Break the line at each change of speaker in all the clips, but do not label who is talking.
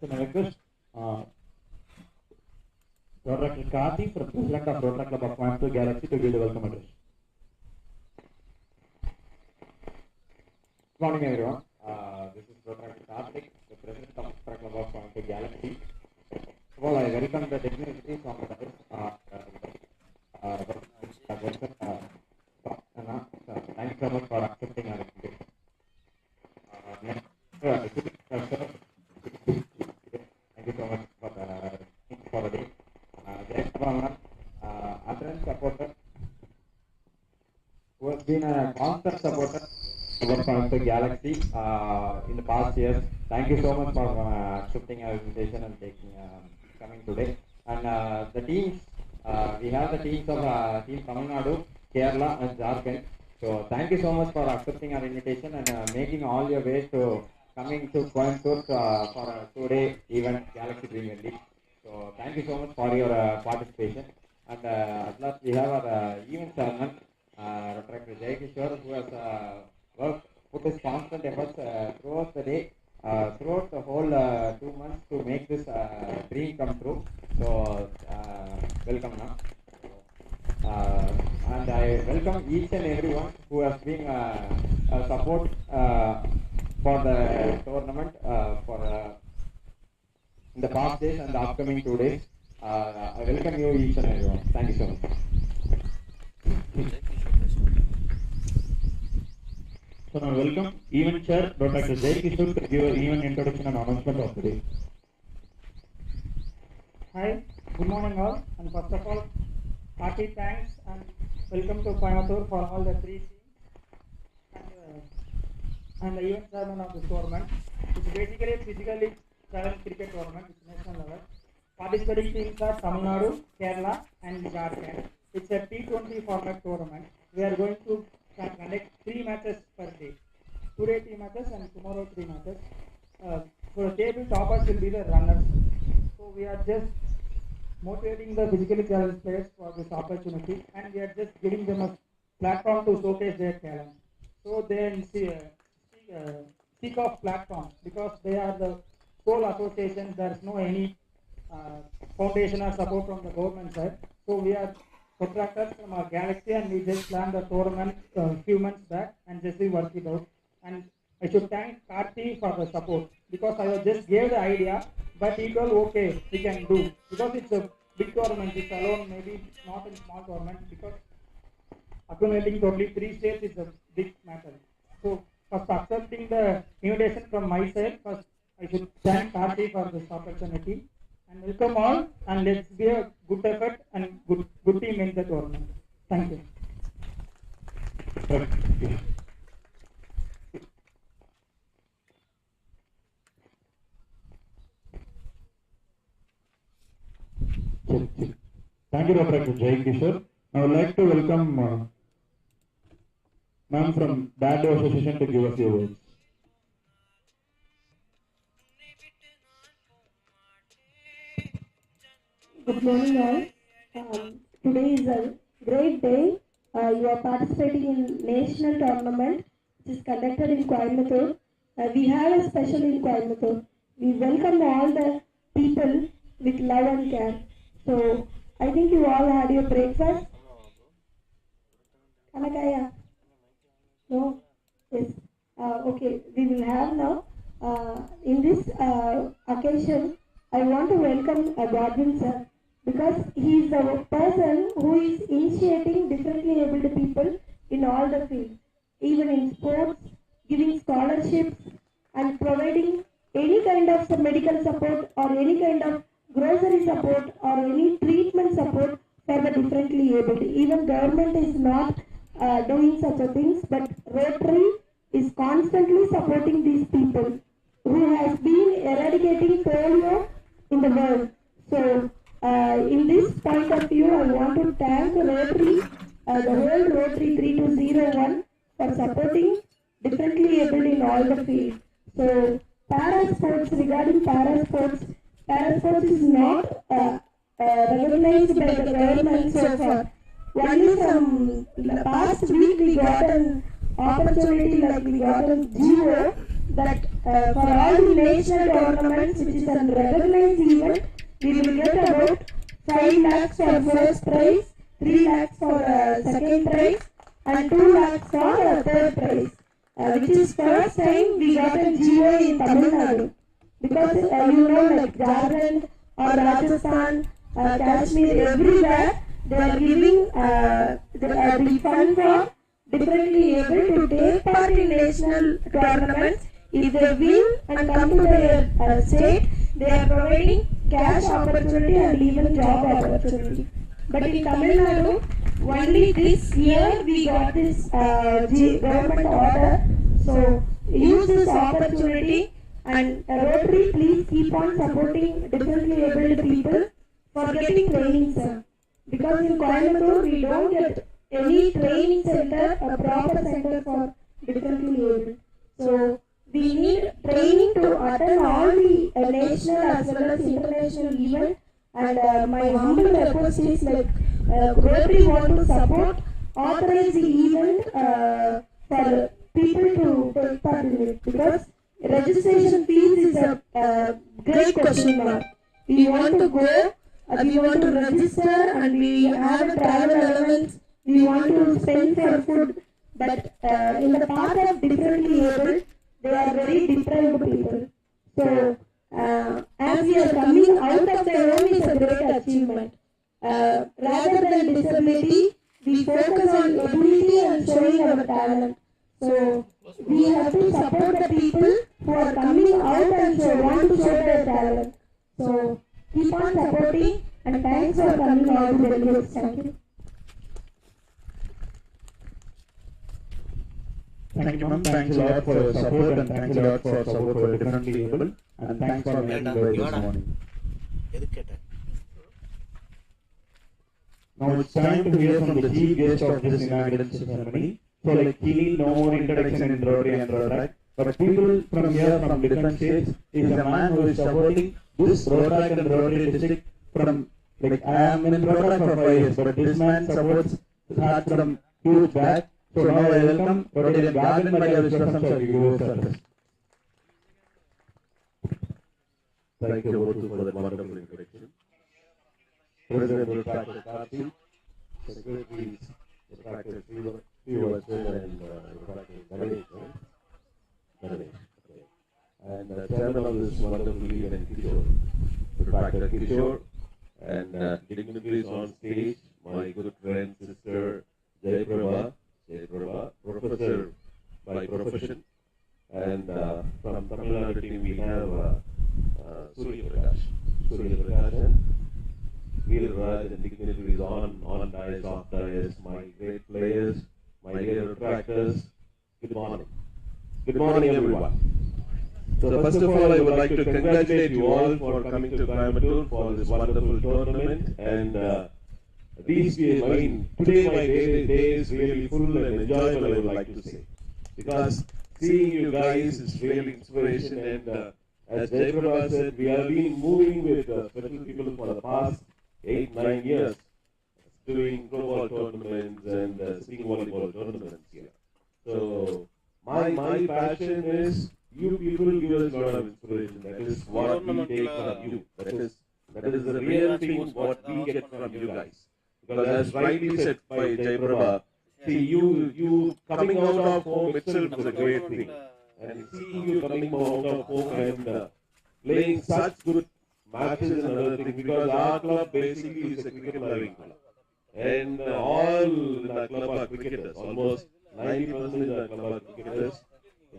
So I request ROTRACT Karthi, President of ROTRACT Club of Coimbatore Galaxy, to give the welcome address.
Good morning, everyone. This is ROTRACT Karthi, the President of ROTRACT Club of Coimbatore Galaxy. Well, I welcome the dignitaries from the thanks so much for accepting our invitation. Next, thank you so much for the day. Adherent supporter, who has been a constant supporter of the Galaxy in the past years. Thank you so much for accepting our invitation and coming today. And the teams, we have the teams of Team Tamil Nadu, Kerala and JHARKHAND. So thank you so much for accepting our invitation and making all your way to coming to Coimbatore for a 2-day event, Galaxy Premier League. So thank you so much for your participation. And at last we have our event chairman, ROTRACT JHARKHAND, who has put his constant efforts throughout the day, throughout the whole 2 months to make this dream come true. So welcome now. And I welcome each and everyone who has been support for the tournament in the past days and the upcoming 2 days. I welcome you each and everyone. Thank you so much.
So now welcome Event Chair Dr. JHARKHAND to give an event introduction and announcement of the day.
Hi, good morning all, and first of all, hearty thanks and welcome to Coimbatore for all the 3 teams and the event chairman of this tournament. It's basically a physically challenged cricket tournament, it's national level. Participating teams are Tamil Nadu, Kerala and JHARKHAND. It's a T20 format tournament. We are going to conduct 3 matches per day. Today 3 matches and tomorrow 3 matches. So the table toppers will be the runners. So we are just motivating the physically challenged players for this opportunity, and we are just giving them a platform to showcase their talent. So they seek off platforms because they are the sole association. There is no any foundation or support from the government side. So we are contractors from our Galaxy, and we just planned the tournament a few months back and just work it out. And I should thank Karthi for the support because I just gave the idea, but he told okay, we can do, because it's a big tournament. It's alone, maybe not a small tournament, because accumulating totally 3 states is a big matter. So first accepting the invitation from my side, first I should thank Karthi for this opportunity and welcome all, and let's give a good effort and good team in the tournament. Thank you.
Thank you, Dr. JHARKHAND. I would like to welcome ma'am from Dad Association to give us your words.
Good morning all. Today is a great day. You are participating in national tournament which is conducted in Coimbatore. We have a special in Coimbatore. We welcome all the people with love and care. So I think you all had your breakfast. Kanakaya? No? Yes. Okay, we will have now. In this occasion, I want to welcome Godwin sir, because he is the person who is initiating differently abled people in all the fields, even in sports, giving scholarships and providing any kind of medical support or any kind of grocery support or any treatment support for the differently abled. Even government is not doing such a things, but Rotary is constantly supporting these people who has been eradicating polio in the world. So in this point of view, I want to thank Rotary, the whole Rotary 3201 for supporting differently abled in all the fields. So para sports, regarding para sports is not recognized by the government so far. Only from the past week we got an opportunity, like we got a GO that for all the national tournaments, which is a recognized event, we will get about 5 lakhs for first prize, 3 lakhs for second prize, and 2 lakhs for third prize, which is first time we got a GO in Tamil Nadu. Because you know, like Jharkhand or Rajasthan, Kashmir, everywhere they are giving the fund for differently able to take part in national tournaments. If they win and come to their state, they are providing cash opportunity and even job opportunity. But in Tamil Nadu, only this year we got this government order. So use this opportunity, and Rotary, please keep on supporting differently abled people for getting training, sir. Because in Coimbatore we don't get any training center, a proper center for differently abled. So we need training to attend all the national as well as international events. And my humble request is like Rotary want to support, authorize the event for people to take part in it, because registration fees is a great question mark. We want to go, we want to register, and we have a travel allowance, we want to spend for food, but in the path of differently abled, they are very deprived people. So as we are coming out of their home is a great achievement. Rather than disability, we focus on ability and showing our talent. So we have to support the people who are coming out and want to show their talent. So keep on supporting, and thanks for coming all the delegates. Thank you.
Thank you, ma'am. Thanks a lot for your support, and thanks a lot for support for differently able, and thanks for making the this morning. Now it's time to hear from the chief guest of this inauguration ceremony. So like he need no more introduction in Rotary and ROTRACT, but people from here from different states is a man who is supporting this ROTRACT and Rotary district from, like I am in ROTRACT for 5 years, but this man supports that from huge back. So now I welcome Rotarian Garden Maria Vishwasam sir to give his address.
Thank you, Mothu, for that wonderful introduction. President ROTRACT Karthi, Secretaries ROTRACT Viewers and ROTRACT Ganesh, and Chairman of this wonderful event, Kishore, ROTRACT Kishore, and dignitaries on stage, my good friend, sister JHARKHAND, Professor by profession, and from Tamil Nadu team we have Surya Prakash and Veer Raj, and dignitaries on dais, off dais, my great players, my dear ROTRACTors. Good morning. Good morning, everyone. So first of all, I would like to congratulate you all for coming to Coimbatore for this wonderful tournament, and today my day is really full and enjoyable, I would like to say, because seeing you guys is really inspiration, and as Jayprabha said, we have been moving with special people for the past 8-9 years, doing global tournaments and singing volleyball tournaments here. So my passion is you people give us a lot of inspiration. That is what we take from you. That is the real thing what we get from you guys. Because as rightly said by Jayprabha, see you coming out of home itself is a great thing. And seeing you coming out of home and playing such good matches is another thing, because our club basically is a cricket loving club. And all in our club are cricketers, almost 90% of our club are cricketers.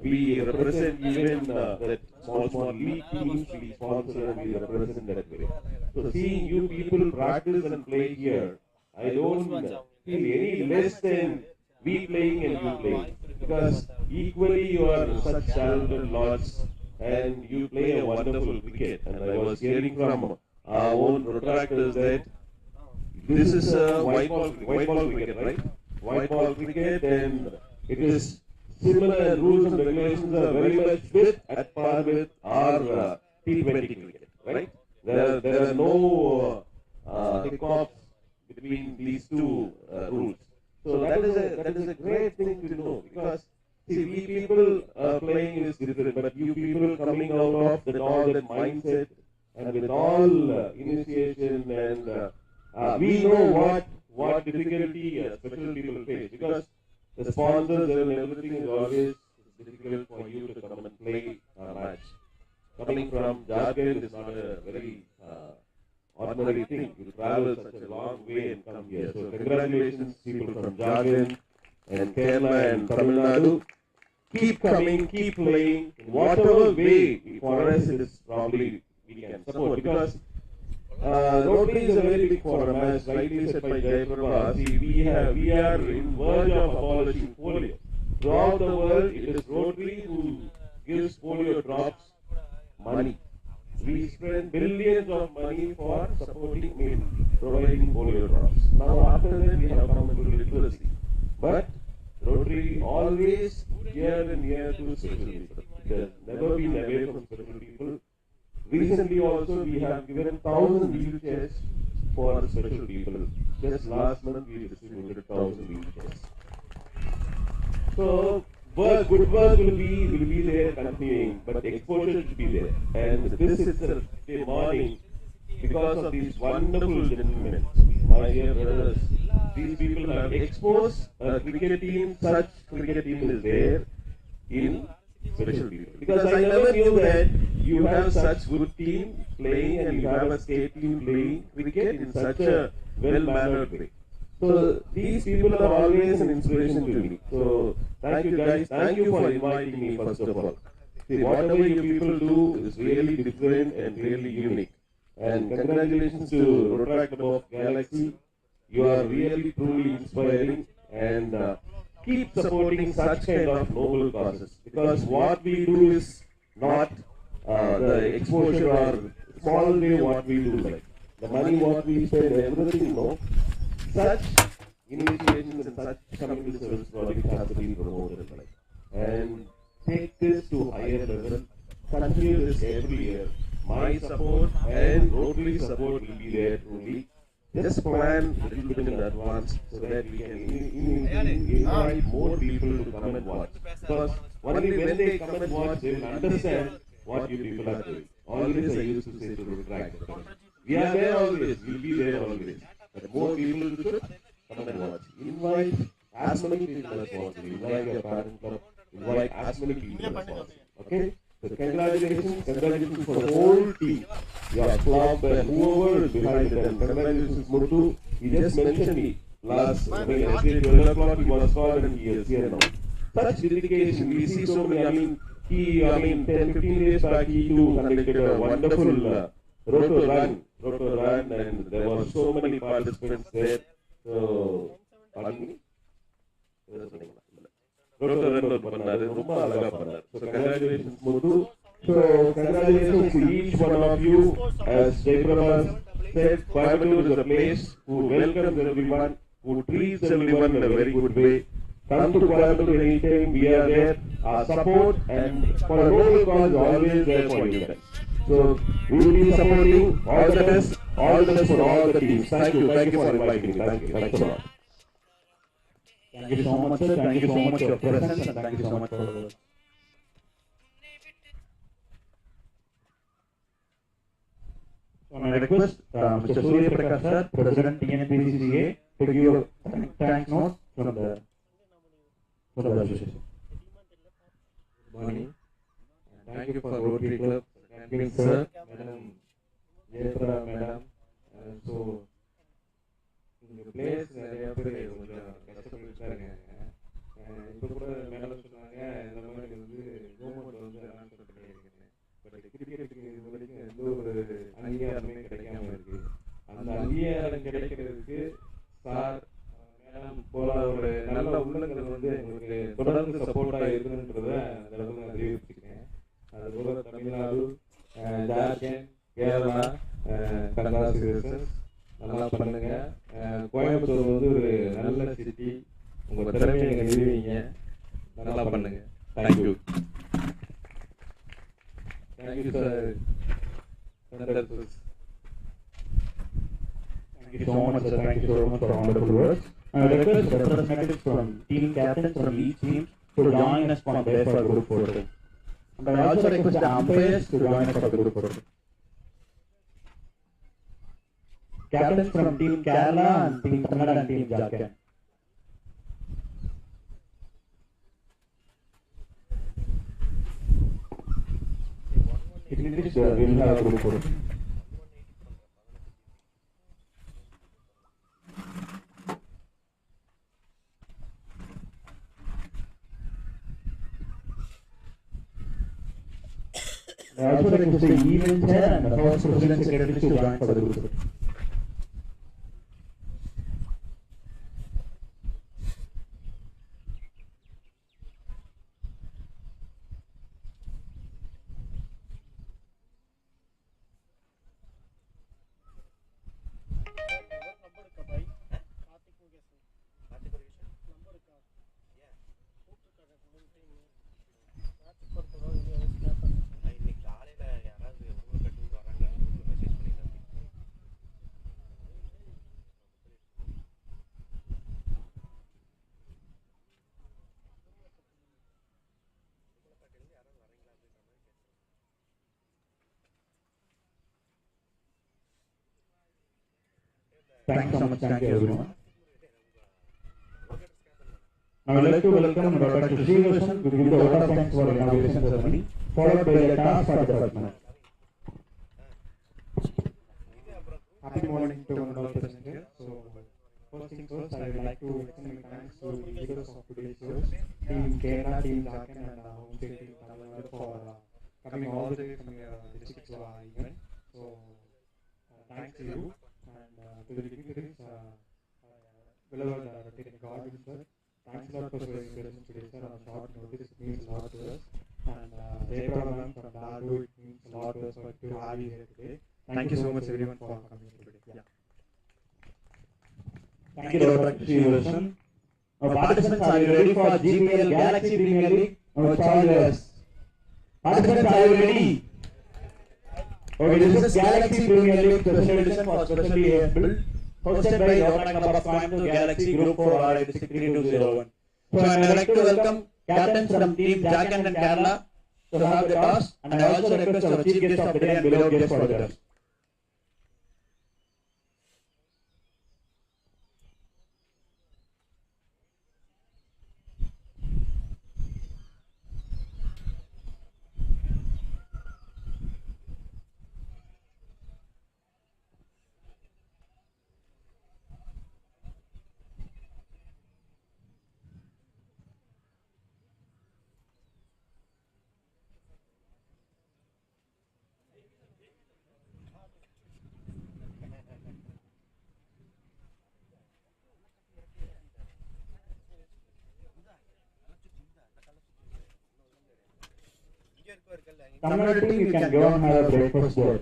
We represent even that small league teams we sponsor, and we represent that way. So seeing you people practice and play here, I don't feel any less than we playing and you playing, because equally you are such talented lots and you play a wonderful cricket. And I was hearing from our own ROTRACTors that this is a white ball cricket, right? White ball cricket, and it is similar rules and regulations are very much fit at par with our T20 cricket, right? There are no hiccups between these two rules. So that is a great thing to know, because See, we people playing is different, but you people coming out of that all that mindset and with all initiation and we know what difficulty special people face, because the sponsors and everything is always difficult for you to come and play a match. Coming from Jharkhand is not a very ordinary thing. You travel such a long way and come here. So congratulations, people from Jharkhand and Kerala and Tamil Nadu. Keep coming, keep playing. In whatever way, for us it is probably we can support, because Rotary is a very big forum, as rightly said by Jayprabha. See, we are in verge of abolishing polio. Throughout the world, it is Rotary who gives polio drops money. We spend billions of money for providing polio drops. Now after that, we have come into literacy. But Rotary always year and year to special people. It has never been away from special people. Recently also we have given 1,000 wheelchairs for special people. Just last month we distributed 1,000 wheelchairs. So good work will be there continuing, but exposure should be there. And this is the morning, because of these wonderful gentlemen, my dear brothers, these people have exposed a cricket team, such cricket team is there in special people. Because I never knew that you have such good team playing and you have a state team playing cricket in such a well-mannered way. So these people are always an inspiration to me. So thank you guys. Thank you for inviting me first of all. See, whatever you people do is really different and really unique. And congratulations to ROTRACT above Galaxy. You are really truly inspiring, and keep supporting such kind of noble causes. Because what we do is not the exposure or small way what we do, like the money what we spend, everything, no. Such initiations and such community service projects have to be promoted, like, and take this to higher level. Continue this every year. My support and Rotary support will be there truly. Just plan a little bit in advance so that we can invite more people to come and watch. Because only when they come and watch, they will understand what you people are doing. Always I used to say to ROTRACT, we are there always, we will be there always. But more people should come and watch. Invite as many people as possible. Invite your parent club. Invite as many people as possible. Okay? So congratulations for the whole team. Your club and whoever is behind it. And congratulations Muthu. He just mentioned me last, yesterday 12 o'clock he was called and he is here now. Such dedication. We see so many, 10-15 days back he too conducted a wonderful roto run, and there were so many participants there. So, pardon me? So congratulations to each one of you. As Jayprabha said, Coimbatore is a place who welcomes everyone, who treats everyone in a very good way. Come to Coimbatore anytime, we are there. Our support and for a noble cause is always there for you guys. So we will be supporting. All the best for all the teams. Thank you for inviting me. Thanks a lot.
Thank you so much, sir. Thank you so much for your presence, and thank you so much for. So I request Mr. Surya Prakash sir, President TNPCCA, to give a thanks note from the association.
Good morning. Thank you for Rotary Club. Thank you, sir, Madam Jayprabha, Madam. So, in the place, நிறைய பேர் கொஞ்சம் கஷ்டப்பட்டு இருக்காங்க. இப்போ கூட madam சொன்னாங்க இந்த மாதிரி கவர்மெண்ட் அனௌன்ஸ் பண்ணியிருக்கேன். பட் கிரிக்கெட்டுக்கு இது வரைக்கும் எந்த ஒரு அங்கீகாரமே கிடைக்காம இருக்கு. அந்த அங்கீகாரம் கிடைக்கிறதுக்கு சார் மேடம் போல ஒரு நல்ல உள்ளங்கள் எங்களுக்கு தொடர்ந்து சப்போர்ட்டாக இருக்குன்றத அந்த அளவுக்கு நான் தெரிவிச்சுக்கிறேன். அதுபோல தமிழ்நாடு, ஜார்க்கண்ட், கேரளா, கங்க்ராச்சுலேஷன்ஸ், நல்லா பண்ணுங்க. கோயம்புத்தூர் ஒரு நல்ல சிட்டி, உங்க திறமையை நீங்க நிறுவீங்க, நல்லா பண்ணுங்க. Thank you. Thank you sir.
Thank you so much, sir. Thank you so much for wonderful words. I request representatives from team captains from each team to join us on there for group photo. And I also request the umpires to join us for group photo. Captains from Team Kerala and Team Tamil Nadu and Team Jharkhand. In this, we'll have a group photo. I also request the event chair and the house president secretary to join for the group photo. Thanks so much. Thank you, everyone. Now, I would like to welcome Dr. Srivasan to give the vote of thanks for inauguration ceremony, followed by the task for the first month.
Happy morning to one and all present here. So, first things first, I would like to extend my thanks to the leaders of today's shows, Team Kerala, Team Jharkhand, and Home State Team Tamil Nadu for coming all the way from the district to our event. So, thanks to you and to the dignitaries, beloved Lieutenant Gordon sir. Thanks a lot for showing presence today, sir. On short notice, it means a lot to us. And JHARKHAND from Dadu, it means a lot to us to have you here today. Thank you so much, everyone, for coming today. Yeah.
Thank you, Dr. Srivasan. Now, participants, are you ready for GPL Galaxy Premier League? Now, it's all yours. Participants, are you ready? Okay, this is Galaxy Premier League special edition for specially built, hosted by ROTRACT of COIMBATORE Galaxy Group 4 RI District 3201. So I would like to welcome captains from Team Jharkhand and Kerala to have the toss, and I also request our chief guest of the day and beloved guest for the toss. Tamil Nadu team, you can go and have a breakfast there.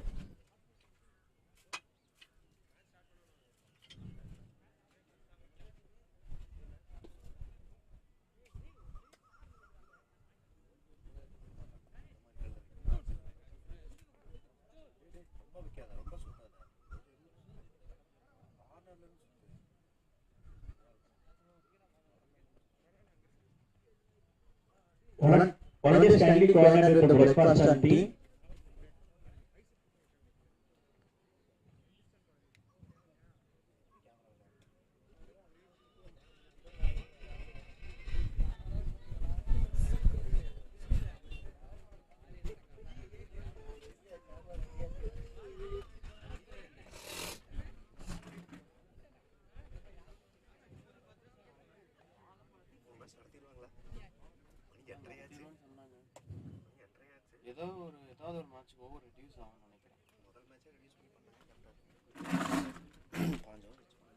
Volunteers kindly coordinate with the breakfast and tea.
ஏதாவது ஒரு மேட்ச்க்கு over reduce ஆகும்னு நினைக்கிறேன். முதல் மேட்சே reduce பண்ணாங்க கரெக்டாக 5 over distance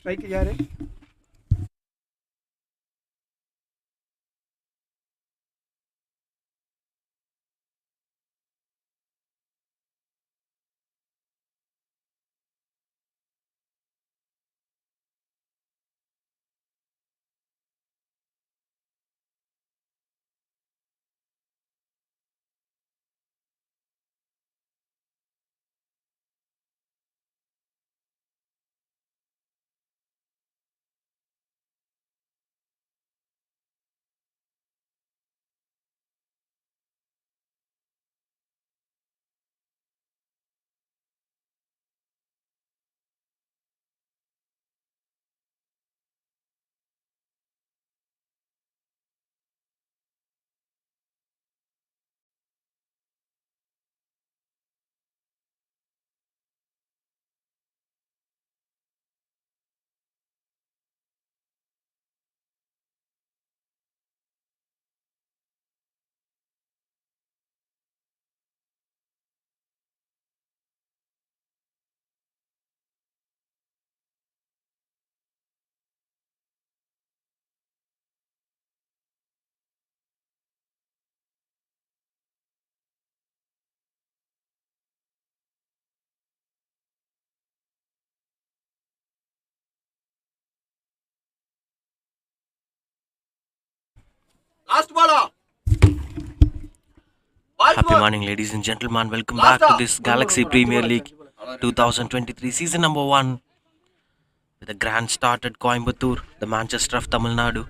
strike யாரு?
Happy morning, ladies and gentlemen. Welcome back to this Galaxy Premier League 2023 season number 1 with a grand start at Coimbatore, the Manchester of Tamil Nadu.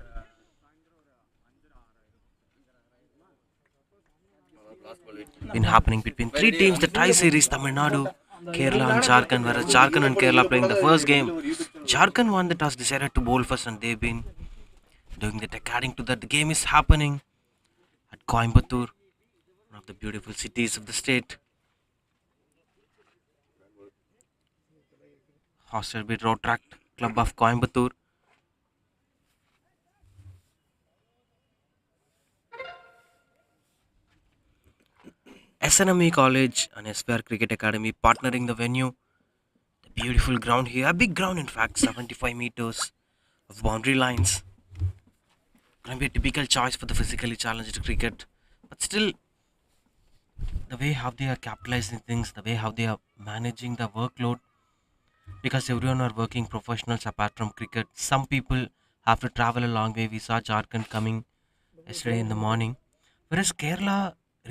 Been happening between three teams, the Tri-Series, Tamil Nadu, Kerala and Jharkhand, whereas Jharkhand and Kerala playing the first game. Jharkhand won the toss, decided to bowl first, and they've been doing the tech. Adding to that, the game is happening at Coimbatore, one of the beautiful cities of the state. Hosted by ROTRACT Club of Coimbatore. SNMV College and SPR Cricket Academy partnering the venue. The beautiful ground here, a big ground in fact, 75 meters of boundary lines. Going to be a typical choice for the physically challenged cricket. But still, the way how they are capitalizing things, the way how they are managing the workload, because everyone are working professionals apart from cricket. Some people have to travel a long way. We saw Jharkhand coming yesterday in the morning, whereas Kerala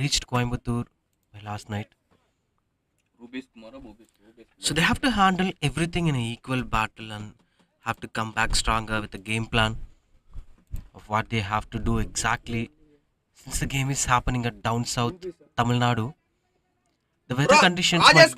reached Coimbatore by last night. So they have to handle everything in an equal battle and have to come back stronger with a game plan of what they have to do exactly. Since the game is happening at down south Tamil Nadu, the weather conditions might,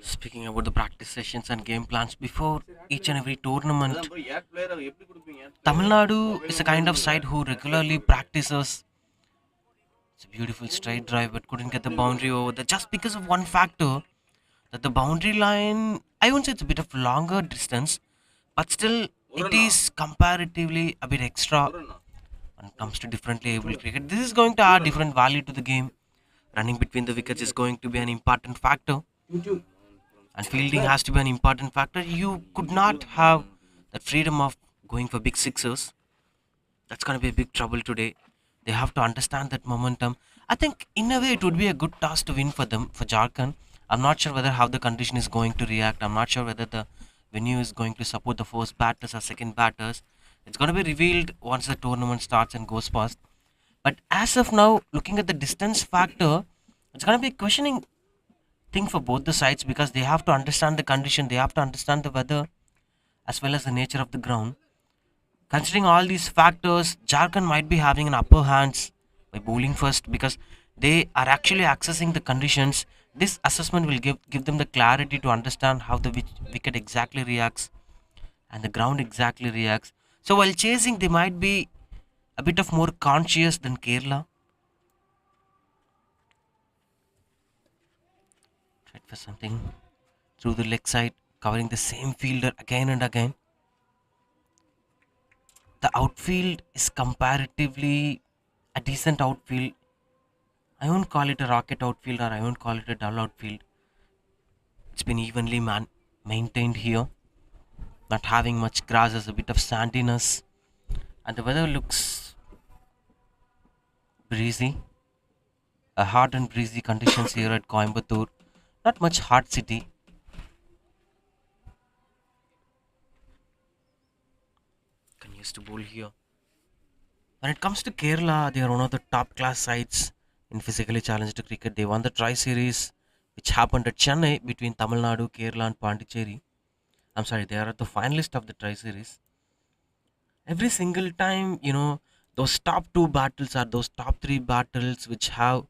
speaking about the practice sessions and game plans before each and every tournament, Tamil Nadu is a kind of side who regularly practices. It's a beautiful straight drive, but couldn't get the boundary over there just because of one factor, that the boundary line, I won't say it's a bit of longer distance, but still it is comparatively a bit extra when it comes to differently able cricket. This is going to add different value to the game. Running between the wickets is going to be an important factor, and fielding has to be an important factor. You could not have that freedom of going for big sixers. That's going to be a big trouble today. They have to understand that momentum. I think in a way it would be a good task to win for them, for Jharkhand. I'm not sure whether how the condition is going to react. I'm not sure whether the venue is going to support the first batters or second batters. It's going to be revealed once the tournament starts and goes past. But as of now, looking at the distance factor, it's going to be a questioning thing for both the sides, because they have to understand the condition, they have to understand the weather as well as the nature of the ground. Considering all these factors, Jharkhand might be having an upper hands by bowling first, because they are actually accessing the conditions. This assessment will give them the clarity to understand how the wicket exactly reacts and the ground exactly reacts. So while chasing, they might be a bit of more conscious than Kerala. Tried for something through the leg side, covering the same fielder again and again. The outfield is comparatively a decent outfield. I won't call it a rocket outfield, or I won't call it a dull outfield. It's been evenly maintained here, not having much grass, as a bit of sandiness, and the weather looks breezy. A hot and breezy conditions here at Coimbatore. Not much hot city. Continues to bowl here. When it comes to Kerala, they are one of the top class sides in physically challenged cricket. They won the Tri Series, which happened at Chennai between Tamil Nadu, Kerala, and Pondicherry. I'm sorry, they are at the finalist of the Tri Series. Every single time, those top two battles are those top three battles which have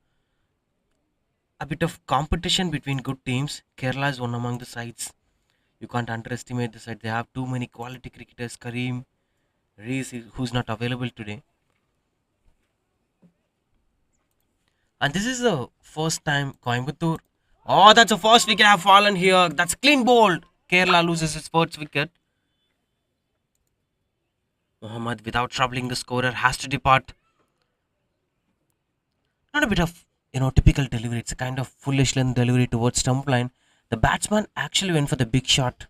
a bit of competition between good teams. Kerala is one among the sides. You can't underestimate the side. They have too many quality cricketers. Kareem Rees, who's not available today. And this is the first time Coimbatore. Oh, that's the first wicket have fallen here. That's clean bowled. Kerala loses its first wicket. Mohammad, without troubling the scorer, has to depart. Not a bit of typical delivery. It's a kind of foolish delivery towards stump line. The batsman actually went for the big shot,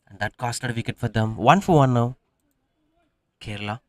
and that costed a wicket for them. 1 for 1 now. Kerala.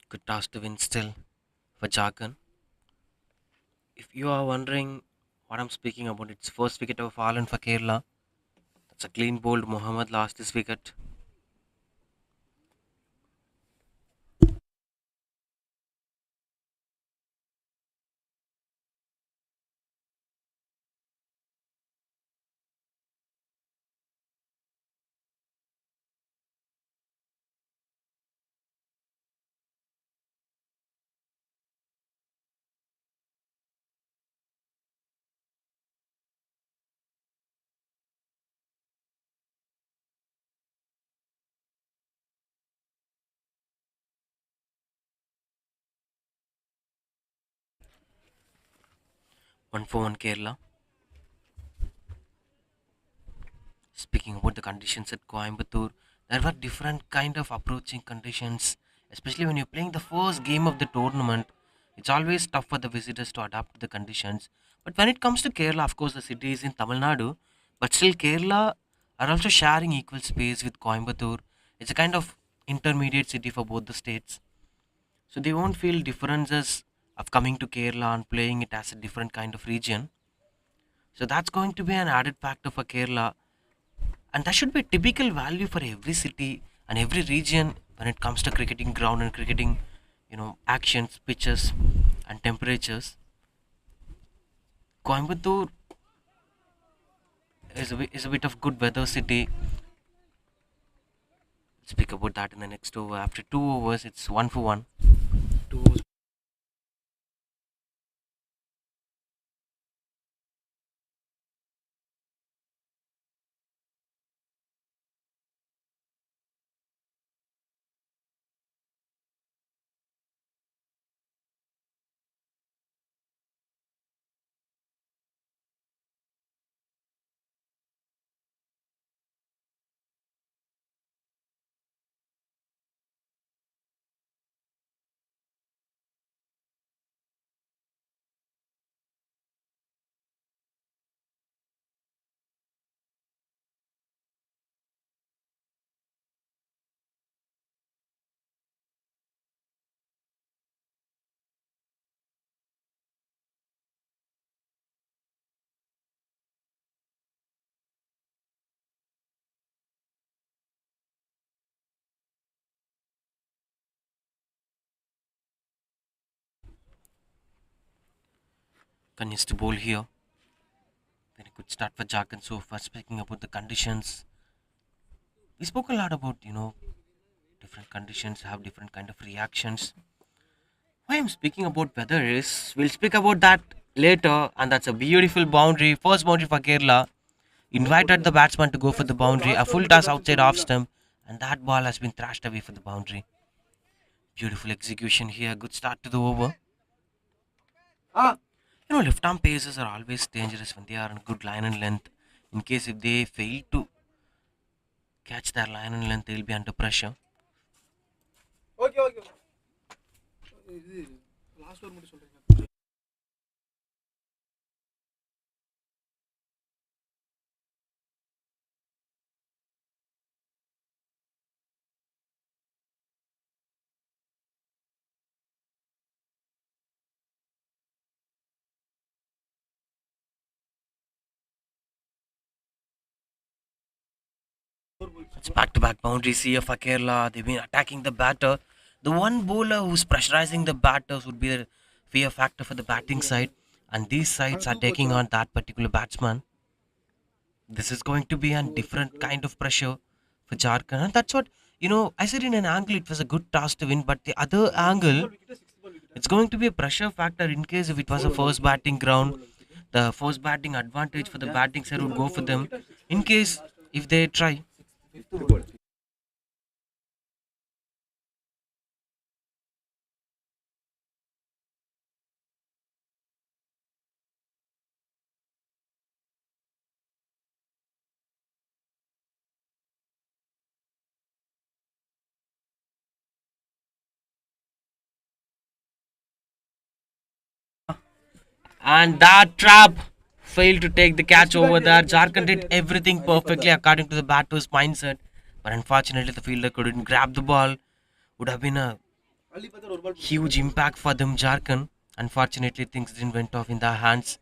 Good toss to win still for Jharkhand. If you are wondering what I'm speaking about, it's first wicket of fallen for Kerala. That's a clean bowled. Mohammad lost this wicket. One for one Kerala. Speaking about the conditions at Coimbatore, there were different kind of approaching conditions, especially when you're playing the first game of the tournament. It's always tough for the visitors to adapt to the conditions. But when it comes to Kerala, of course, the city is in Tamil Nadu, but still Kerala are also sharing equal space with Coimbatore. It's a kind of intermediate city for both the states, so they won't feel differences of coming to Kerala and playing it as a different kind of region. So that's going to be an added factor for Kerala, and that should be a typical value for every city and every region when it comes to cricketing ground and cricketing, actions, pitches, and temperatures. Coimbatore is a bit of good weather city. Speak about that in the next over. After 2 overs, it's 1 for 1. 2 overs. continues to bowl here. Then a good start for Jharkhand so far. Speaking about the conditions, we spoke a lot about different conditions have different kind of reactions. Why I'm speaking about weather is we'll speak about that later, and that's a beautiful boundary. First boundary for Kerala. Invited the batsman to go for the boundary. A full toss outside off stump, and that ball has been thrashed away for the boundary. Beautiful execution here. Good start to the over. Left arm paces are always dangerous when they are on good line and length. In case if they fail to catch their line and length, they'll be under pressure. It's back-to-back boundaries here for Kerala. They've been attacking the batter. The one bowler who's pressurizing the batters would be the fear factor for the batting side, and these sides are taking on that particular batsman. This is going to be a different kind of pressure for Jharkhand, and that's what I said in an angle it was a good task to win, but the other angle it's going to be a pressure factor in case if it was a first batting ground. The first batting advantage for the batting side would go for them. In case if they try. And that trap failed to take the catch over there. Jharkhand did everything perfectly according to the batter's mindset. But unfortunately, the fielder couldn't grab the ball. Would have been a huge impact for them, Jharkhand. Unfortunately, things didn't went off in their hands.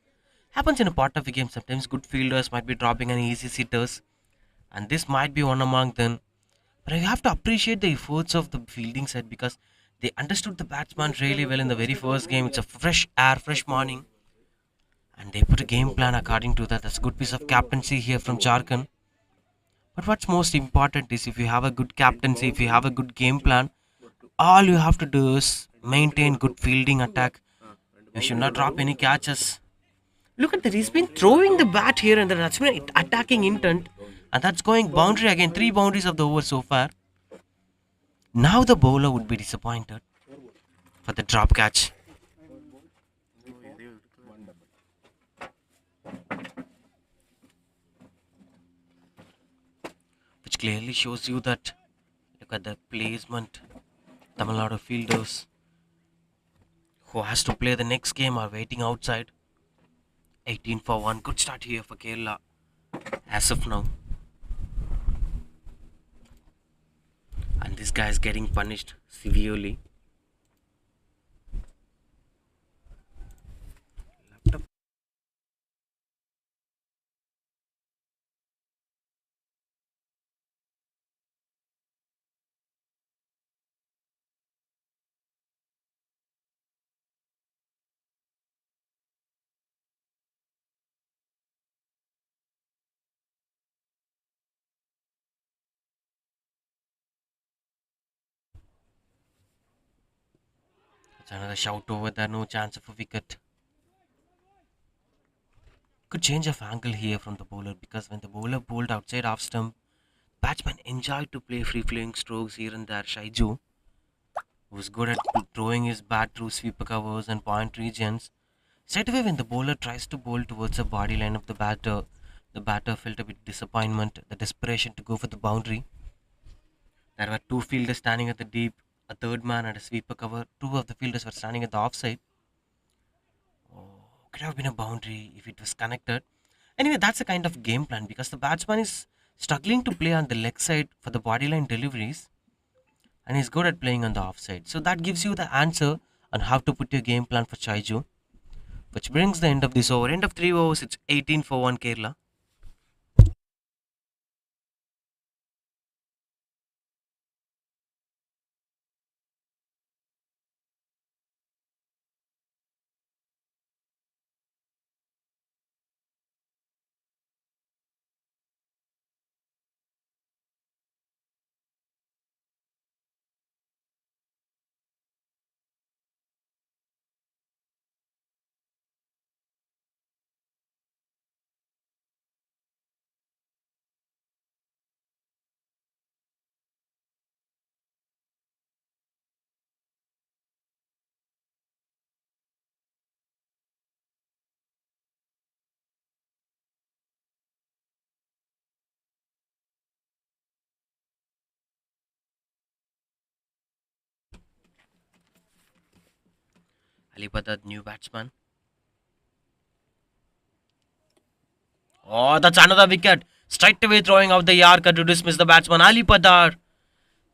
Happens in a part of a game. Sometimes good fielders might be dropping an easy sitters. And this might be one among them. But you have to appreciate the efforts of the fielding side because they understood the batsman really well in the very first game. It's a fresh air, fresh morning, and they put a game plan according to that. That's a good piece of captaincy here from Jharkhand. But what's most important is if you have a good captaincy, if you have a good game plan, all you have to do is maintain good fielding attack. You should not drop any catches. Look at that, he's been throwing the bat here and that's been attacking intent, and that's going boundary again. Three boundaries of the over so far. Now the bowler would be disappointed for the drop catch. Which clearly shows you that look at the placement. Tamil Nadu fielders who has to play the next game are waiting outside. 18 for 1. Good start here for Kerala as of now. And this guy is getting punished severely. It's another shout over there, no chance of a wicket. Good change of angle here from the bowler because when the bowler bowled outside off stump, batsman enjoyed to play free flowing strokes here and there. Shaiju was good at throwing his bat through sweeper covers and point regions. Straight away, when the bowler tries to bowl towards the body line of the batter felt a bit disappointment, the desperation to go for the boundary. There were two fielders standing at the deep, a third man at a sweeper cover. Two of the fielders were standing at the offside. Oh, could have been a boundary if it was connected. Anyway, that's a kind of game plan because the batsman is struggling to play on the leg side for the body line deliveries and he's good at playing on the offside. So that gives you the answer on how to put your game plan for Chaiju. Which brings the end of this over. End of 3 overs, it's 18 for 1 Kerala. Alipata, new batsman. Oh, that's another wicket. Straight away throwing out the Yorker to dismiss the batsman. Alipadar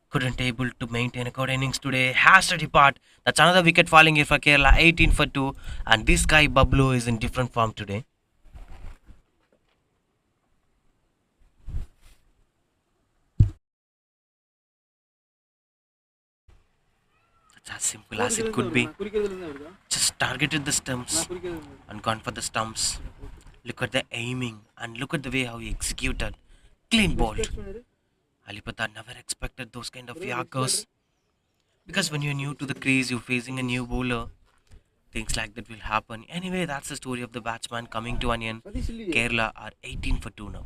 couldn't able to maintain a good innings today. Has to depart. That's another wicket falling here for Kerala. 18 for 2. And this guy Bablu is in different form today. It's as simple as it could be. Just targeted the stumps and gone for the stumps. Look at the aiming and look at the way how he executed. Clean bowled. Alipata never expected those kind of Yorkers. Because when you're new to the crease, you're facing a new bowler. Things like that will happen. Anyway, that's the story of the batsman coming to an end. Kerala are 18 for 2 now.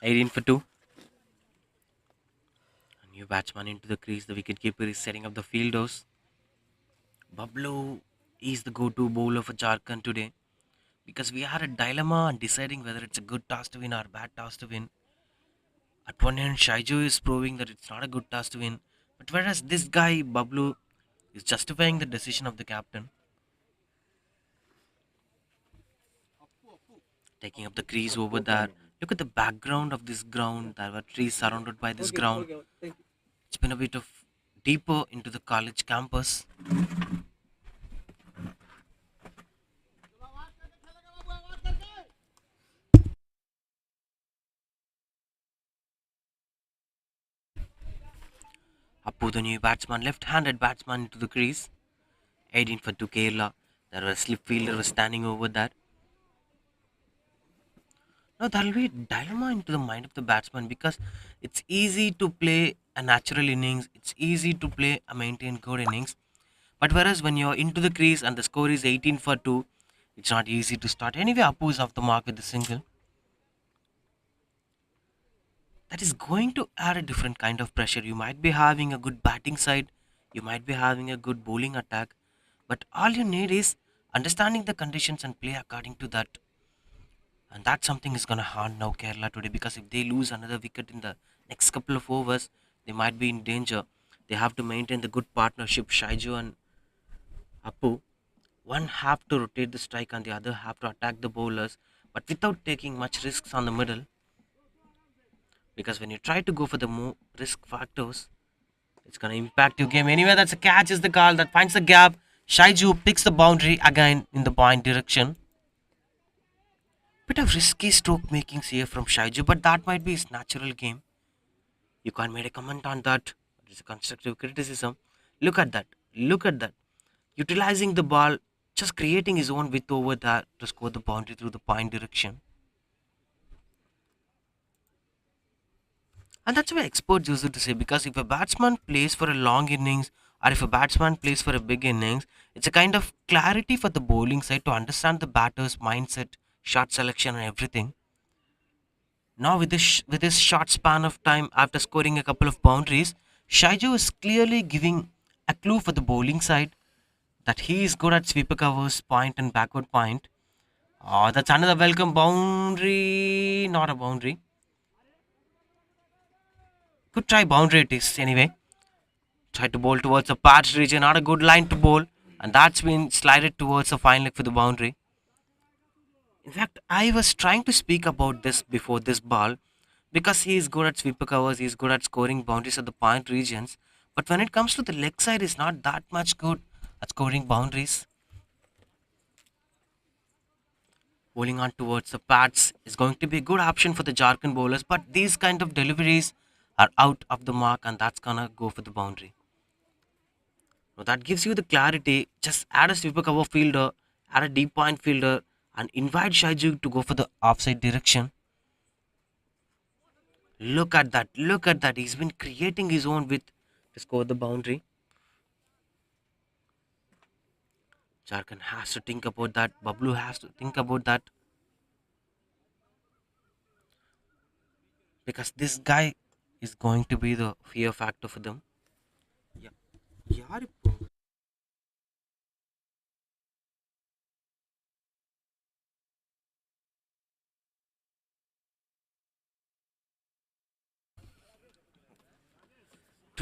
Eighteen for 2. A new batsman into the crease. The wicketkeeper is setting up the fielders. Bablu is the go-to bowler for Jharkhand today. Because we had a dilemma on deciding whether it's a good toss to win or a bad toss to win. At one end, Shaiju is proving that it's not a good toss to win. But whereas this guy, Bablu, is justifying the decision of the captain. Taking up the crease over there. Look at the background of this ground. There were trees surrounded by this ground. It's been a bit of deeper into the college campus. Appu, the new batsman, left-handed batsman into the crease. 18 for 2 Kerala. There was a slip fielder was standing over there. Now there will be a dilemma into the mind of the batsman because it's easy to play a natural innings. It's easy to play a maintained good innings. But whereas when you're into the crease and the score is 18 for 2, it's not easy to start. Anyway, Appu is off the mark with the single. That is going to add a different kind of pressure. You might be having a good batting side, you might be having a good bowling attack, but all you need is understanding the conditions and play according to that. And that's something is going to haunt now Kerala today because if they lose another wicket in the next couple of overs, they might be in danger. They have to maintain the good partnership, Shaiju and Appu. One have to rotate the strike and the other have to attack the bowlers, but without taking much risks on the middle. Because when you try to go for the more risk factors, it's going to impact your game. Anyway, that's a catch is the call that finds the gap. Shaiju picks the boundary again in the point direction. Bit of risky stroke makings here from Shaiju, but that might be his natural game. You can't make a comment on that. It's a constructive criticism. Look at that. Look at that. Utilizing the ball, just creating his own width over there to score the boundary through the point direction. And that's what experts use it to say because if a batsman plays for a long innings or if a batsman plays for a big innings, it's a kind of clarity for the bowling side to understand the batter's mindset, shot selection, and everything. Now, with this short span of time after scoring a couple of boundaries, Shaiju is clearly giving a clue for the bowling side that he is good at sweeper covers, point, and backward point. Oh, that's another welcome boundary. Not a boundary. Could try boundary it is anyway. Try to bowl towards the patch region, not a good line to bowl, and that's been slided towards the fine leg for the boundary. In fact, I was trying to speak about this before this ball because he is good at sweeper covers, he is good at scoring boundaries at the point regions. But when it comes to the leg side, he's not that much good at scoring boundaries. Bowling on towards the pads is going to be a good option for the Jharkhand bowlers, but these kind of deliveries are out of the mark, and that's gonna go for the boundary. Now that gives you the clarity. Just add a sweeper cover fielder, add a deep point fielder, and invite Shaiju to go for the offside direction. Look at that. Look at that. He's been creating his own width to score the boundary. Jharkhand has to think about that. Bablu has to think about that. Because this guy is going to be the fear factor for them. Yeah. யார் இப்போ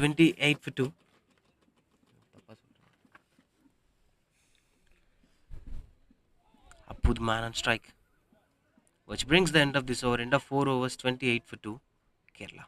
28 for 2. Apu the man on strike. Which brings the end of this over. End of 4 overs, 28 for 2. Kerala.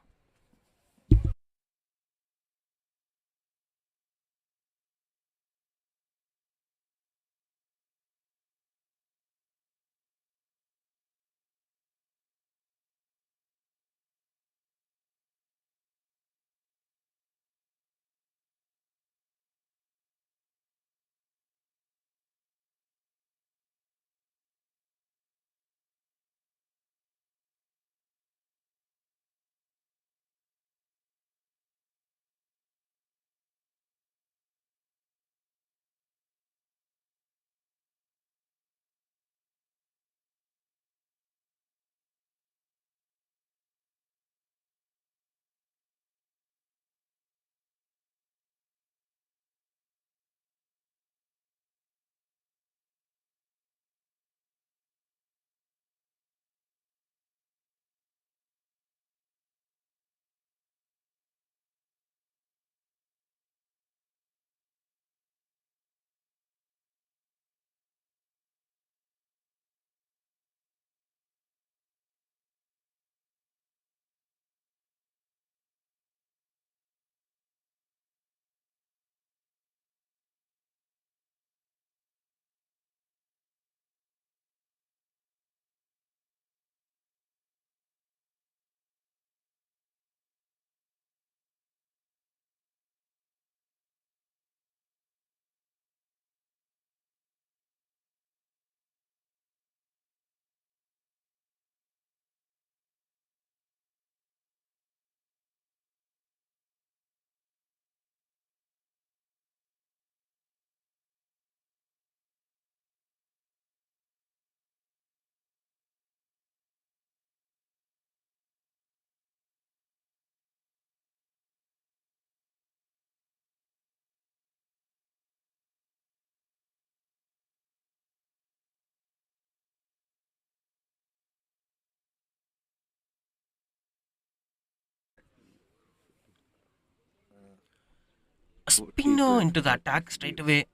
A spinner into the attack straight away.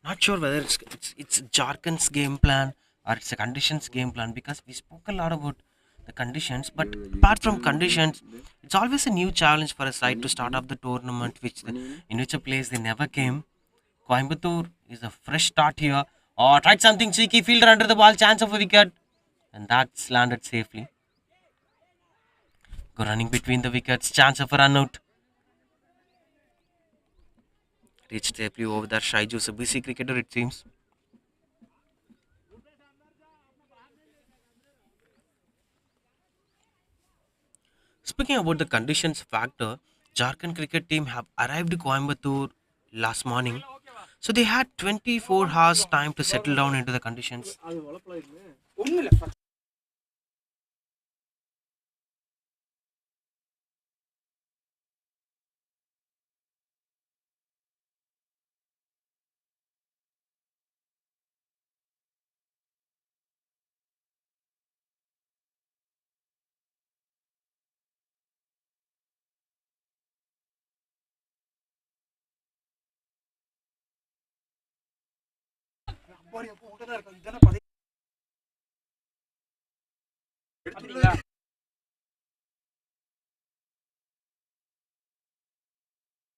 Not sure whether it's Jharkhand's game plan or it's a conditions game plan, because we spoke a lot about the conditions. But apart from conditions, it's always a new challenge for a side to start off the tournament, in which a place they never came. Coimbatore is a fresh start here. Oh, tried something cheeky, fielder under the ball, chance of a wicket, and that's landed safely. Go running between the wickets, chance of a run out. Reached safely over there. Shaiju's a busy cricketer, it seems. Speaking about the conditions factor, Jharkhand cricket team have arrived to Coimbatore last morning. So they had 24 hours time to settle down into the conditions.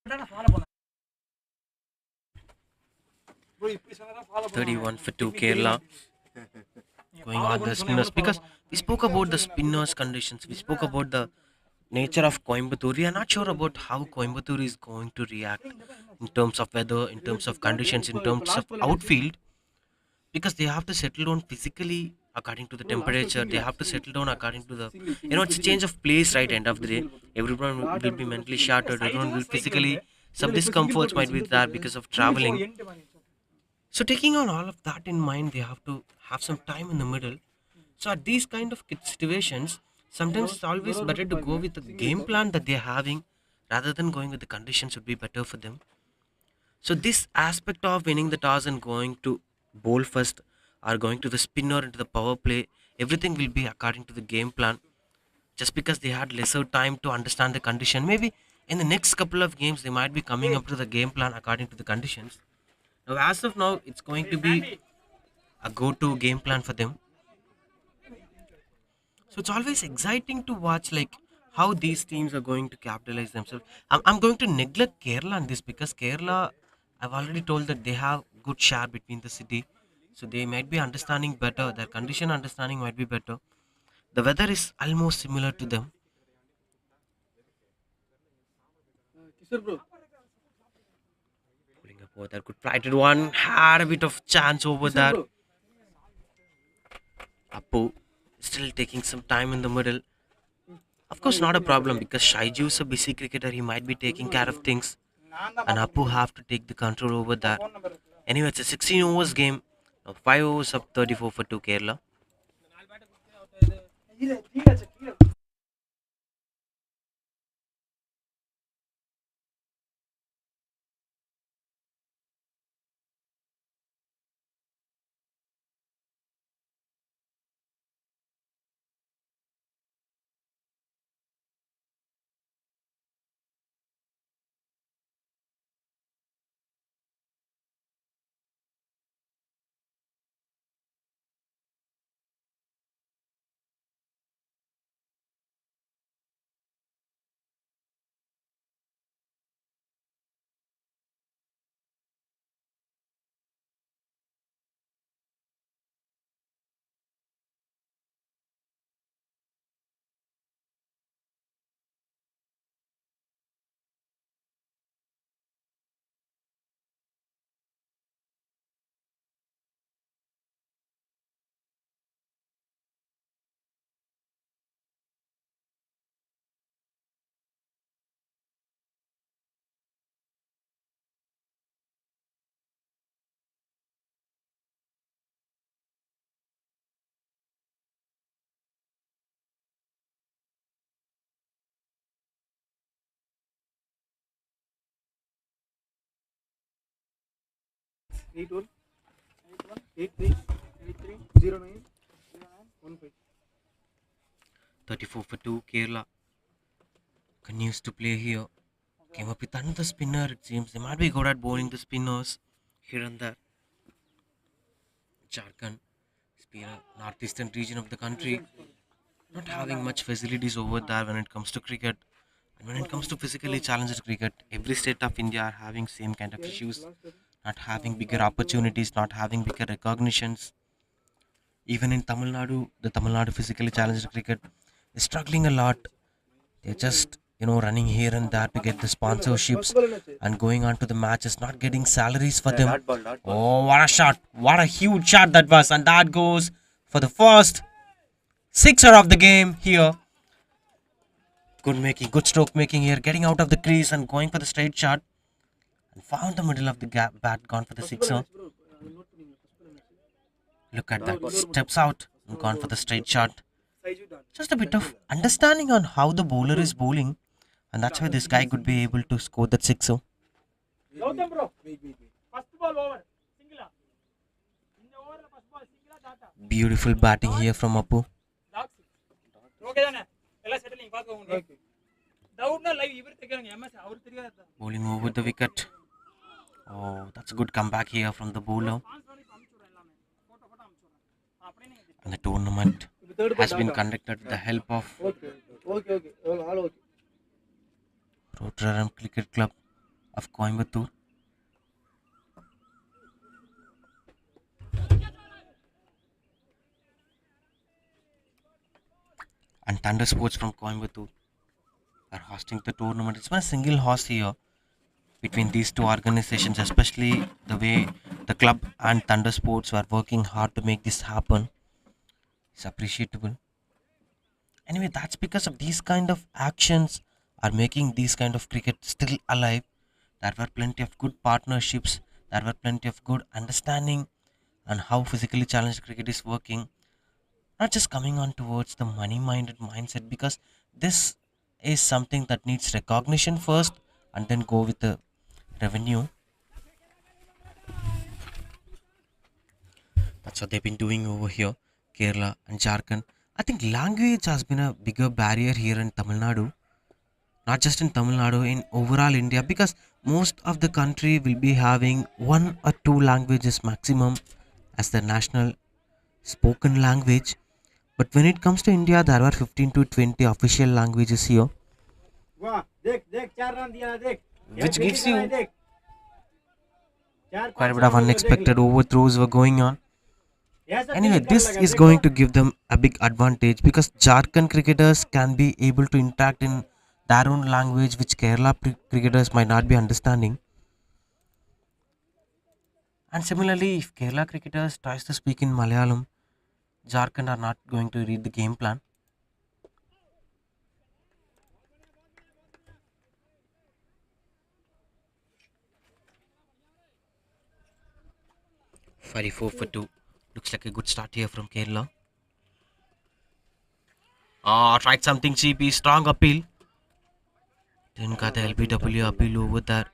31 for 2 Kerala. Going on the spinners, because we spoke about the spinners conditions, we spoke about the nature of Coimbatore. We are not sure about how Coimbatore is going to react in terms of weather, in terms of conditions, in terms of outfield, because they have to settle down physically according to the temperature. They have to settle down according to the, it's a change of place, right? End of the day, everyone will be mentally shattered, everyone will physically, some discomforts might be there because of traveling. So taking on all of that in mind, they have to have some time in the middle. So at these kind of situations, sometimes it's always better to go with the game plan that they're having rather than going with the conditions would be better for them. So this aspect of winning the toss and going to bowl first or going to the spinner into the power play, everything will be according to the game plan. Just because they had lesser time to understand the condition, maybe in the next couple of games they might be coming up to the game plan according to the conditions. Now as of now, it's going to be a go-to game plan for them. So it's always exciting to watch like how these teams are going to capitalize themselves. I'm going to neglect Kerala on this because Kerala, I've already told that they have good share between the city. So they might be understanding better. Their condition understanding might be better. The weather is almost similar to them. Pulling up over there, good flighted one. Had a bit of chance over there. Apu still taking some time in the middle. Of course, not a problem because Shaiju is a busy cricketer. He might be taking care of things, and Apu have to take the control over that. Anyway, it's a 16 overs game. Now 5 overs up, 34 for 2 Kerala.
Eight one, 83090915.
34 for 2 Kerala. Continues to play here. Came up with another spinner. It seems they might be good at bowling the spinners here and there. Jharkhand, northeastern region of the country, not having much facilities over there when it comes to cricket. And when it comes to physically challenged cricket, every state of India are having same kind of issues, not having bigger opportunities, not having bigger recognitions. Even in Tamil Nadu, the Tamil Nadu physically challenged cricket is struggling a lot. They're just running here and there to get the sponsorships and going on to the matches, not getting salaries for them. Oh, what a shot! What a huge shot that was, and that goes for the first sixer of the game here. Good making, good stroke making here, getting out of the crease and going for the straight shot. And found the middle of the gap, bat gone for the sixer. Look at that, steps out and gone for the straight shot. Just a bit of understanding on how the bowler is bowling, and that's why this guy could be able to score that sixer. Beautiful batting here from Apu. Bowling over the wicket. Oh, that's a good comeback here from the bowler. And the tournament has been conducted with the help of ROTRACT Cricket Club. of Coimbatore. And Thunder Sports from Coimbatore are hosting the tournament. It's been a single host here between these two organizations, especially the way the club and Thunder Sports were working hard to make this happen. It's appreciable. Anyway, that's because of these kind of actions are making these kind of cricket still alive. There were plenty of good partnerships, there were plenty of good understanding on how physically challenged cricket is working, not just coming on towards the money minded mindset, because this is something that needs recognition first and then go with the revenue. That's what they've been doing over here, Kerala and Jharkhand. I think language has been a bigger barrier here in Tamil Nadu, not just in Tamil Nadu, in overall India, because most of the country will be having one or two languages maximum as the national spoken language. But when it comes to India, there are 15 to 20 official languages here, which gives you quite a bit of unexpected overthrows were going on. Anyway, this is going to give them a big advantage because Jharkhand cricketers can be able to interact in their own language, which Kerala cricketers might not be understanding. And similarly, if Kerala cricketers tries to speak in Malayalam, Jharkhand are not going to read the game plan. "44 for 2. Looks like a good start here from Kerala. Tried something cheapy. Strong appeal. Didn't got the LBW appeal over there.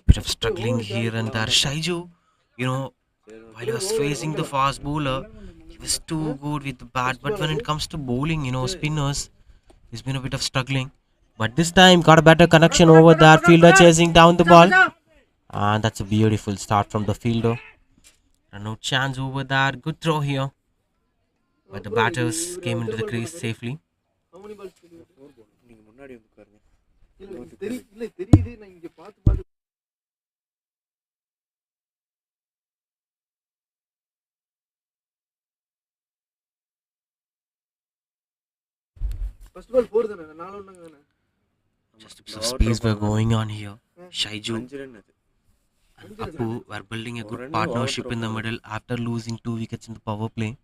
Bit of struggling here and there. Shaiju, while he was facing the fast bowler, he was too good with the bat. But when it comes to bowling, spinners, he's been a bit of struggling. But this time, got a better connection over there. Fielder chasing down the ball. And that's a beautiful start from the fielder. And no chance over there. Good throw here. But the batters came into the crease safely. Just a bit of space were going on here. Shaiju and Appu were building a good partnership in the middle after losing 2 wickets in the power play.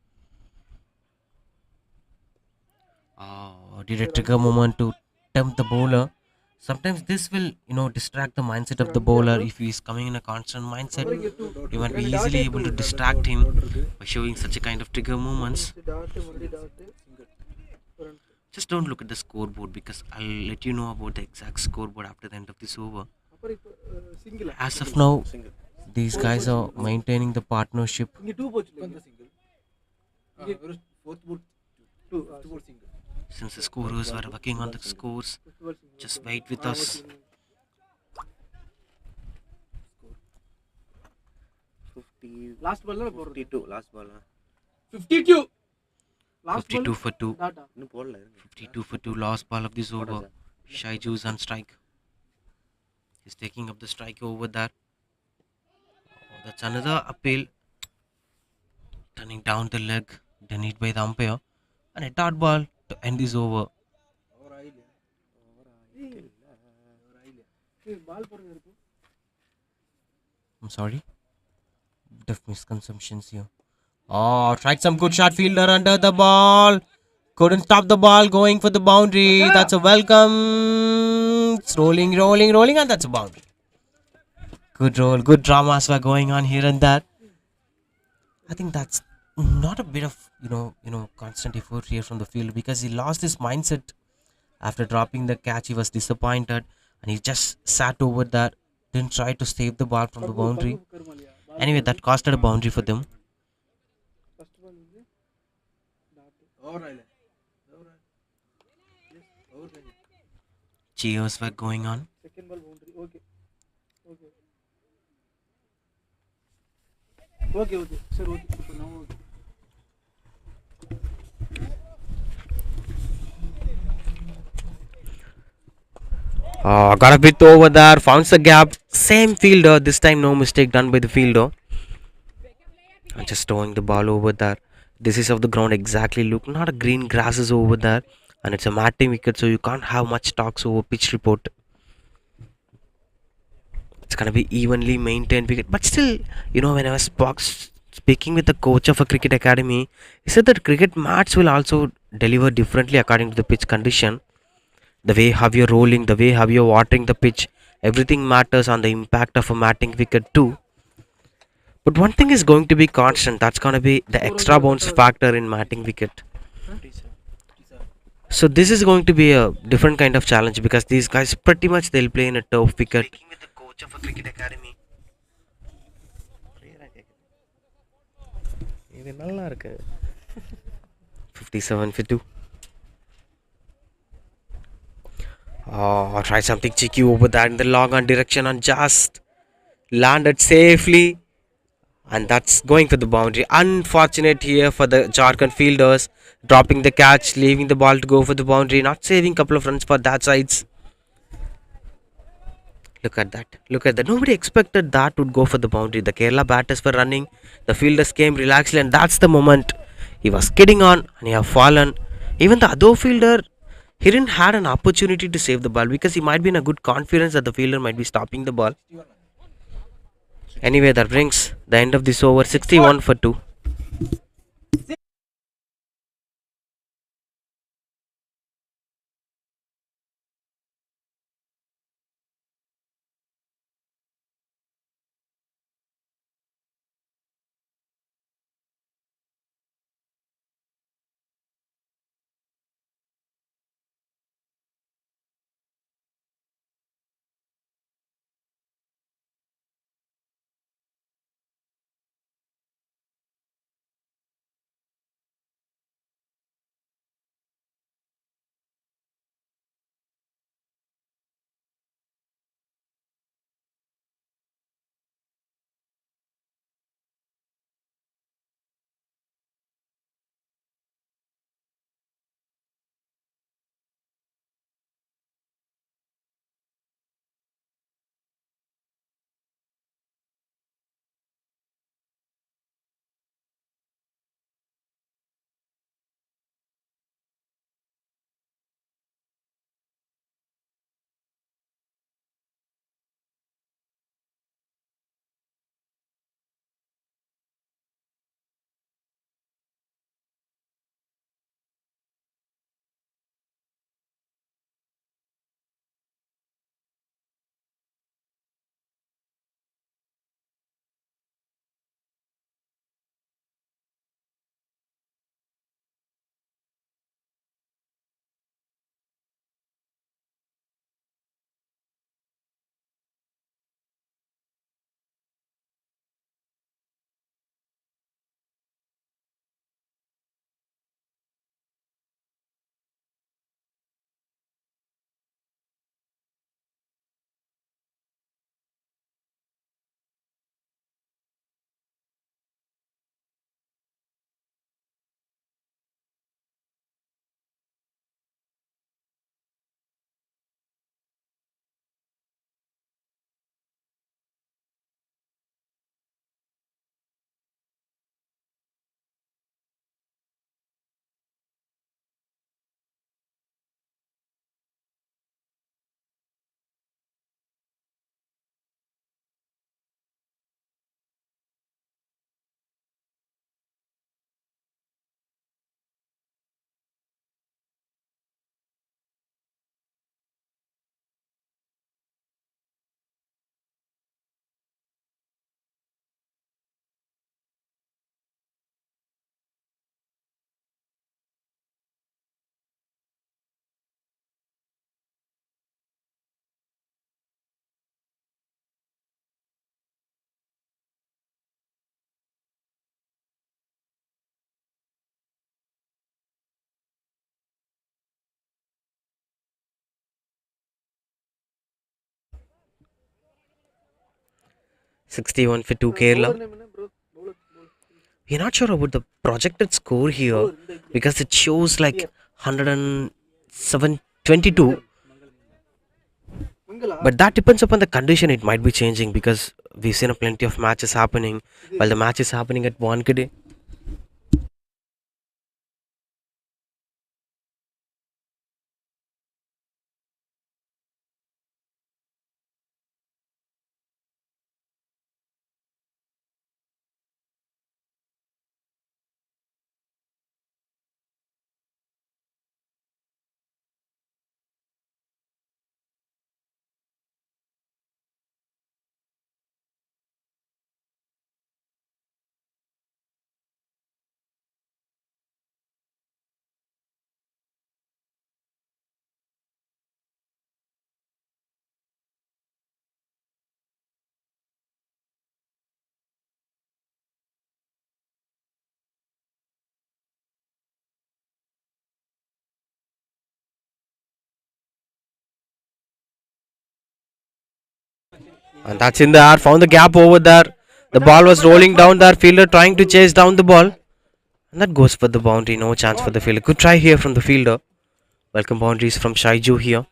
Did a trigger moment to tempt the bowler. Sometimes this will, distract the mindset of the bowler. If he is coming in a constant mindset, you might be easily able to distract him by showing such a kind of trigger movements. Just don't look at the scoreboard because I'll let you know about the exact scoreboard after the end of this over. As of now, these guys are maintaining the partnership. Since the scorers were working on the scores, just wait with us.
50, last ball 52, last ball
52.
52 for 2. 52 for 2, last ball of this over. Shaiju's on strike. He's taking up the strike over there. That's another appeal. Turning down the leg, denied by the umpire. And a dot ball to end this over. I'm sorry. Bit of misconceptions here. Tried some good shot, fielder under the ball. Couldn't stop the ball going for the boundary. That's a welcome. It's rolling, and that's a boundary. Good roll, good dramas were going on here and there. I think that's not a bit of constant effort here from the field because he lost his mindset after dropping the catch. He was disappointed and he just sat over there, didn't try to save the ball from the boundary. Anyway, that costed a boundary for them. Cheers were going on.
Okay. Sir, okay. Now okay.
Got a bit over there, found the gap. Same fielder, this time no mistake done by the fielder. And just throwing the ball over there. This is of the ground exactly. Look, not a green grass is over there. And it's a matting wicket, so you can't have much talks over pitch report. It's gonna be evenly maintained wicket. But still, when I was speaking with the coach of a cricket academy, he said that cricket mats will also deliver differently according to the pitch condition. The way how you're rolling, the way how you're watering the pitch, everything matters on the impact of a matting wicket too. But one thing is going to be constant, that's going to be the extra bounce factor in matting wicket. So this is going to be a different kind of challenge because these guys pretty much they'll play in a turf wicket. Speaking with the coach of a cricket academy. இது நல்லா இருக்கு 57 for 2. Try something cheeky over there in the long on direction and just landed safely. And that's going for the boundary. Unfortunate here for the Jharkhand fielders. Dropping the catch, leaving the ball to go for the boundary. Not saving a couple of runs for that sides. Look at that. Look at that. Nobody expected that would go for the boundary. The Kerala batters were running. The fielders came relaxedly, and that's the moment. He was skidding on and he have fallen. Even the other fielder, he didn't had an opportunity to save the ball because he might be in a good confidence that the fielder might be stopping the ball. Anyway, that brings the end of this over. 61 for 2. $61 for 2 Kerala. We're not sure about the projected score here because it shows like 107-22. But that depends upon the condition. It might be changing because we've seen a plenty of matches happening while the match is happening at Wankhede. And that's in the air. Found the gap over there. The ball was rolling down there. Fielder trying to chase down the ball. And that goes for the boundary. No chance for the fielder. Good try here from the fielder. Welcome boundaries from Shaiju here.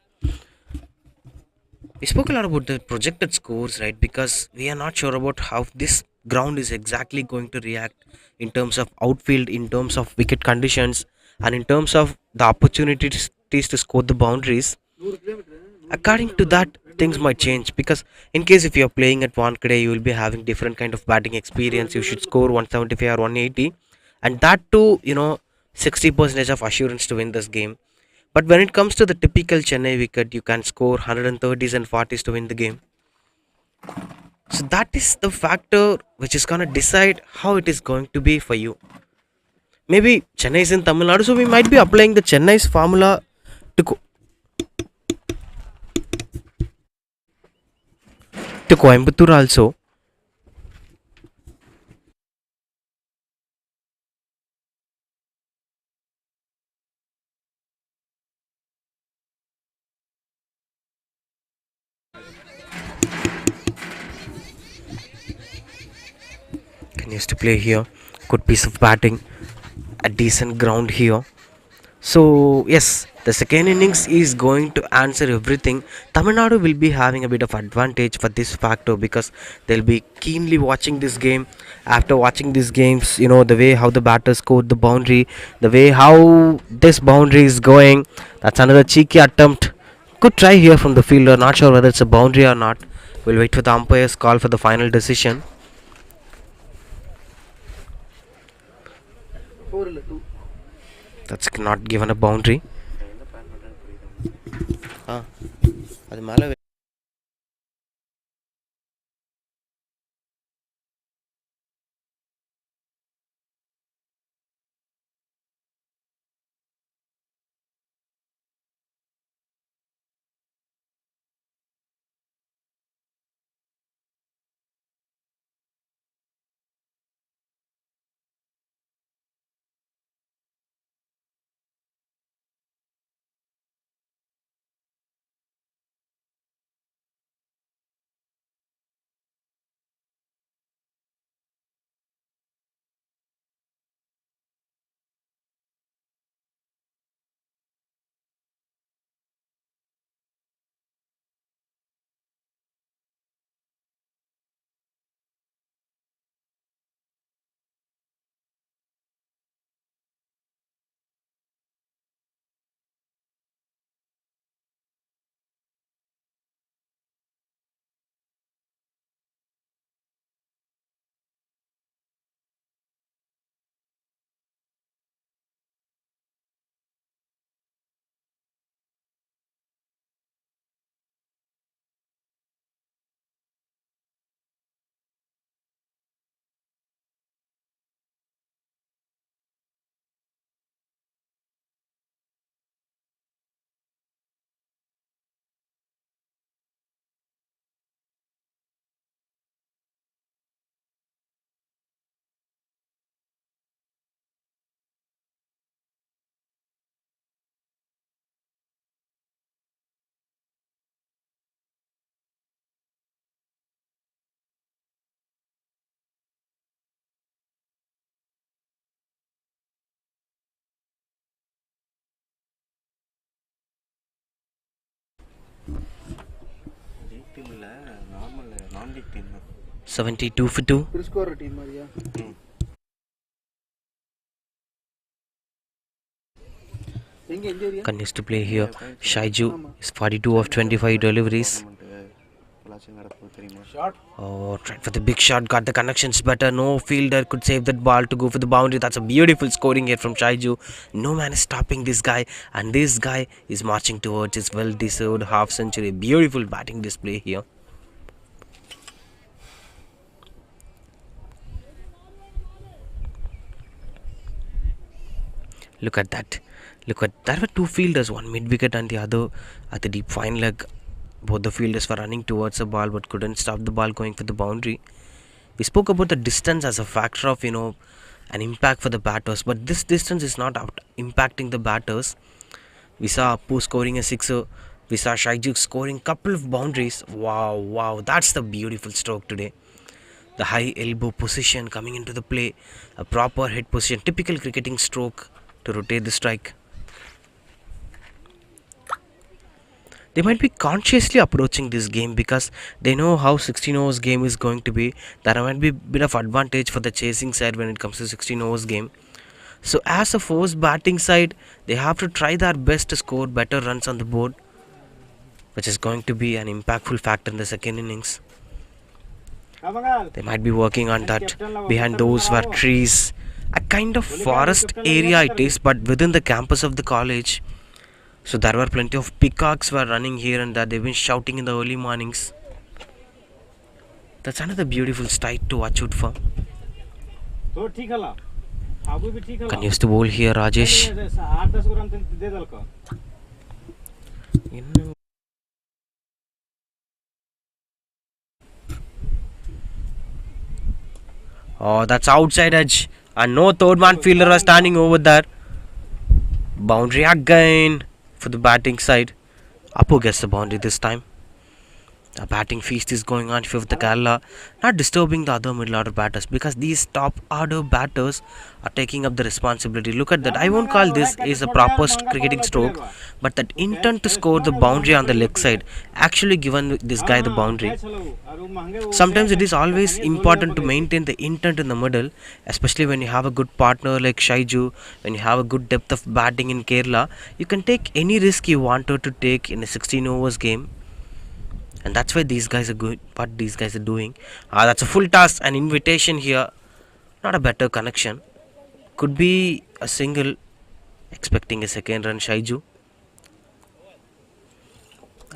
We spoke a lot about the projected scores, right? Because we are not sure about how this ground is exactly going to react in terms of outfield, in terms of wicket conditions, and in terms of the opportunities to score the boundaries. According to that, things might change because in case if you are playing at Wankhede, you will be having different kind of batting experience. You should score 175 or 180, and that too, 60% of assurance to win this game. But when it comes to the typical Chennai wicket, you can score 130s and 40s to win the game. So that is the factor which is gonna decide how it is going to be for you. Maybe Chennai is in Tamil Nadu, so we might be applying the Chennai's formula to to Coimbatore also. Can used to play here. Good piece of batting. A decent ground here. So yes, the second innings is going to answer everything. Tamil Nadu will be having a bit of advantage for this factor because they'll be keenly watching this game. After watching these games, the way how the batters scored the boundary, the way how this boundary is going. That's another cheeky attempt. Good try here from the fielder. Not sure whether it's a boundary or not. We'll wait for the umpire's call for the final decision. That's not given a boundary. அது மேலே
team.
72 for 2.
score team Maria.
Continues to play here. Shaiju is 42 of 25 deliveries. Oh, tried for the big shot, got the connections better. No fielder could save that ball to go for the boundary. That's a beautiful scoring here from Shaiju. No man is stopping this guy, and this guy is marching towards his well-deserved half century. Beautiful batting display here. Look at that. There were two fielders, one mid wicket and the other at the deep fine leg. Both the fielders were running towards the ball but couldn't stop the ball going for the boundary. We spoke about the distance as a factor of, an impact for the batters, but this distance is not impacting the batters. We saw Appu scoring a sixer. We saw Shaiju scoring couple of boundaries. Wow, that's the beautiful stroke today. The high elbow position coming into the play, a proper head position, typical cricketing stroke to rotate the strike. They might be consciously approaching this game because they know how 16 overs game is going to be. There might be a bit of advantage for the chasing side when it comes to 16 overs game. So as a force batting side, they have to try their best to score better runs on the board, which is going to be an impactful factor in the second innings. They might be working on that. Behind those were trees, a kind of forest area it is, but within the campus of the college. So there were plenty of peacocks were running here and there. They've been shouting in the early mornings. That's another beautiful sight to watch out for. Continues to bowl here, Rajesh. Oh, that's outside edge. And no third man fielder was standing over there. Boundary again for the batting side. Appu gets the boundary this time. A batting feast is going on for the Kerala, not disturbing the other middle order batters because these top order batters are taking up the responsibility. Look at that. I won't call this is a proper cricketing stroke, but that intent to score the boundary on the leg side actually given this guy the boundary. Sometimes it is always important to maintain the intent in the middle, especially when you have a good partner like Shaiju, when you have a good depth of batting in Kerala. You can take any risk you wanted to take in a 16 overs game. And that's why these guys are good. What these guys are doing. That's a full toss, an invitation here. Not a better connection. Could be a single. Expecting a second run, Shaiju.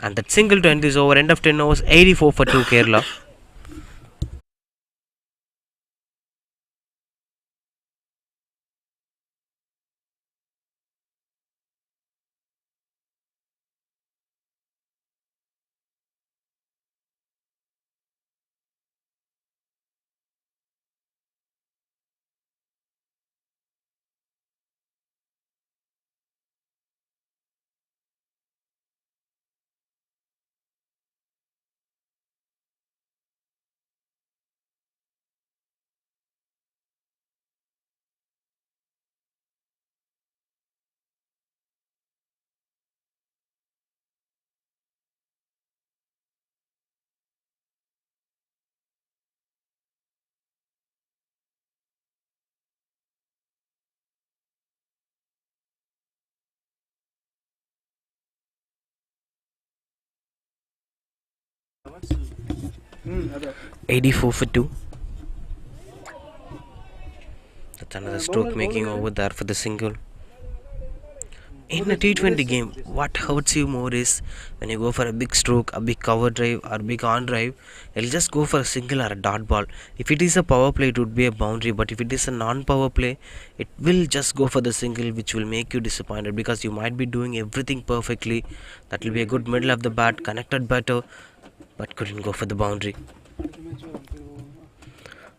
And that single to end this over. End of 10 overs. 84 for 2 Kerala.
That's
84 for 2. That's another stroke making over there for the single. In a T20 game, what hurts you more is when you go for a big stroke, a big cover drive or big on drive, you'll just go for a single or a dot ball. If it is a power play, it would be a boundary, but if it is a non-power play, it will just go for the single, which will make you disappointed because you might be doing everything perfectly. That will be a good middle of the bat, connected better, but couldn't go for the boundary.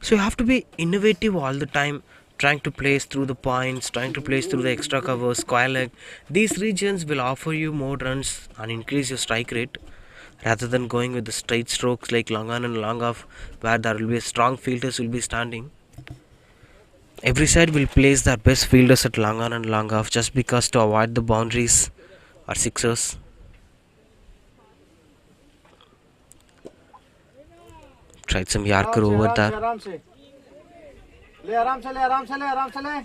So you have to be innovative all the time, trying to place through the points, trying to place through the extra cover, square leg. These regions will offer you more runs and increase your strike rate rather than going with the straight strokes like long on and long off where there will be strong fielders will be standing. Every side will place their best fielders at long on and long off just because to avoid the boundaries or sixers. Tried some Yorker over there.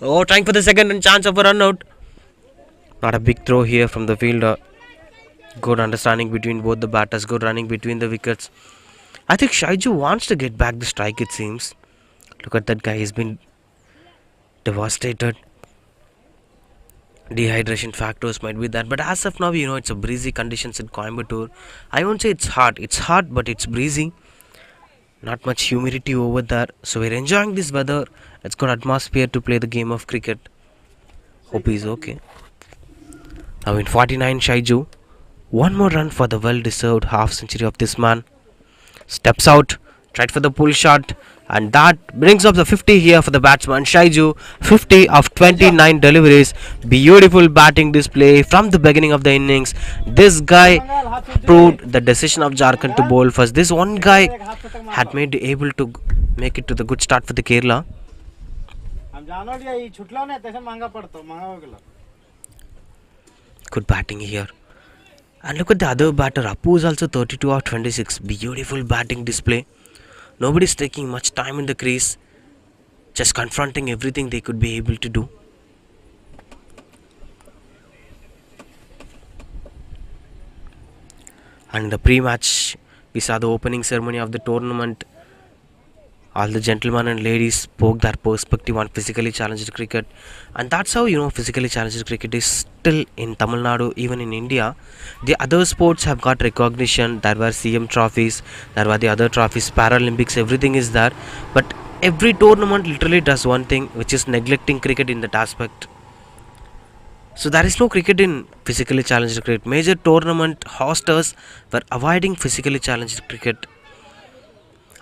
Oh, trying for the second and chance of a run out. Not a big throw here from the fielder. Good understanding between both the batters. Good running between the wickets. I think Shaiju wants to get back the strike, it seems. Look at that guy. He's been devastated. Dehydration factors might be that. But as of now, it's a breezy conditions in Coimbatore. I won't say it's hot. It's hot, but it's breezy. Not much humidity over there. So we're enjoying this weather. It's good atmosphere to play the game of cricket. Hope he's okay. Now in 49, Shaiju. One more run for the well-deserved half century of this man. Steps out, tried for the pull shot, and that brings up the 50 here for the batsman Shaiju. 50 of 29 deliveries. Beautiful batting display from the beginning of the innings. This guy proved the decision of Jharkhand to bowl first. This one guy had made able to make it to the good start for the Kerala. Good batting here. And look at the other batter. Appu is also 32 of 26. Beautiful batting display. Nobody's taking much time in the crease. Just confronting everything they could be able to do. And in the pre-match, we saw the opening ceremony of the tournament. All the gentlemen and ladies spoke their perspective on physically challenged cricket. And that's how physically challenged cricket is still in Tamil Nadu, even in India. The other sports have got recognition. There were CM trophies, there were the other trophies, Paralympics, everything is there. But every tournament literally does one thing, which is neglecting cricket in that aspect. So there is no cricket in physically challenged cricket. Major tournament hosters were avoiding physically challenged cricket.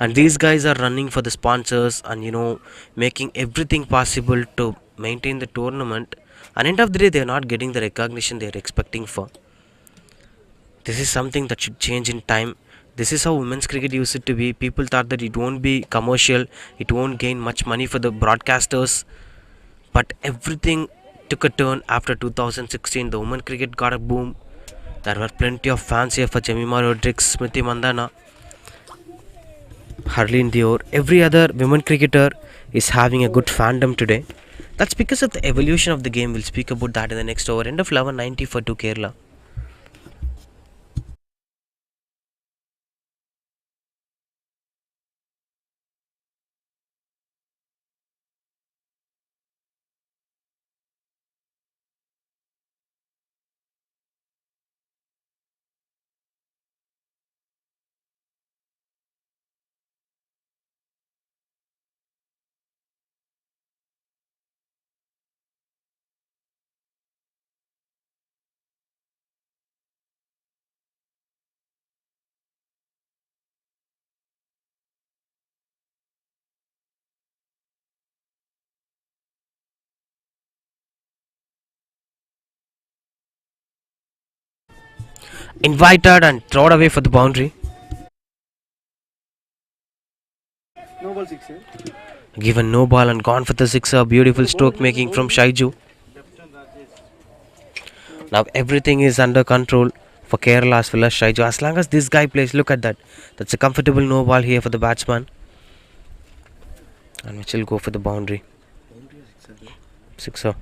And these guys are running for the sponsors and making everything possible to maintain the tournament. And end of the day, they are not getting the recognition they are expecting for. This is something that should change in time. This is how women's cricket used to be. People thought that it won't be commercial, it won't gain much money for the broadcasters. But everything took a turn after 2016. The women cricket got a boom. There were plenty of fans here for Jemima Rodriguez, Smriti Mandana, Harleen Dior. Every other women cricketer is having a good fandom today. That's because of the evolution of the game. We'll speak about that in the next over. End of 11:90 for 2 Kerala. Invited and thrown away for the boundary.
No ball six.
Given no ball and gone for the sixer. Beautiful stroke making from Shaiju. Now everything is under control for Kerala as well as Shaiju. As long as this guy plays, look at that. That's a comfortable no ball here for the batsman. And Mitchell go for the boundary. Sixer.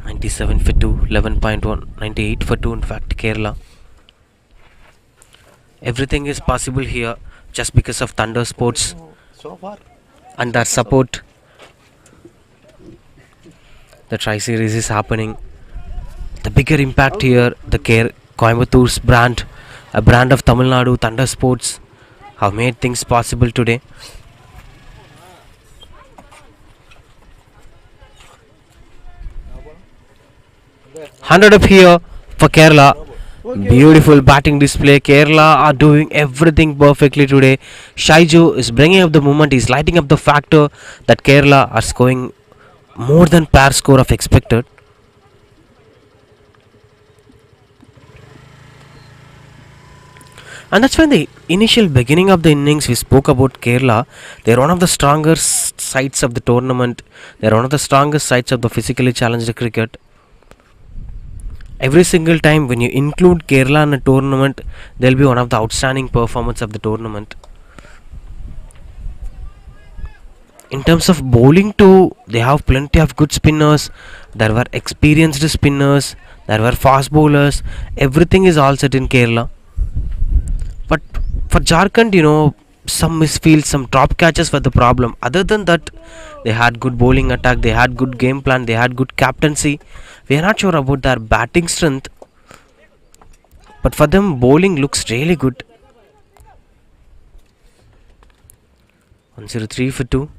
$97 for 2, 11.1, 98 for 2 in fact Kerala. Everything is possible here just because of Thunder Sports and their support. The Tri-Series is happening. The bigger impact here, the Coimbatore's brand a brand of Tamil Nadu Thunder Sports, have made things possible today. Hundred up here for Kerala. Beautiful batting display. Kerala are doing everything perfectly today. Shaiju is bringing up the moment. He's lighting up the factor that Kerala are scoring more than par score of expected. And that's when the initial beginning of the innings we spoke about Kerala. They're one of the strongest sides of the tournament. They're one of the strongest sides of the physically challenged cricket. Every single time when you include Kerala in a tournament, they'll be one of the outstanding performance of the tournament. In terms of bowling too, they have plenty of good spinners. There were experienced spinners. There were fast bowlers. Everything is all set in Kerala. But for Jharkhand, some misfields, some drop catches were the problem. Other than that, they had good bowling attack, they had good game plan, they had good captaincy. We are not sure about their batting strength, but for them, bowling looks really good. 103 for 2.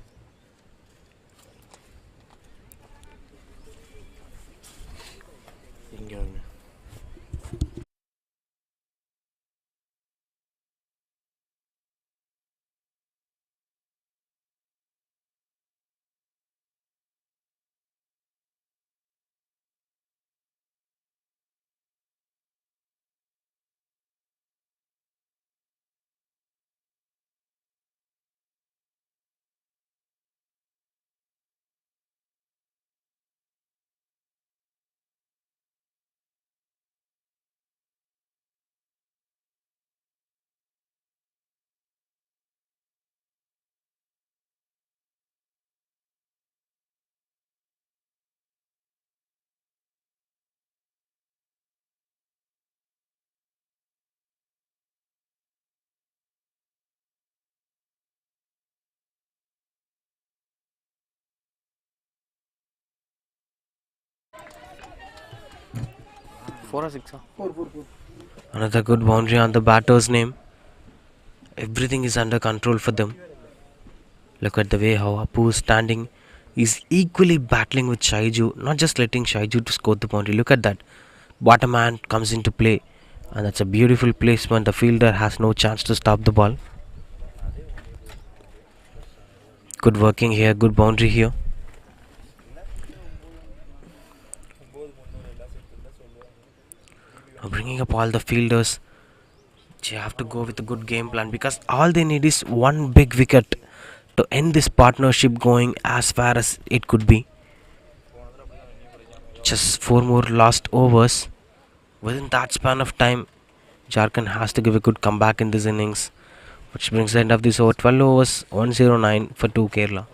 Four or six? Another good boundary on the batter's name. Everything is under control for them. Look at the way how Apu is standing. He's equally battling with Shaiju, not just letting Shaiju to score the boundary. Look at that. Bottom hand comes into play, and that's a beautiful placement. The fielder has no chance to stop the ball. Good working here, good boundary here. Now bringing up all the fielders. They have to go with a good game plan because all they need is one big wicket to end this partnership going as far as it could be. Just 4 more last overs. Within that span of time, Jharkhand has to give a good comeback in this innings, which brings the end of this over. 12 overs, 109 for 2 Kerala.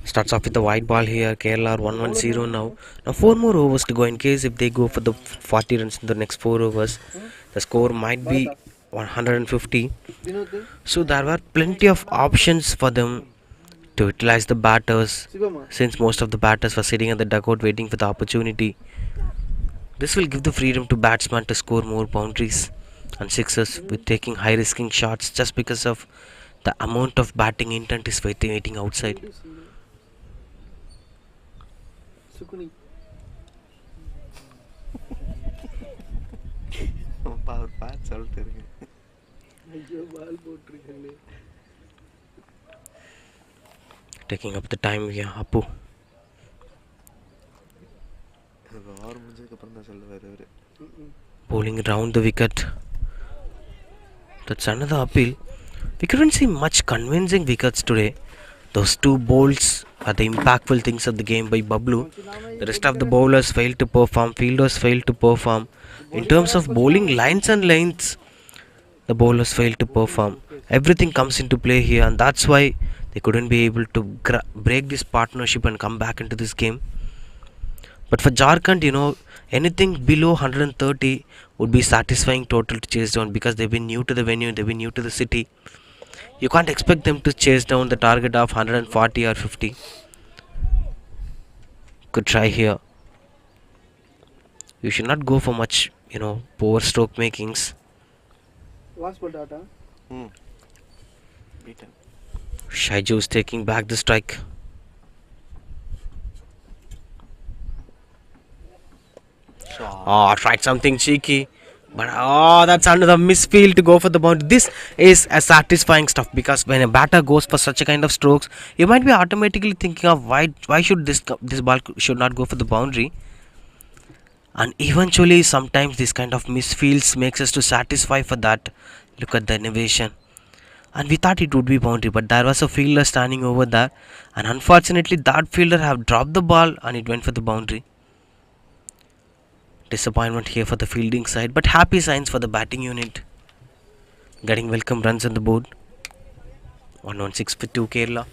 Starts off with the white ball here. Kerala are 1-1-0 now. Now 4 more overs to go. In case if they go for the 40 runs in the next 4 overs, the score might be 150. So there were plenty of options for them to utilize the batters, since most of the batters were sitting at the dugout waiting for the opportunity. This will give the freedom to batsmen to score more boundaries and sixes with taking high risking shots just because of the amount of batting intent is waiting outside. Taking up the time here, Apu. Bowling round the wicket. That's another appeal. We couldn't see much convincing wickets today. Those 2 bowls are the impactful things of the game by Bablu. The rest of the bowlers failed to perform, fielders failed to perform. In terms of bowling lines and lanes, the bowlers failed to perform. Everything comes into play here, and that's why they couldn't be able to break this partnership and come back into this game. But for Jharkhand, anything below 130 would be satisfying total to chase down, because they've been new to the venue, they've been new to the city. You can't expect them to chase down the target of 140 or 50. Good try here. You should not go for much, poor stroke makings.
Last ball data.
Shaiju's taking back the strike. Tried something cheeky. But that's another misfield to go for the boundary. This is a satisfying stuff, because when a batter goes for such a kind of strokes, you might be automatically thinking of why should this ball should not go for the boundary. And eventually sometimes this kind of misfields makes us to satisfy for that. Look at the innovation. And we thought it would be boundary, but there was a fielder standing over there, and unfortunately that fielder have dropped the ball and it went for the boundary. Disappointment here for the fielding side, but happy signs for the batting unit. Getting welcome runs on the board. 116 for 2 Kerala.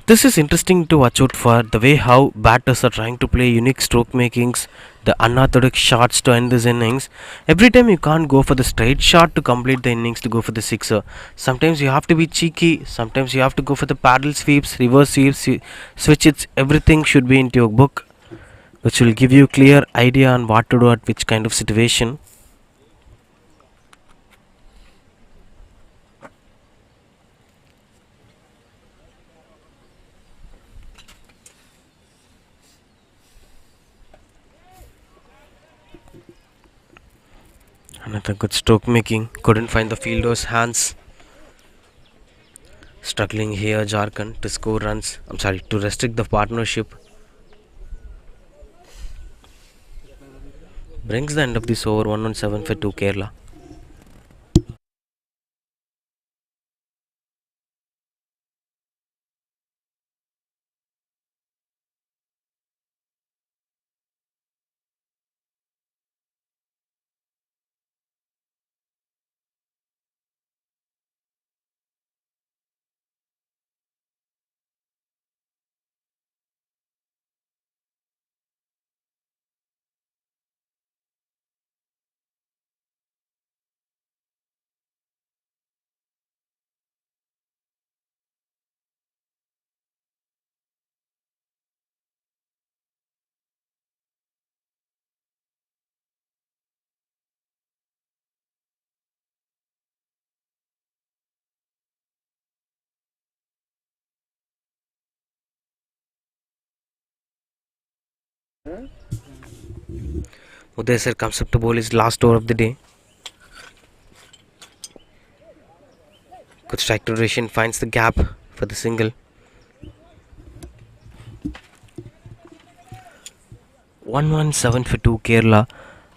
This is interesting to watch out for, the way how batters are trying to play unique stroke makings, the unorthodox shots to end this innings. Every time you can't go for the straight shot to complete the innings to go for the sixer. Sometimes you have to be cheeky, sometimes you have to go for the paddle sweeps, reverse sweeps, switch it. Everything should be into your book, which will give you clear idea on what to do at which kind of situation. Another good stroke making. Couldn't find the fielder's hands. Struggling here Jharkhand to score runs. To restrict the partnership. Brings the end of this over. 117 for 2 Kerala. Uday sir comes up to bowl his last over of the day. Good strike duration, finds the gap for the single. 117 for 2 Kerala.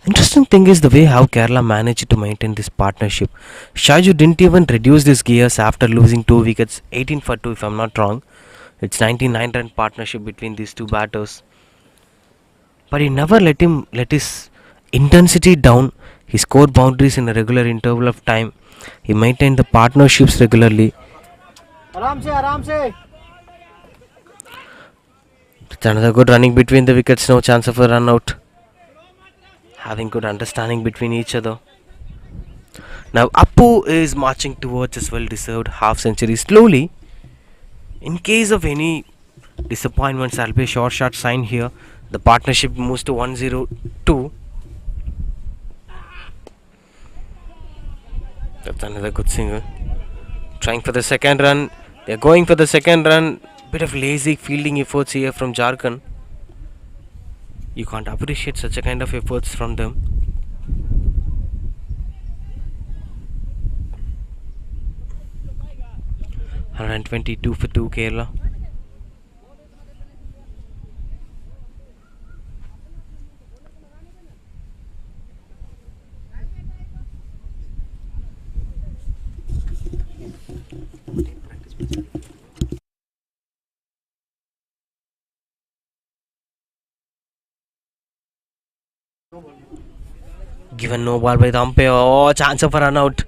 Interesting thing is the way how Kerala managed to maintain this partnership. Shaju didn't even reduce his gears after losing 2 wickets, 18 for 2 if I'm not wrong. It's 99 run partnership between these two batters. But he never let his intensity down. He scored boundaries in a regular interval of time. He maintained the partnerships regularly.
आराम से
It's another good running between the wickets, no chance of a run out. Having good understanding between each other. Now Appu is marching towards his well-deserved half century slowly. In case of any disappointments, I'll be a short sign here. The partnership moves to 102. That's another good single. Trying for the second run. They're going for the second run. Bit of lazy fielding efforts here from Jharkhand. You can't appreciate such a kind of efforts from them. And 22 for 2 Kerala. Given no ball by the umpire. Oh, chance of a run out.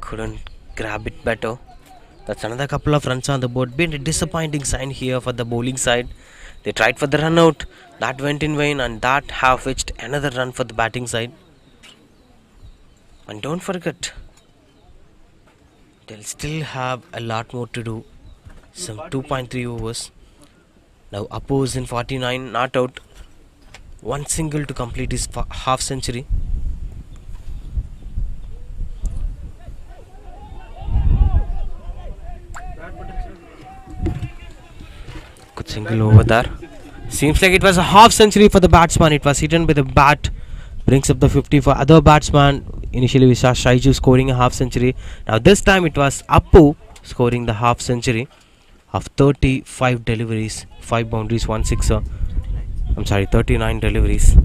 Couldn't grab it better. That's another couple of runs on the board. Been a disappointing sign here for the bowling side. They tried for the run out. That went in vain, and that have fetched another run for the batting side. And don't forget, they'll still have a lot more to do. Some 2.3 overs. Now Appu is in 49, not out. One single to complete his half century. Good single over there. Seems like it was a half century for the batsman. It was hidden by the bat. Brings up the 50 for other batsman. Initially we saw Shaiju scoring a half century. Now this time it was Appu scoring the half century of 35 deliveries, 5 boundaries, 1 sixer. 39 deliveries.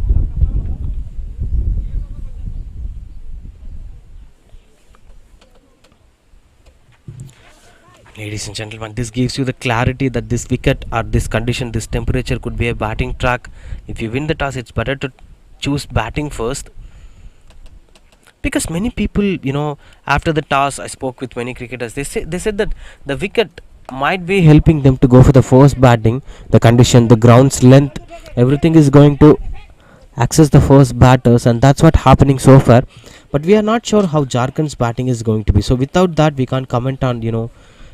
Ladies and gentlemen, this gives you the clarity that this wicket or this condition, this temperature could be a batting track. If you win the toss, it's better to choose batting first. Because many people, after the toss, I spoke with many cricketers. They said that the wicket might be helping them to go for the first batting. The condition, the ground's length, everything is going to access the first batters, and that's what happening so far. But we are not sure how Jharkhand's batting is going to be. So without that, we can't comment on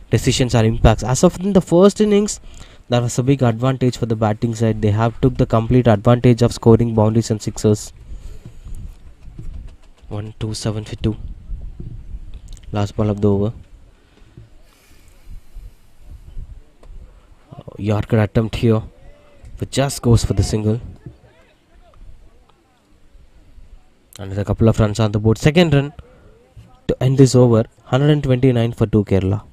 decisions or impacts. As of in the first innings, that was a big advantage for the batting side. They have took the complete advantage of scoring boundaries and sixers. 1-2-7 for 2. Last ball of the over. Yorker attempt here, but just goes for the single. Another couple of runs on the board. Second run to end this over. 129 for 2 Kerala.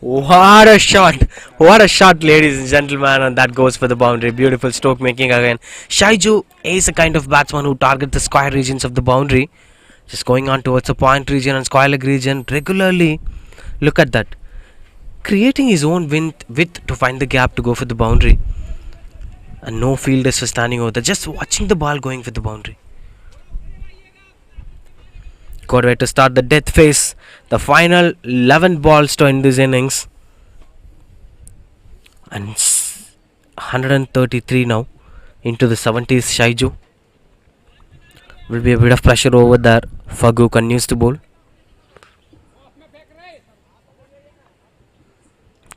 What a shot! What a shot, ladies and gentlemen, and that goes for the boundary. Beautiful stroke making again. Shaiju is a kind of batsman who targets the square regions of the boundary. Just going on towards the point region and square leg region regularly. Look at that. Creating his own width to find the gap to go for the boundary. And no fielders for standing over there. Just watching the ball going for the boundary. Good way to start the death phase. The final 11 balls to end this innings. And 133 now into the 70s. Shaiju will be a bit of pressure over there. Fagu continues to bowl.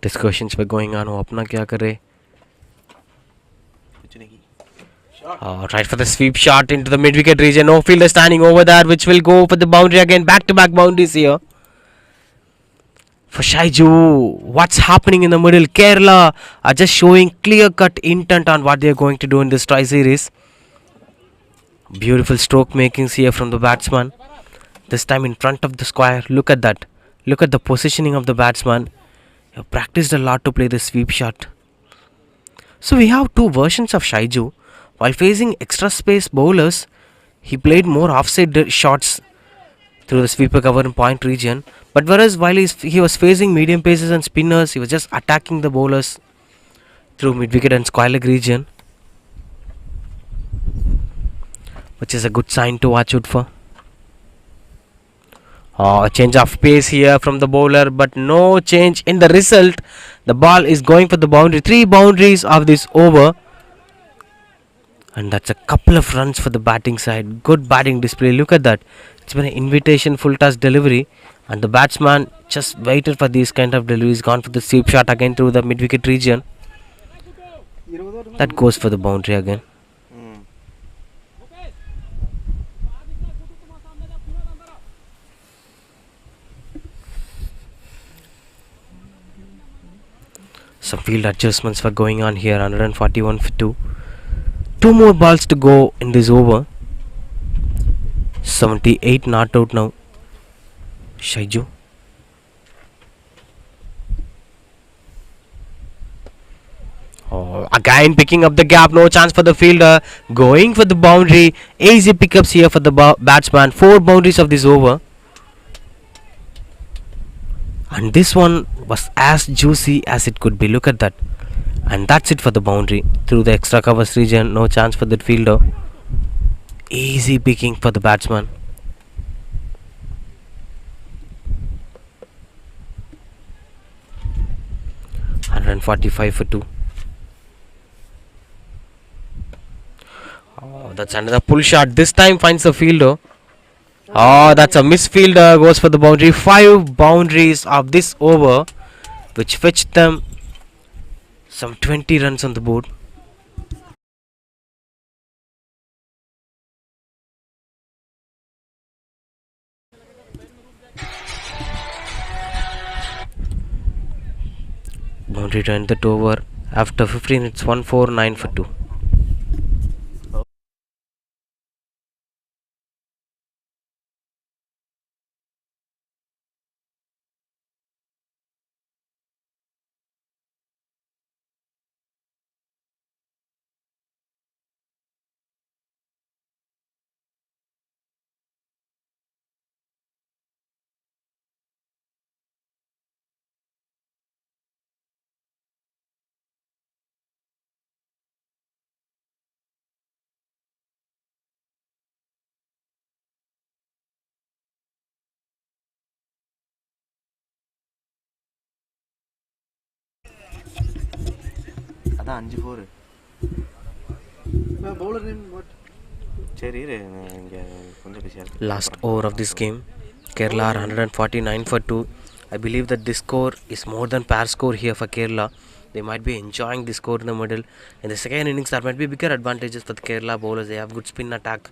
Discussions were going on. वो अपना क्या करे? Right for the sweep shot into the mid-wicket region. No fielder standing over there, which will go for the boundary again. Back-to-back boundaries here for Shaiju. What's happening in the middle? Kerala are just showing clear-cut intent on what they are going to do in this tri-series. Beautiful stroke makings here from the batsman. This time in front of the square. Look at that. Look at the positioning of the batsman. He practiced a lot to play the sweep shot. So we have two versions of Shaiju. While facing extra space bowlers, he played more offside shots through the sweeper cover and point region. But whereas while he was facing medium paces and spinners, he was just attacking the bowlers through mid-wicket and square leg region, which is a good sign to watch out for. A change of pace here from the bowler, but no change in the result. The ball is going for the boundary. 3 boundaries of this over. And that's a couple of runs for the batting side. Good batting display. Look at that. It's been an invitation full toss delivery. And the batsman just waited for these kind of deliveries. Gone for the sweep shot again through the mid-wicket region. That goes for the boundary again. Some field adjustments were going on here. 141 for 2. 2 more balls to go in this over. 78 not out now. Shaiju. Again picking up the gap. No chance for the fielder. Going for the boundary. Easy pickups here for the batsman. 4 boundaries of this over. And this one was as juicy as it could be. Look at that. And that's it for the boundary. Through the extra covers region. No chance for the fielder. Easy picking for the batsman. $145 for 2. That's another pull shot. This time finds the fielder. That's a misfielder. Goes for the boundary. 5 boundaries of this over, which fetched them some 20 runs on the board. Boundary to end that over. After 15, it's 149 for 2.
அதான் 5-4. Bowler name what? சரி இங்க கொஞ்சம் பிஸியா இருக்கு.
Last over of this game. Kerala are 149 for 2. I believe that this score is more than par score here for Kerala. They might be enjoying this score in the middle. In the second innings, there might be bigger advantages for the Kerala bowlers. They have good spin attack.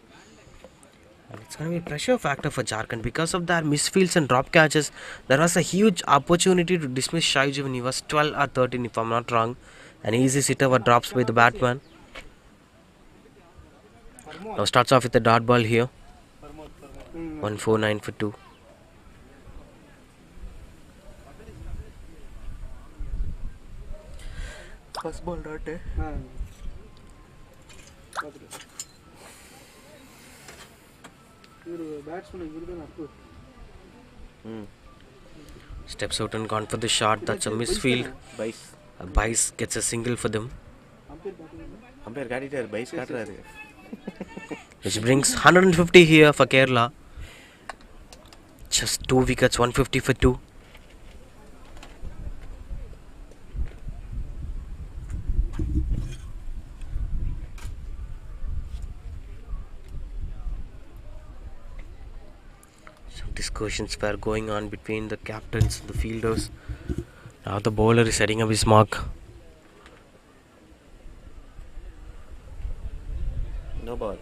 And it's going to be a pressure factor for Jharkhand. Because of their misfields and drop catches, there was a huge opportunity to dismiss Shaiju when he was 12 or 13, if I'm not wrong. An easy sitter were drops by the batman. Now starts off with the dot ball here. 149 for 2.
First ball dot.
Steps out and gone for the shot. That's a misfield. Bice gets a single for them.
Umpire காட்டிட்டாரு பைஸ் காட்டுறாரு.
Which brings 150 here for Kerala. Just 2 wickets, 150 for 2. Some discussions were going on between the captains and the fielders. Now the bowler is setting up his mark.
No ball.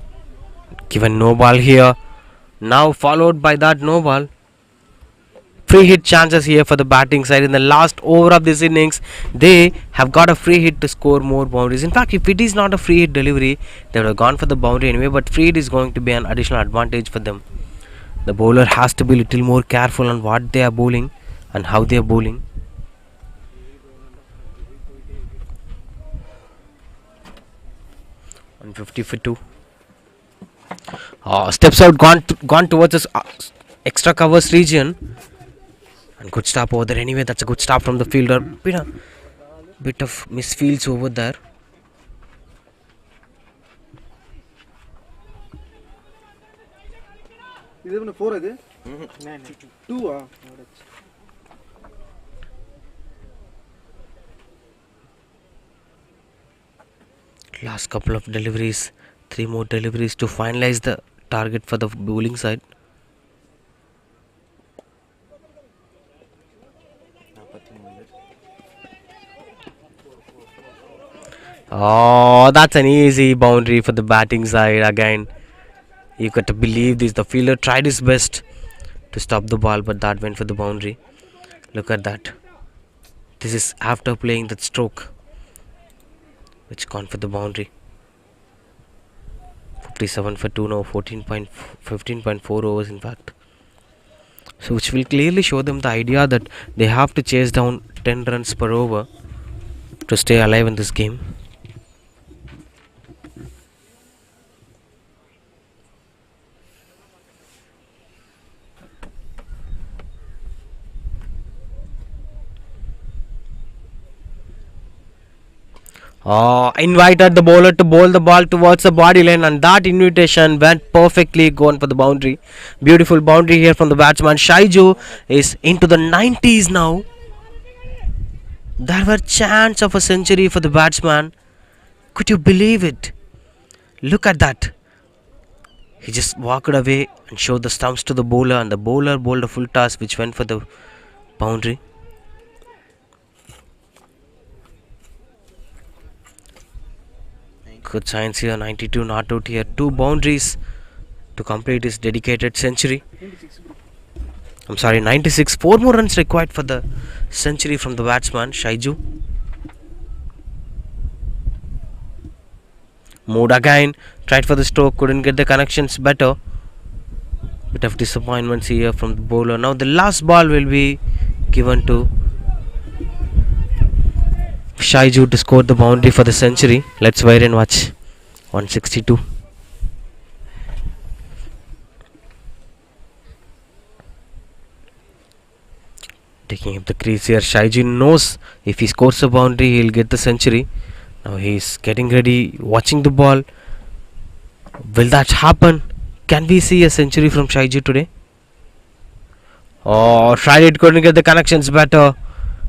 Given no ball here. Now followed by that no ball. Free hit chances here for the batting side. In the last over of this innings, they have got a free hit to score more boundaries. In fact, if it is not a free hit delivery, they would have gone for the boundary anyway. But free hit is going to be an additional advantage for them. The bowler has to be a little more careful on what they are bowling and how they are bowling. 150 for 2. Steps out, gone towards this extra covers region, and good stop over there. Anyway, that's a good stop from the fielder. Bit of misfields over there.
Is it 4? Is it? 2?
Last couple of deliveries, 3 more deliveries to finalize the target for the bowling side. Oh, that's an easy boundary for the batting side again. You got to believe this. The fielder tried his best to stop the ball, but that went for the boundary. Look at that. This is after playing that stroke, which gone for the boundary. 57 for 2 now, 15.4 overs in fact. So which will clearly show them the idea that they have to chase down 10 runs per over to stay alive in this game. Invited the bowler to bowl the ball towards the body line, and that invitation went perfectly, gone for the boundary. Beautiful boundary here from the batsman. Shaiju is into the 90s now. There were chance of a century for the batsman. Could you believe it? Look at that. He just walked away and showed the stumps to the bowler, and the bowler bowled a full toss which went for the boundary. Good signs here. 92 not out here. 2 boundaries to complete his dedicated century. I'm sorry, 96. 4 more runs required for the century from the batsman Shaiju. Moved again. Tried for the stroke. Couldn't get the connections better. Bit of disappointments here from the bowler. Now the last ball will be given to Shaiju to score the boundary for the century. Let's wait and watch. 162. Taking up the crease here. Shaiju knows if he scores a boundary, he'll get the century. Now he's getting ready, watching the ball. Will that happen? Can we see a century from Shaiju today? Oh, tried it, couldn't get the connections better.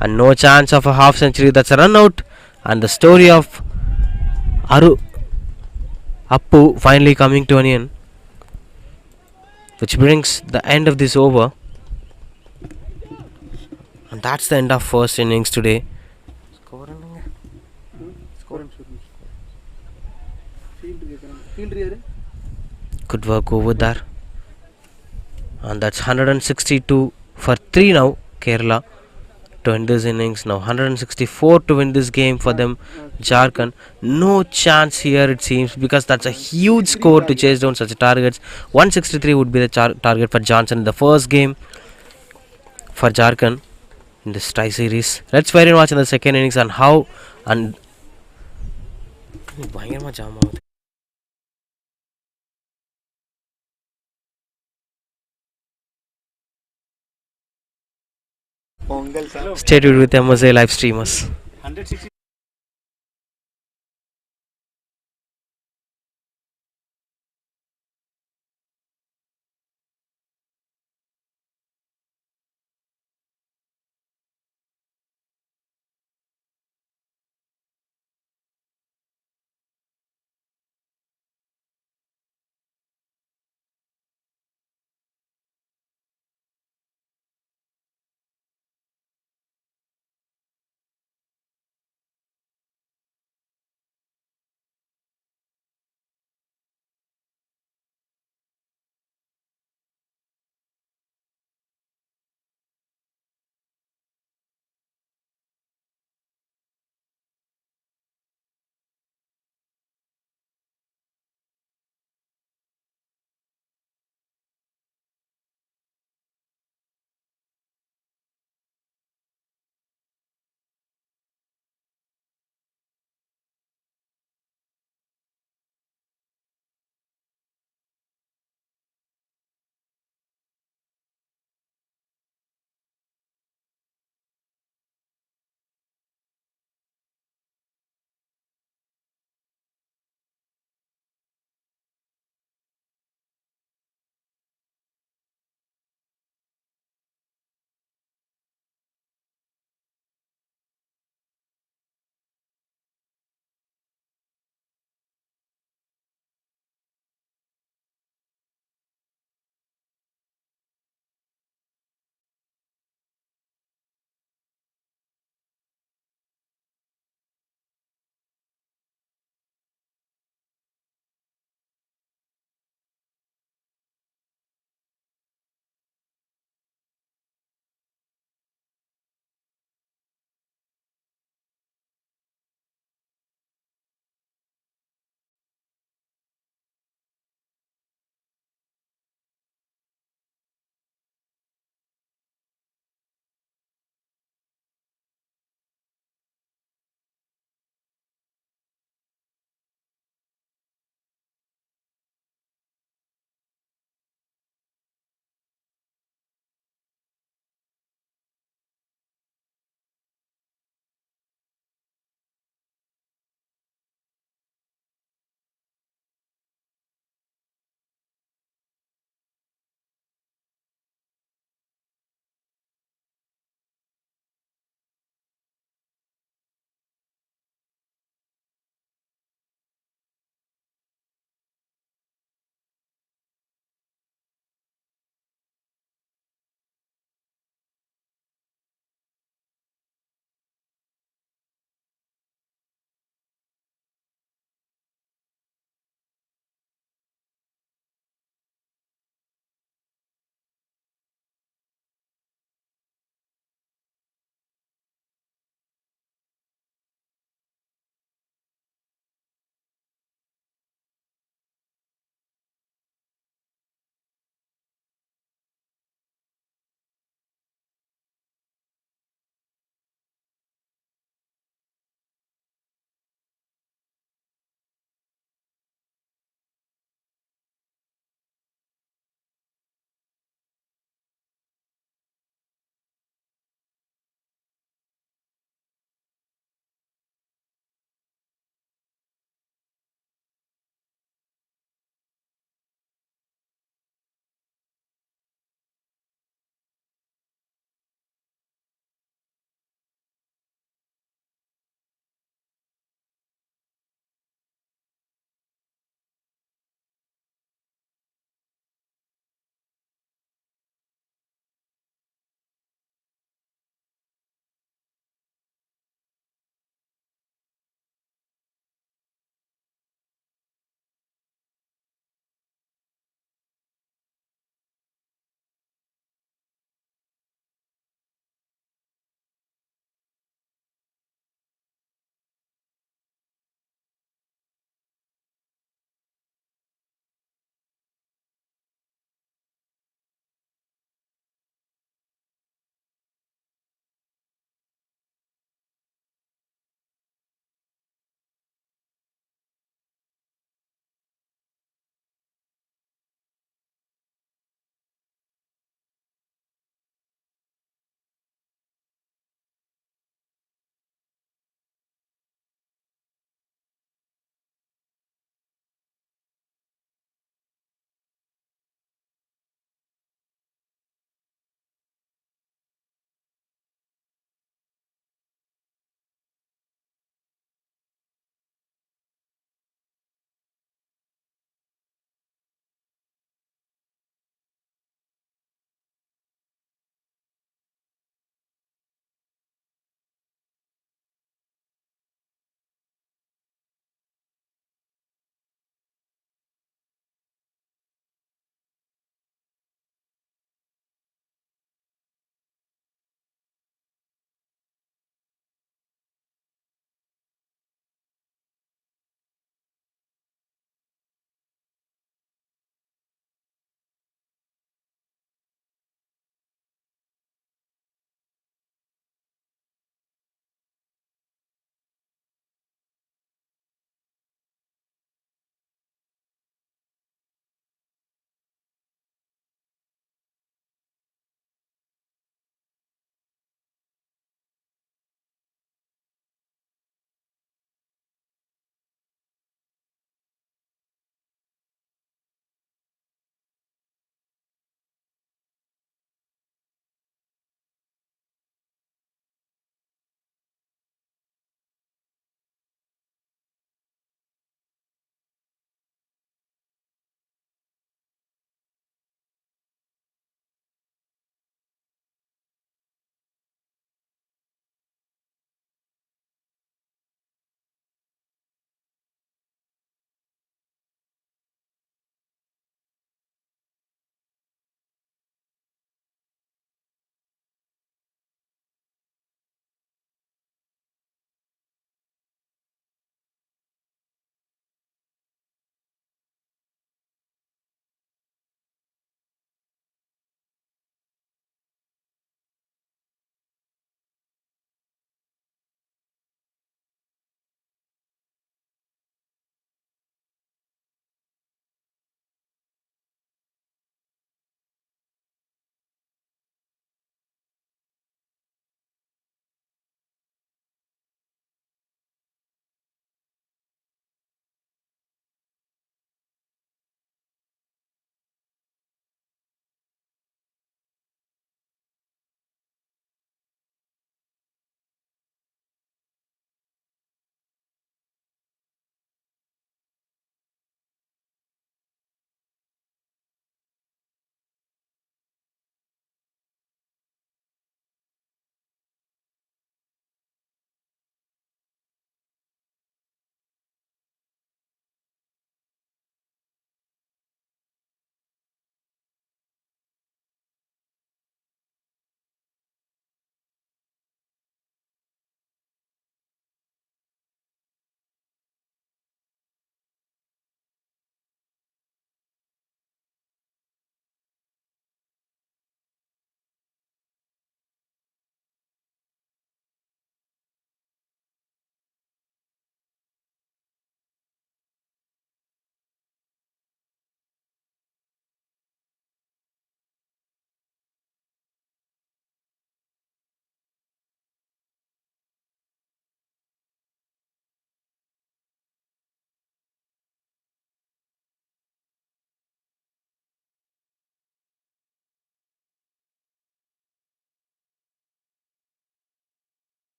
And no chance of a half century. That's a run out. And the story of Appu finally coming to an end, which brings the end of this over. And that's the end of first innings today. Good work over there. And that's 162 for 3 now, Kerala, to win this innings. Now 164 to win this game for them, Jharkhand. No chance here it seems, because that's a huge score to chase down such targets. 163 would be the target for Johnson in the first game for Jharkhand in this tie series. Let's wait and watch in the second innings and how and பயங்கரமாக jam ஆகுது. Stay tuned with MSA live streamers.
160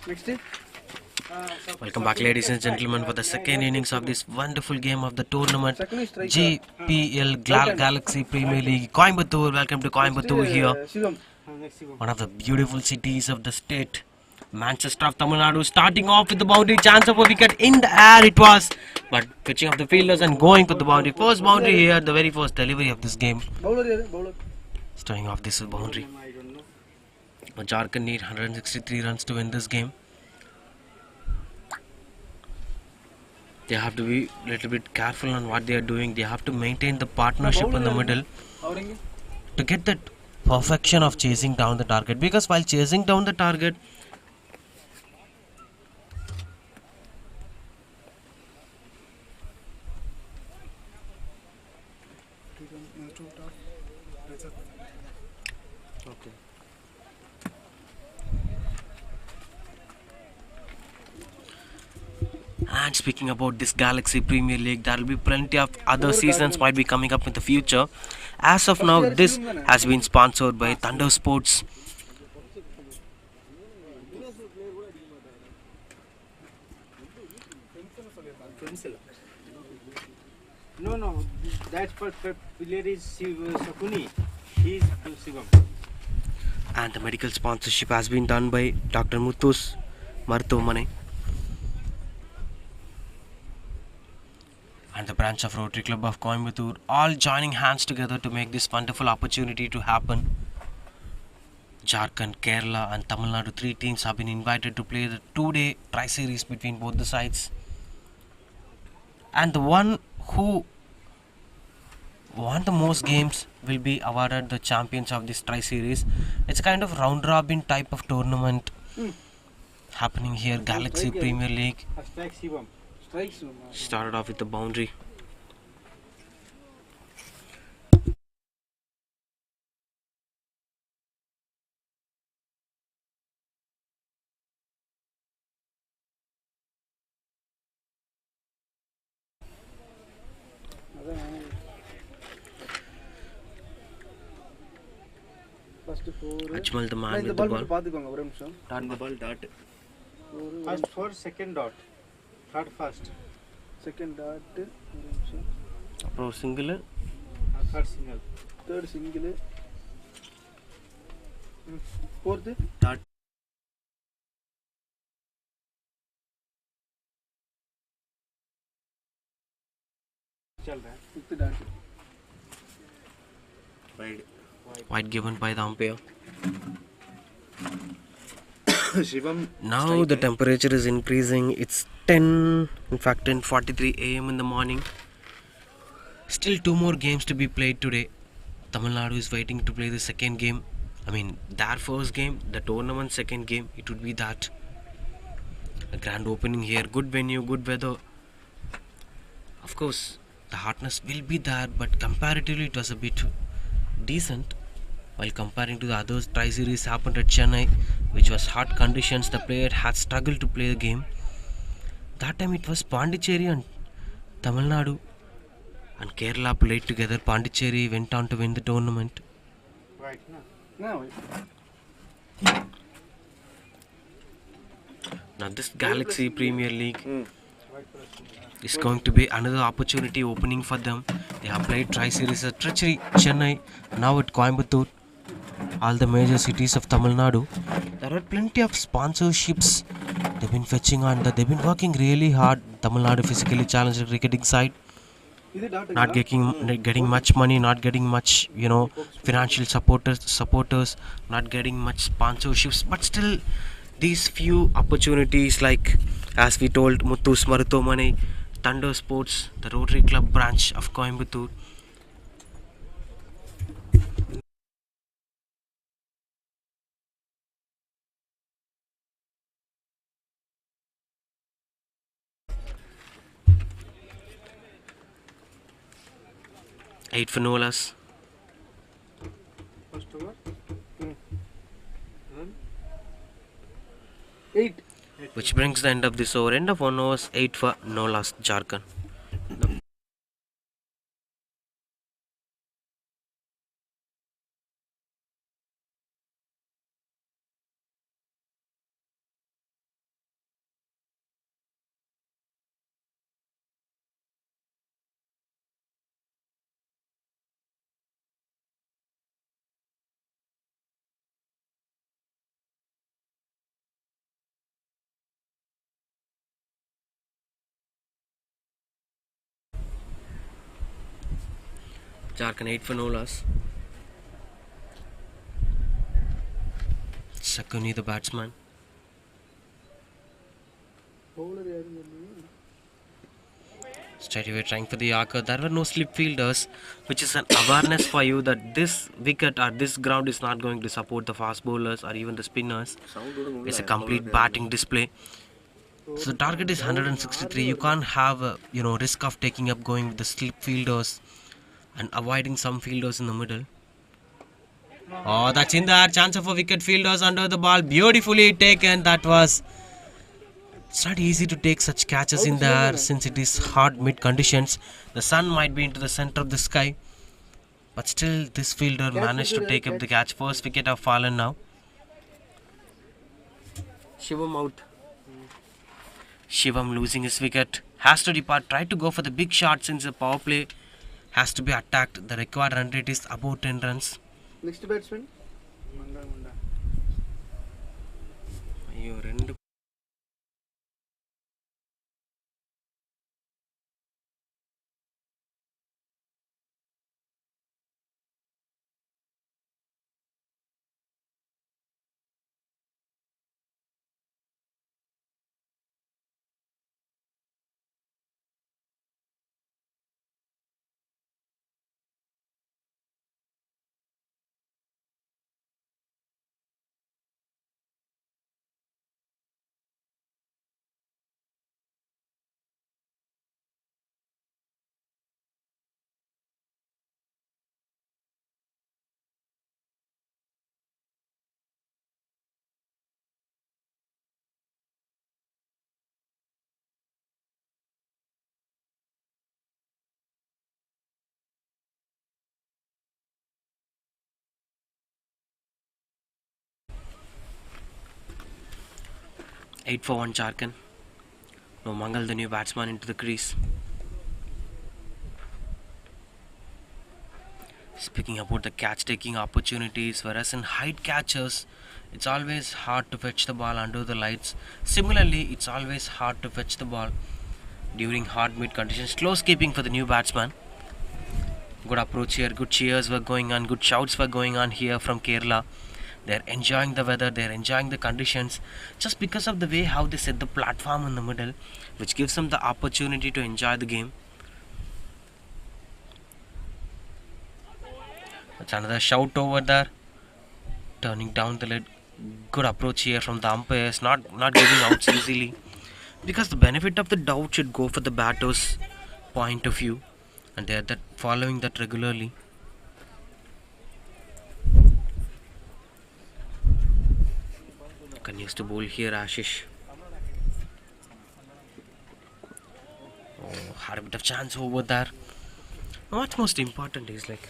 Next.
Welcome back, ladies and gentlemen, for the second innings of this wonderful game of the tournament,
Second is striker.
GPL Galaxy Premier League. Coimbatore, welcome to Coimbatore here,
Shivam.
one of the beautiful cities of the state. Manchester of Tamil Nadu starting off with the boundary, chance of a wicket in the air it was, but pitching of the fielders and going for the boundary. First boundary here, the very first delivery of this game.
Bowler.
Starting off this boundary. Jharkhand need 163 runs to win this game. They have to be a little bit careful on what they are doing. They have to maintain the partnership in the middle to get that perfection of chasing down the target, because while chasing down the target, and speaking about this Galaxy Premier League, there will be plenty of other seasons might be coming up in the future. As of now, this has been sponsored by Thunder Sports.
No, that's for player is Sakuni. He's Shivam.
And the medical sponsorship has been done by Dr. Muthu's Marthomane and the branch of Rotary Club of Coimbatore, all joining hands together to make this wonderful opportunity to happen. Jharkhand, Kerala and Tamil Nadu, three teams have been invited to play the two-day tri-series between both the sides. And the one who won the most games will be awarded the champions of this tri-series. It's a kind of round-robin type of tournament happening here, Galaxy Premier League.
Strike Shivam.
Started off with the boundary.
First 4.
Ajmal the man
இந்த
with the
ball
ball.
பாத்துக்கோங்க ஒரே நிமிஷம்.
Dot the ball dot. First 4, second dot. Third first.
Second dot. ஒரு நிமிஷம்.
Pro single.
Third single.
Third single. Fourth
Dot. चल रहा है.
fifth dot.
Wide given by the umpire.
Shivam.
Now the temperature is increasing. It's 10:43 a.m. in the morning. Still 2 more games to be played today. Tamil Nadu is waiting to play the second game. I mean, their first game, the tournament second game, it would be that. A grand opening here, good venue, good weather. Of course, the hotness will be there, but comparatively it was a bit decent. While comparing to the other tri-series happened at Chennai, which was hot conditions, the player had struggled to play the game. That time it was Pondicherry and Tamil Nadu and Kerala played together. Pondicherry went on to win the tournament.
Right now.
No.
Now this Galaxy Premier League is going to be another opportunity opening for them. They have played tri-series at Trichy, Chennai, now at Coimbatore, all the major cities of Tamil Nadu. There are plenty of sponsorships they've been fetching on that. They've been working really hard. Tamil Nadu physically challenged cricketing side,
இது dot.
not getting much money, not getting much financial supporters, not getting much sponsorships, but still these few opportunities, like as we told Muthu's Marthomane, Thunder Sports, the Rotary Club branch of Coimbatore. Eight for Nolas,
First over.
8.
which brings the end of this over. End of 1 overs, 8 for Nolas, Jharkhand. Jharkhand 8 for no loss. Sakuni the batsman.
bowler யாருங்க நீ?
Straight away trying for the Yorker. There were no slip fielders, which is an awareness for you that this wicket or this ground is not going to support the fast bowlers or even the spinners. It's a complete batting display. So the target is 163. You can't have a risk of taking up going with the slip fielders and avoiding some fielders in the middle. Oh, that's in there. Chance of a wicket. Fielders under the ball. Beautifully taken. That was. It's not easy to take such catches in there since it is hot mid conditions. The sun might be into the center of the sky, but still this fielder managed to take up the catch. First wicket have fallen now. Shivam out. Shivam losing his wicket. Has to depart. Try to go for the big shot since the power play has to be attacked. The required run rate is about 10 runs.
Next batsman manda
ஐயோ ரெண்டு 8 for 1 Jharkhand. No Mangal, the new batsman, into the crease. Speaking about the catch taking opportunities, whereas in height catchers, it's always hard to fetch the ball under the lights. Similarly, it's always hard to fetch the ball during hard mid conditions. Close keeping for the new batsman. Good approach here, good cheers were going on, good shouts were going on here from Kerala. They're enjoying the weather, they're enjoying the conditions just because of the way how they set the platform in the middle, which gives them the opportunity to enjoy the game. That's another shout over there. Turning down the lid. Good approach here from the umpires, not giving outs easily. Because the benefit of the doubt should go for the batter's point of view, and they're following that regularly. Continues to bowl here, Ashish. Oh, had a bit of chance over there. What's most important is like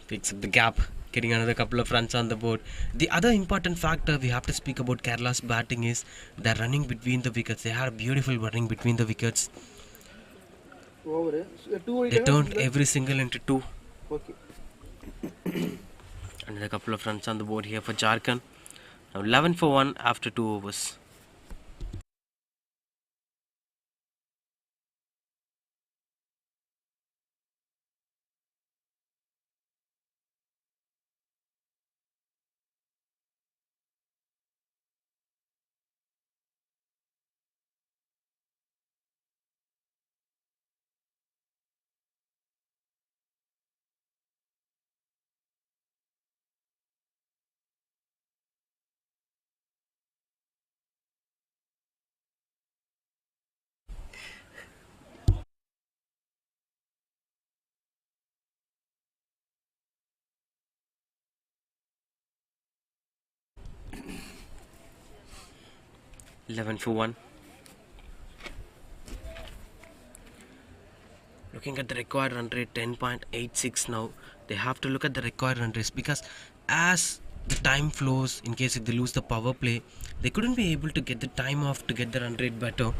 'Picks up the gap, getting another couple of runs on the board. The other important factor we have to speak about Kerala's batting is they're running between the wickets. They had a beautiful running between the wickets.
over
They turned every single into two.
okay
Another couple of runs on the board here for Jharkhand. Now 11 for 1 after 2 overs. looking at the required run rate 10.86 now. They have to look at the required run rates, because as the time flows, in case if they lose the power play, they couldn't be able to get the time off to get the run rate better.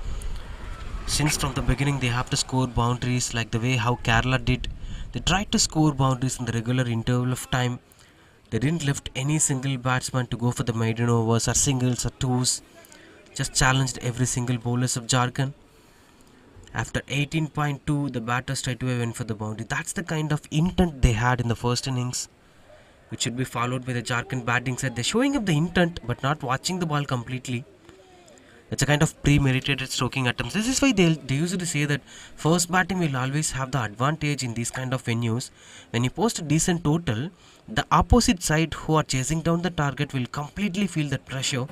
Since from the beginning they have to score boundaries, like the way how Kerala did. They tried to score boundaries in the regular interval of time. They didn't lift any single batsman to go for the maiden overs or singles or twos. Just challenged every single bowlers of Jharkhand. After 18.2, the batter straight away went for the boundary. That's the kind of intent they had in the first innings, which should be followed by the Jharkhand batting side. They're showing up the intent but not watching the ball completely. It's a kind of premeditated stroking attempts. This is why they used to say that first batting will always have the advantage in these kind of venues. When you post a decent total, the opposite side who are chasing down the target will completely feel that pressure.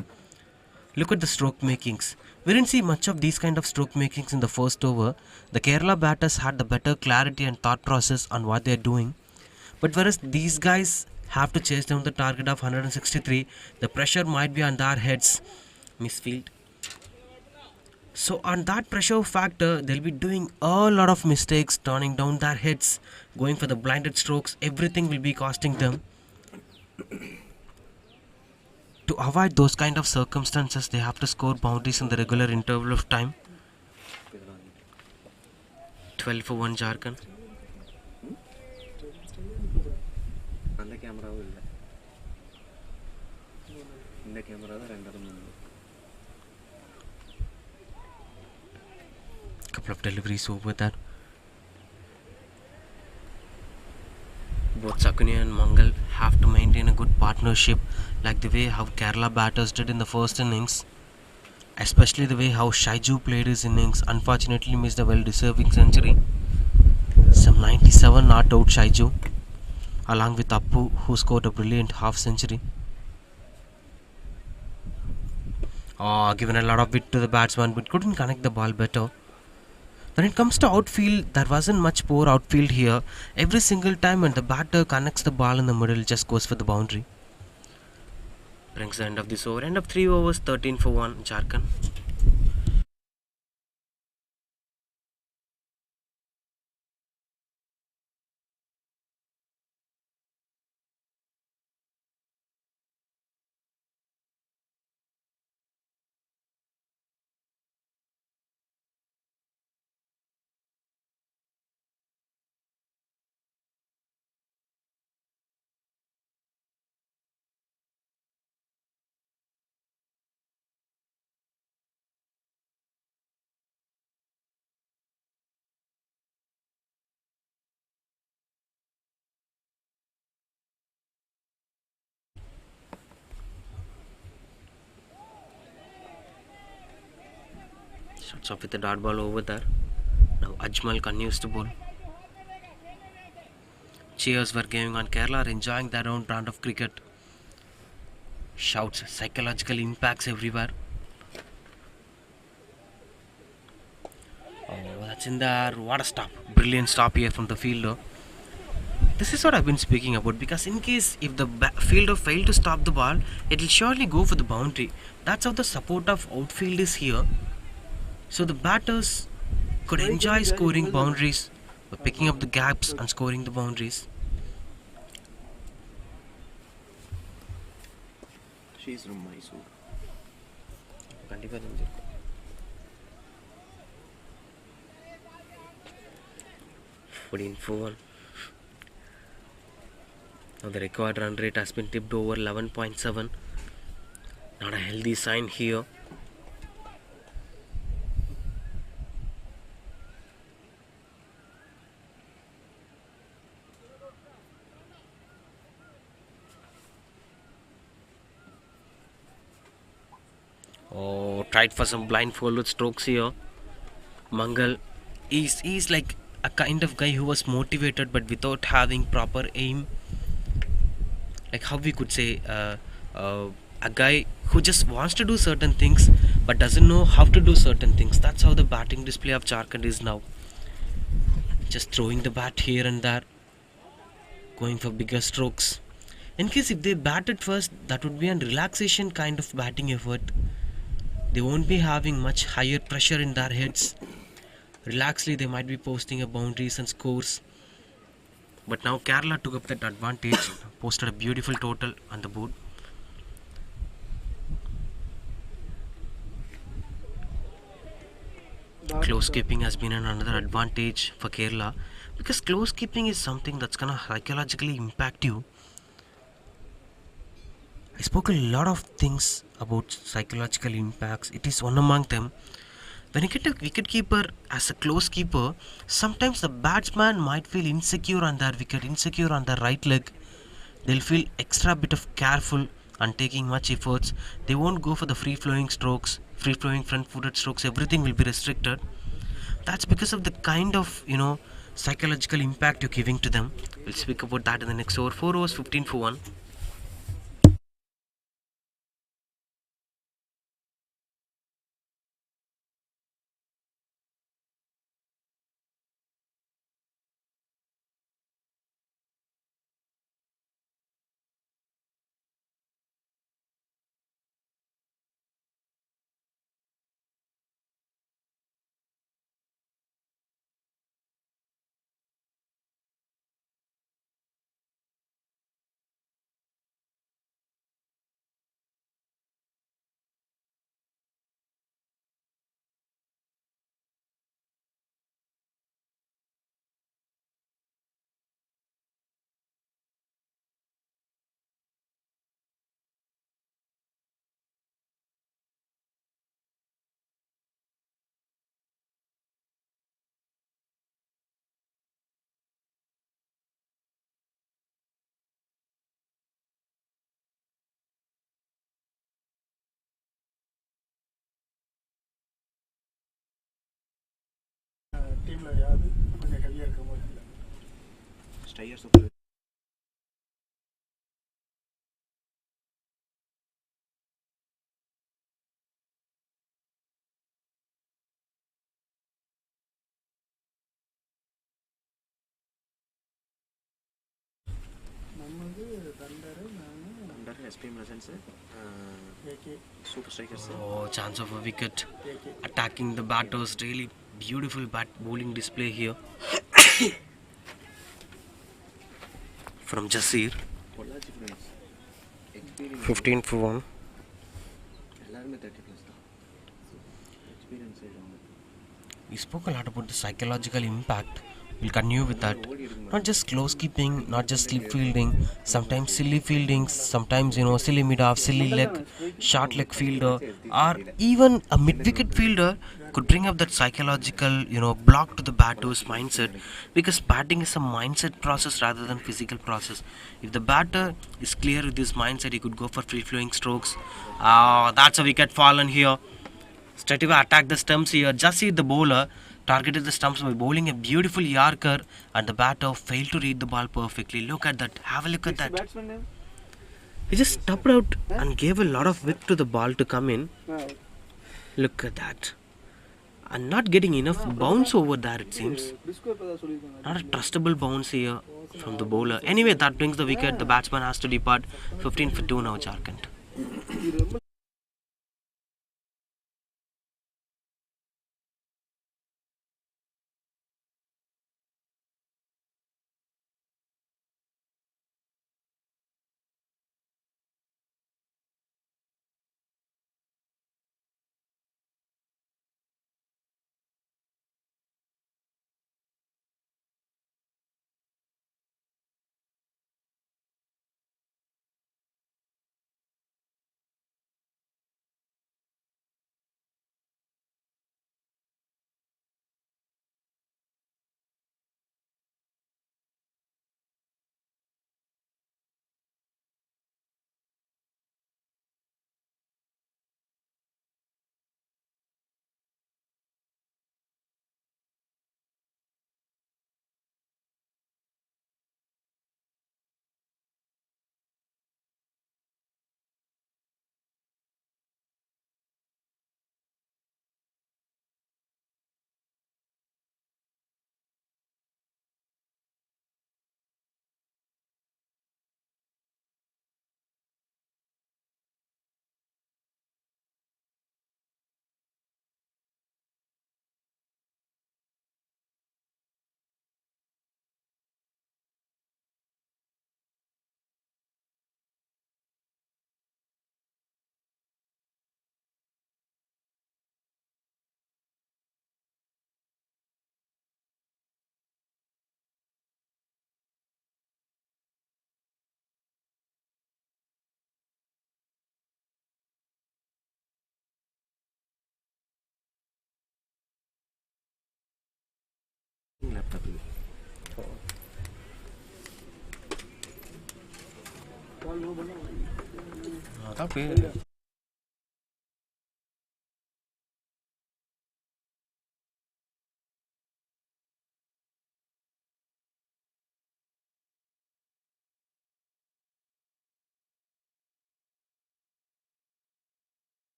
Look at the stroke makings. We didn't see much of these kind of stroke makings in the first over. The Kerala batters had the better clarity and thought process on what they are doing. But whereas these guys have to chase down the target of 163, the pressure might be on their heads. Misfield. So on that pressure factor, they'll be doing a lot of mistakes, turning down their heads, going for the blinded strokes. Everything will be costing them. To avoid those kind of circumstances, they have to score boundaries in the regular interval of time. 12 for 1 Jharkhand. Couple of deliveries over there. Both Sakuni and Mangal have to maintain a good partnership, like the way how Kerala batters did in the first innings. Especially the way how Shaiju played his innings. Unfortunately missed a well-deserving century. Some 97 not out Shaiju, along with Appu, who scored a brilliant half century. Given a lot of wit to the batsman, but couldn't connect the ball better. When it comes to outfield, there wasn't much poor outfield here. Every single time when the batter connects the ball in the middle, just goes for the boundary. Brings the end of this over. End of 3 overs, 13 for 1 Jharkhand. Starts off with the dot ball over there. Now Ajmal continues to bowl. Cheers were giving on. Kerala are enjoying their own round of cricket. Shouts, psychological impacts everywhere. Oh, that's in there. What a stop. Brilliant stop here from the fielder. This is what I've been speaking about, because in case if the fielder failed to stop the ball, it will surely go for the boundary. That's how the support of outfield is here. So the batters could enjoy scoring boundaries by picking up the gaps and scoring the boundaries.
She's from Mysore.
14 for 1. Now the required run rate has been tipped over 11.7. Not a healthy sign here. Tried for some blindfolded strokes here. Mangal he's like a kind of guy who was motivated but without having proper aim. Like how we could say a guy who just wants to do certain things but doesn't know how to do certain things. That's how the batting display of Jharkhand is now. Just throwing the bat here and there, going for bigger strokes. In case if they batted first, that would be a relaxation kind of batting effort. They won't be having much higher pressure in their heads. Relaxedly, they might be posting a boundaries and scores. But now Kerala took up that advantage, posted a beautiful total on the board. Close keeping has been another advantage for Kerala, because close keeping is something that's gonna psychologically impact you. I spoke a lot of things about psychological impacts. It is one among them. When you get a wicket keeper as a close keeper, sometimes the batsman might feel insecure on their wicket, insecure on their right leg. They'll feel extra bit of careful and taking much efforts. They won't go for the free flowing strokes, free flowing front footed strokes. Everything will be restricted. That's because of the kind of psychological impact you're giving to them. We'll speak about that in the next over. 4 overs, 15 for 1.
Stayers super. Thunder, SPM Legends, Super Strikers.
Oh, chance of a wicket. Attacking the batters. Really beautiful bat bowling display here from Jasir. 15 for 1. We spoke a lot about the psychological impact. We'll continue with that. Not just close keeping, not just slip fielding, sometimes silly fieldings, sometimes silly mid off, silly leg, short leg fielder, or even a mid wicket fielder could bring up that psychological block to the batter's mindset, because batting is a mindset process rather than physical process. If the batter is clear with his mindset, he could go for free flowing strokes. That's a wicket fallen here. Straight away attack the stumps here. Just see the bowler targeted the stumps by bowling a beautiful Yorker, and the batter failed to read the ball perfectly. Look at that. Have a look at that. He just stepped out and gave a lot of width to the ball to come in. Look at that. And not getting enough bounce over there, it seems. Not a trustable bounce here from the bowler. Anyway, that brings the wicket. The batsman has to depart. 15 for 2 now, JHARKHAND.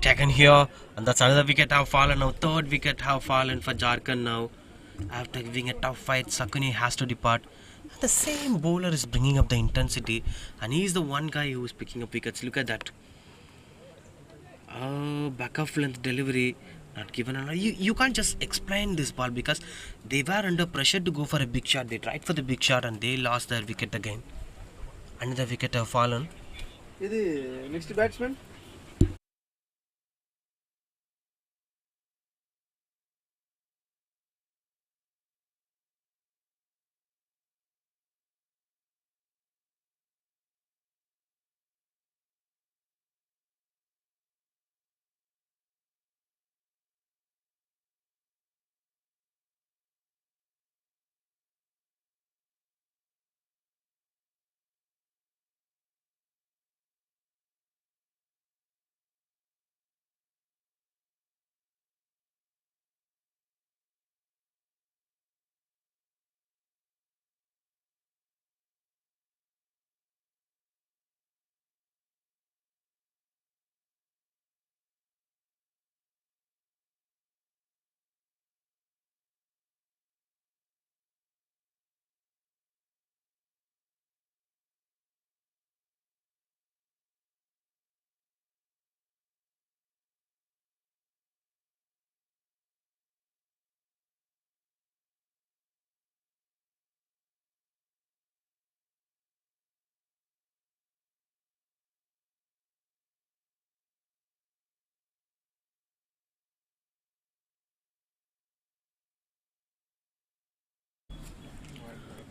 Taken here, and that's another wicket have fallen now. Third wicket have fallen for Jharkhand now. After giving a tough fight, Sakuni has to depart. And the same bowler is bringing up the intensity, and he is the one guy who is picking up wickets. Look at that. Back of length delivery, not given. You can't just explain this ball because they were under pressure to go for a big shot. They tried for the big shot and they lost their wicket again. Another wicket have fallen.
Next batsman.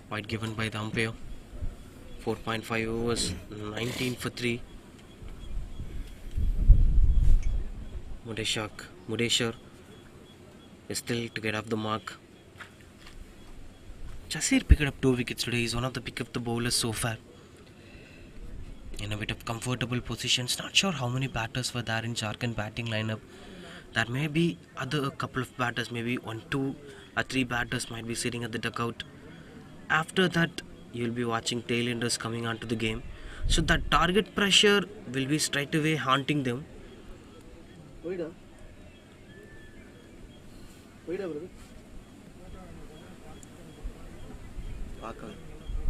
Wide given by the umpire. 4.5 overs, 19 for 3. Mudeshar is still to get off the mark. Jasir picked up 2 wickets today. He's one of the pick up the bowlers so far. In a bit of comfortable positions. Not sure how many batters were there in Jharkhand batting lineup. There may be a couple of batters, maybe 1, 2 or 3 batters might be sitting at the dugout. After that, you'll be watching tailenders coming onto the game. So that target pressure will be straight away haunting them.
Wait up, brother.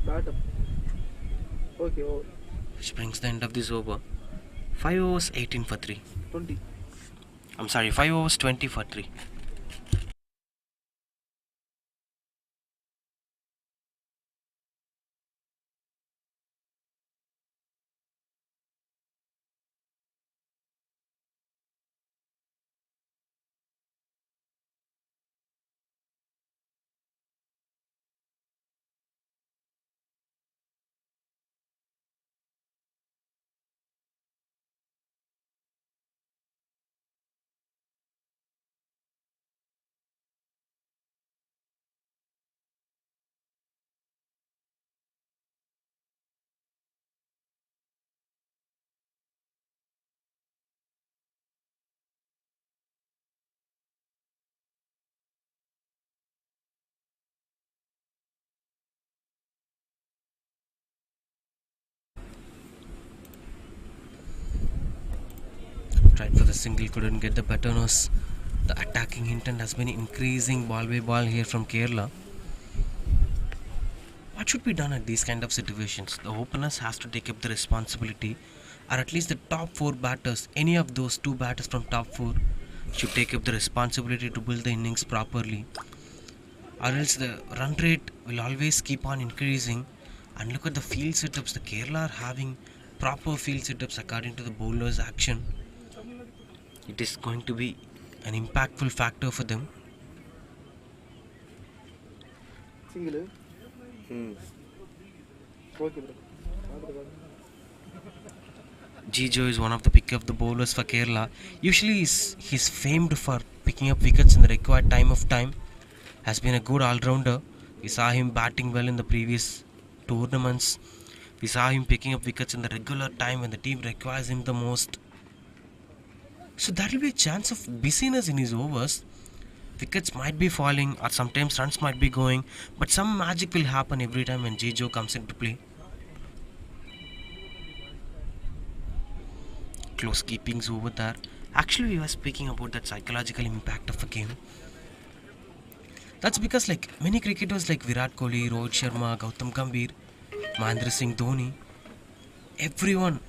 Bat up. Okay, over.
Which brings the end of this over. 5 overs, 18 for 3.
20.
I'm sorry, 5 overs, 20 for 3. Tried for the single, couldn't get the patterns. The attacking intent has been increasing ball by ball here from Kerala. What should be done at these kind of situations? The openers has to take up the responsibility, or at least the top 4 batters, any of those 2 batters from top 4 should take up the responsibility to build the innings properly, or else the run rate will always keep on increasing. And look at the field setups. The Kerala are having proper field setups according to the bowlers action. It is going to be an impactful factor for them.
Single. Okay, bro.
Jijo is one of the pick of the bowlers for Kerala. Usually he's famed for picking up wickets in the required time. Has been a good all-rounder. We saw him batting well in the previous tournaments. We saw him picking up wickets in the regular time when the team requires him the most. So that will be a chance of busyness in his overs. Wickets might be falling or sometimes runs might be going, but some magic will happen every time when Jijo comes into play. Close keepings over there. Actually, we were speaking about that psychological impact of a game. That's because like many cricketers like Virat Kohli, Rohit Sharma, Gautam Gambhir, Mahendra Singh Dhoni, everyone,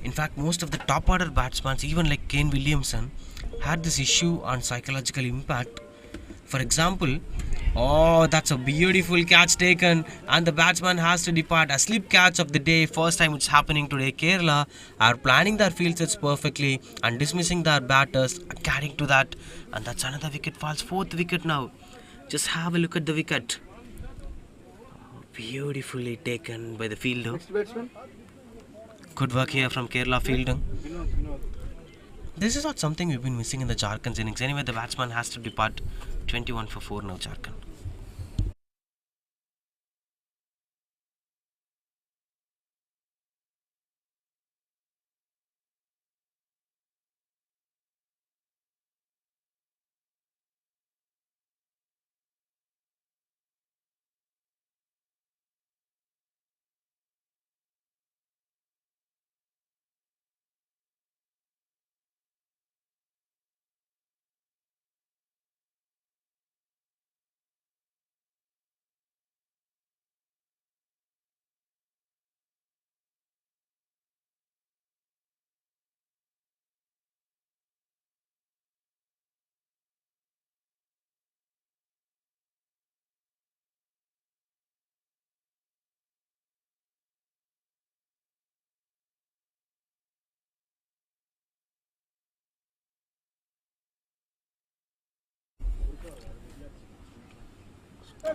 in fact most of the top order batsmen, even like Kane Williamson, had this issue on psychological impact. For example, oh, that's a beautiful catch taken and the batsman has to depart. A slip catch of the day, first time it's happening today. Kerala are planning their field sets perfectly and dismissing their batters, carrying to that, and that's another wicket falls. 4th wicket now. Just have a look at the wicket. Beautifully taken by the fielder.
Next batsman.
Good work here from Kerala fielding. This is not something we've been missing in the Jharkhand innings. Anyway, the batsman has to depart. 21 for 4 now, Jharkhand.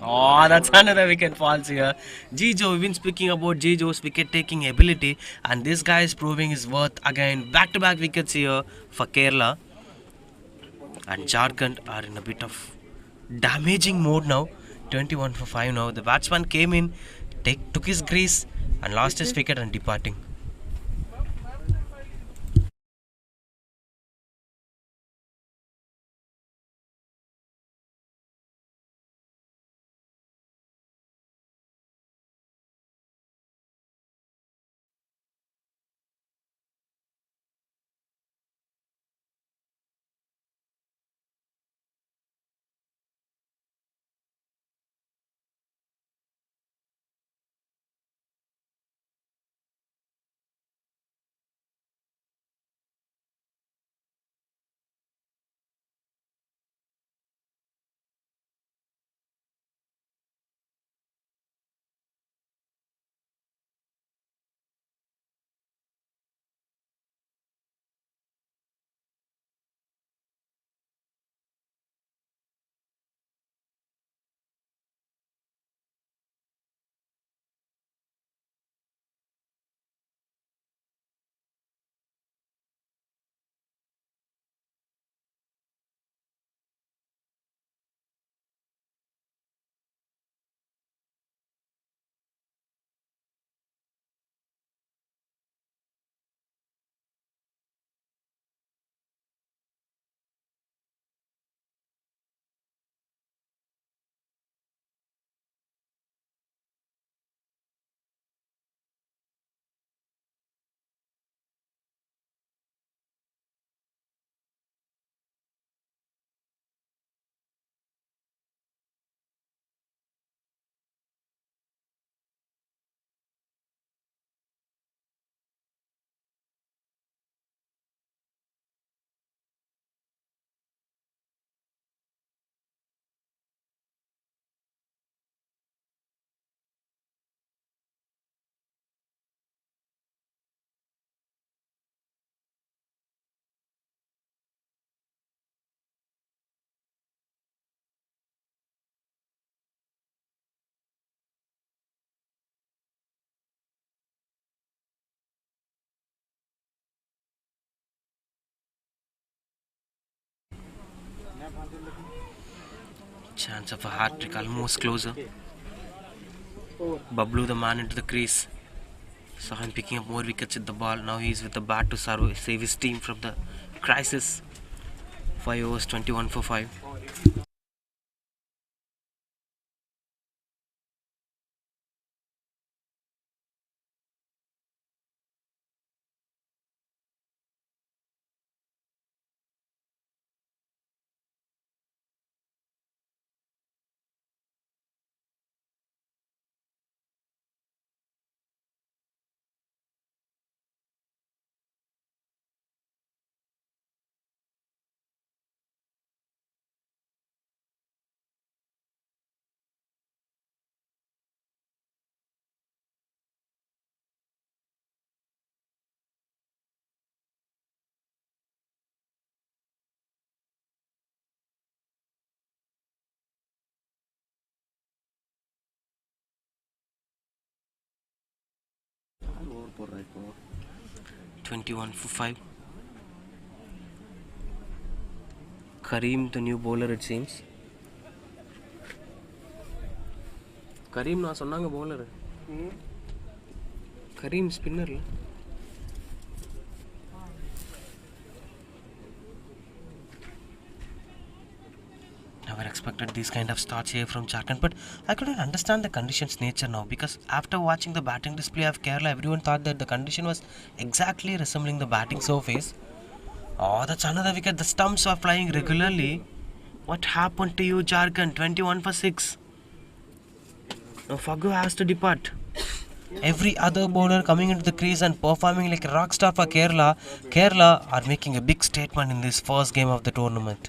Oh, that's another wicket falls here. Jijo, we've been speaking about Jijo's wicket taking ability, and this guy is proving his worth again. Back to back wickets here for Kerala. And Jharkhand are in a bit of damaging mode now. 21 for 5 now. The batsman came in, took his crease, and lost his wicket and departing. Chance of a hat trick almost closer. Bablu, the man into the crease. Saw him picking up more wickets with the ball. Now he's with the bat to save his team from the crisis. 5 overs, 21 for 5.
போடுறேன் இப்போ
21 for 5. Kareem, the new bowler, it seems. Kareem, நான் சொன்னாங்க bowler. Kareem spinner. Never expected these kind of starts here from Jharkhand, but I couldn't understand the conditions nature now, because after watching the batting display of Kerala, everyone thought that the condition was exactly resembling the batting surface. Oh, that's another wicket. The stumps are flying regularly. What happened to you, Jharkhand? 21 for 6. Now Fagu has to depart. Every other bowler coming into the crease and performing like a rock star for Kerala. Kerala are making a big statement in this first game of the tournament.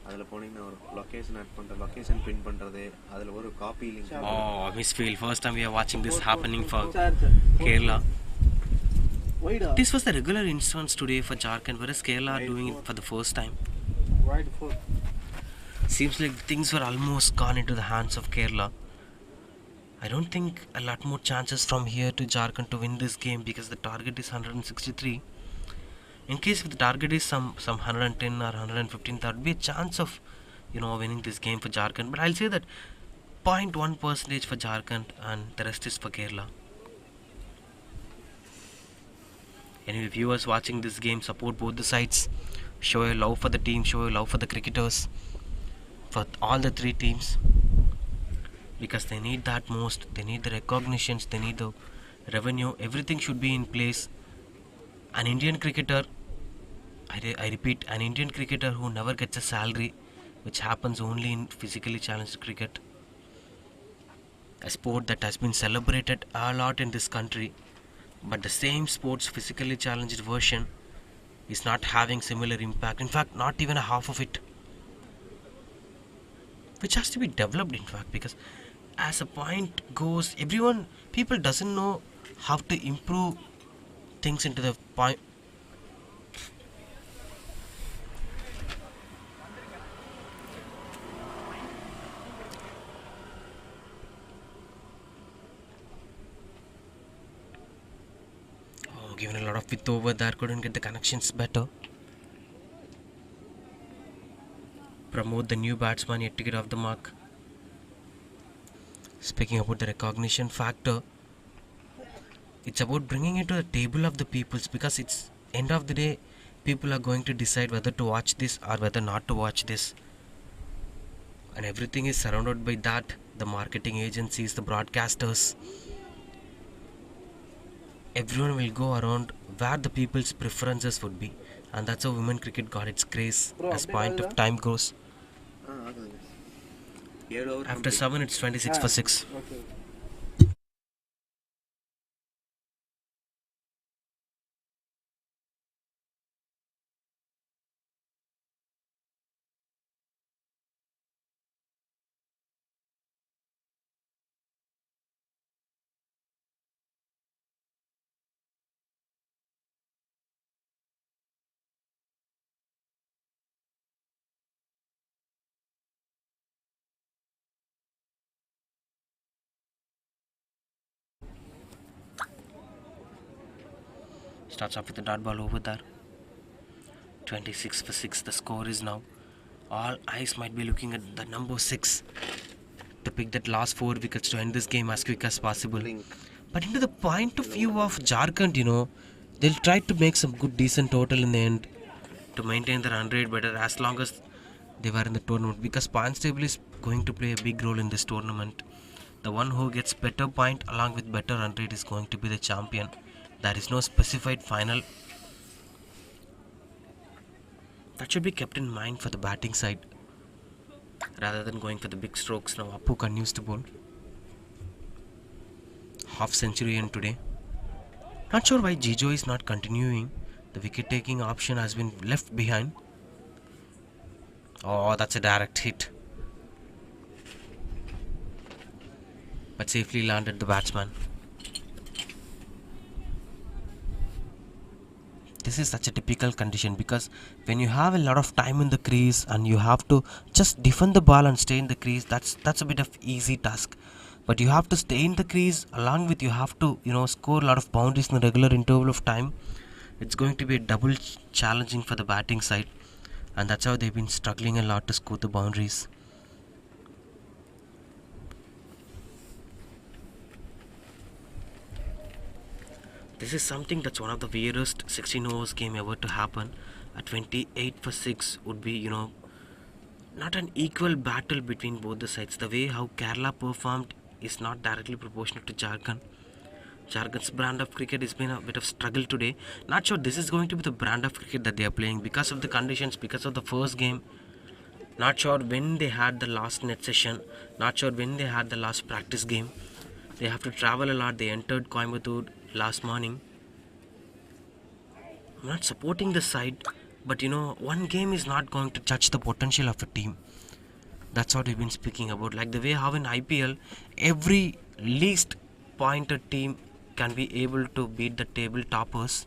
அதில் போனீங்கன்னா ஒரு location add பண்ணுற location pin பண்ணுறது அதில் ஒரு copy link.
Oh, Miss Field, first time we are watching this happening for Kerala. This was the regular instance today for Jharkhand, whereas Kerala are doing it for the first time. Seems like things were almost gone into the hands of Kerala. I don't think a lot more chances from here to Jharkhand to win this game, because the target is 163. In case if the target is some 110 or 115, there would be a chance of winning this game for Jharkhand. But I'll say that 0.1% for Jharkhand and the rest is for Kerala. Anyway, viewers watching this game, support both the sides. Show your love for the team, show your love for the cricketers, for all the three teams. because they need that most. They need the recognitions, they need the revenue, everything should be in place. An Indian cricketer, I repeat, an Indian cricketer who never gets a salary, which happens only in physically challenged cricket, a sport that has been celebrated a lot in this country, but the same sport's physically challenged version is not having similar impact. In fact, not even a half of it, which has to be developed, in fact, because as a point goes, people doesn't know how to improve things into the point. Given a lot of width over there, couldn't get the connections better. Promote the new batsman yet to get off the mark. Speaking about the recognition factor, it's about bringing it to the table of the peoples, because it's end of the day, people are going to decide whether to watch this or whether not to watch this, and everything is surrounded by that. The marketing agencies, the broadcasters, everyone will go around where the people's preferences would be, and that's how women cricket got its craze as point of time goes. After 7, it's 26 for 6. Starts off with the dot ball over there. 26 for 6. The score is now. All eyes might be looking at the number 6 to pick that last 4 wickets to end this game as quick as possible. But into the point of view of JHARKHAND, they'll try to make some good decent total in the end to maintain their run rate better as long as they were in the tournament, because points table is going to play a big role in this tournament. The one who gets better point along with better run rate is going to be the champion. There is no specified final. That should be kept in mind for the batting side, rather than going for the big strokes. Now Appu continues to bowl. Half century in today. Not sure why Jijo is not continuing. The wicket taking option has been left behind. Oh, that's a direct hit, but safely landed the batsman. This is such a typical condition, because when you have a lot of time in the crease and you have to just defend the ball and stay in the crease, that's a bit of easy task. But you have to stay in the crease along with you have to score a lot of boundaries in the regular interval of time. It's going to be a double challenging for the batting side, and that's how they've been struggling a lot to score the boundaries. This is something that's one of the weirdest 16 overs game ever to happen. A 28 for 6 would be, not an equal battle between both the sides. The way how Kerala performed is not directly proportional to Jharkhand. Jharkhand's brand of cricket has been a bit of struggle today. Not sure this is going to be the brand of cricket that they are playing because of the conditions, because of the first game. Not sure when they had the last net session. Not sure when they had the last practice game. They have to travel a lot. They entered Coimbatore last morning. I'm not supporting the side, but one game is not going to judge the potential of a team. That's what we've been speaking about. Like the way how in IPL, every least pointed team can be able to beat the table toppers.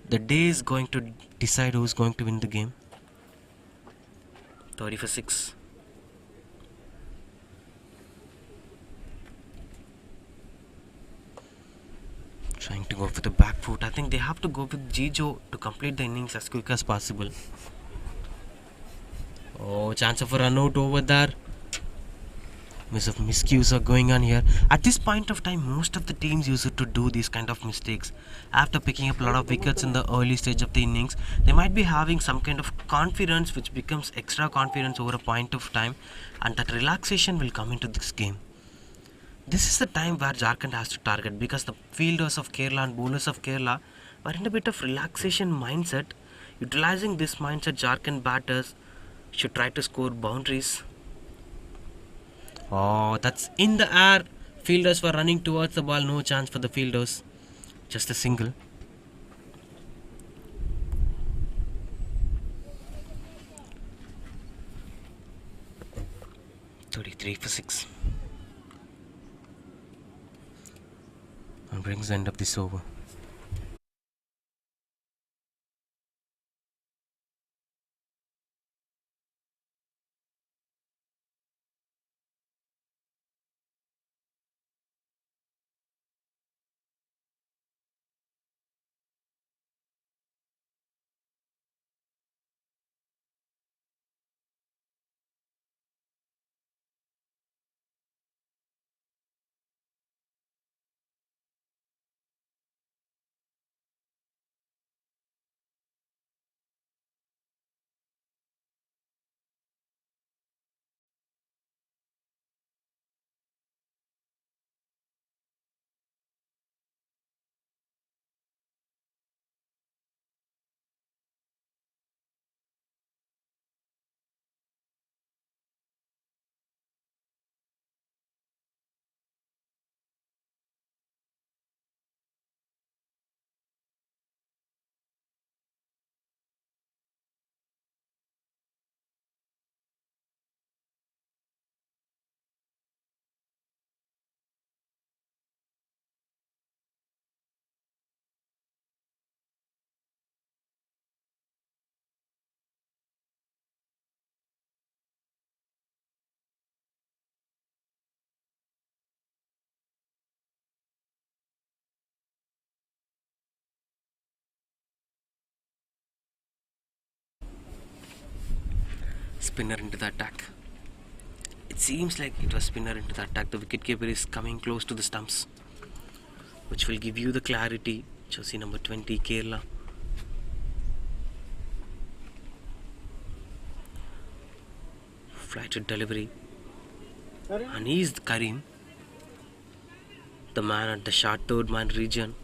The day is going to decide who's going to win the game. 30 for 6. Trying to go for the back foot. I think they have to go with Jijo to complete the innings as quick as possible. Oh, chance of a run out over there. Miscues are going on here. At this point of time, most of the teams used to do these kind of mistakes. After picking up a lot of wickets in the early stage of the innings, they might be having some kind of confidence which becomes extra confidence over a point of time, and that relaxation will come into this game. This is the time where Jharkhand has to target, because the fielders of Kerala and bowlers of Kerala were in a bit of relaxation mindset. Utilizing this mindset, Jharkhand batters should try to score boundaries. Oh, that's in the air. Fielders were running towards the ball. No chance for the fielders. Just a single. .33 for 6. And brings the end of this over. Spinner into the attack. It seems like it was spinner into the attack. The wicketkeeper is coming close to the stumps, which will give you the clarity. Jersey number 20, Kerala. Flighted delivery. And he's Karim, the man at the short-toed man region.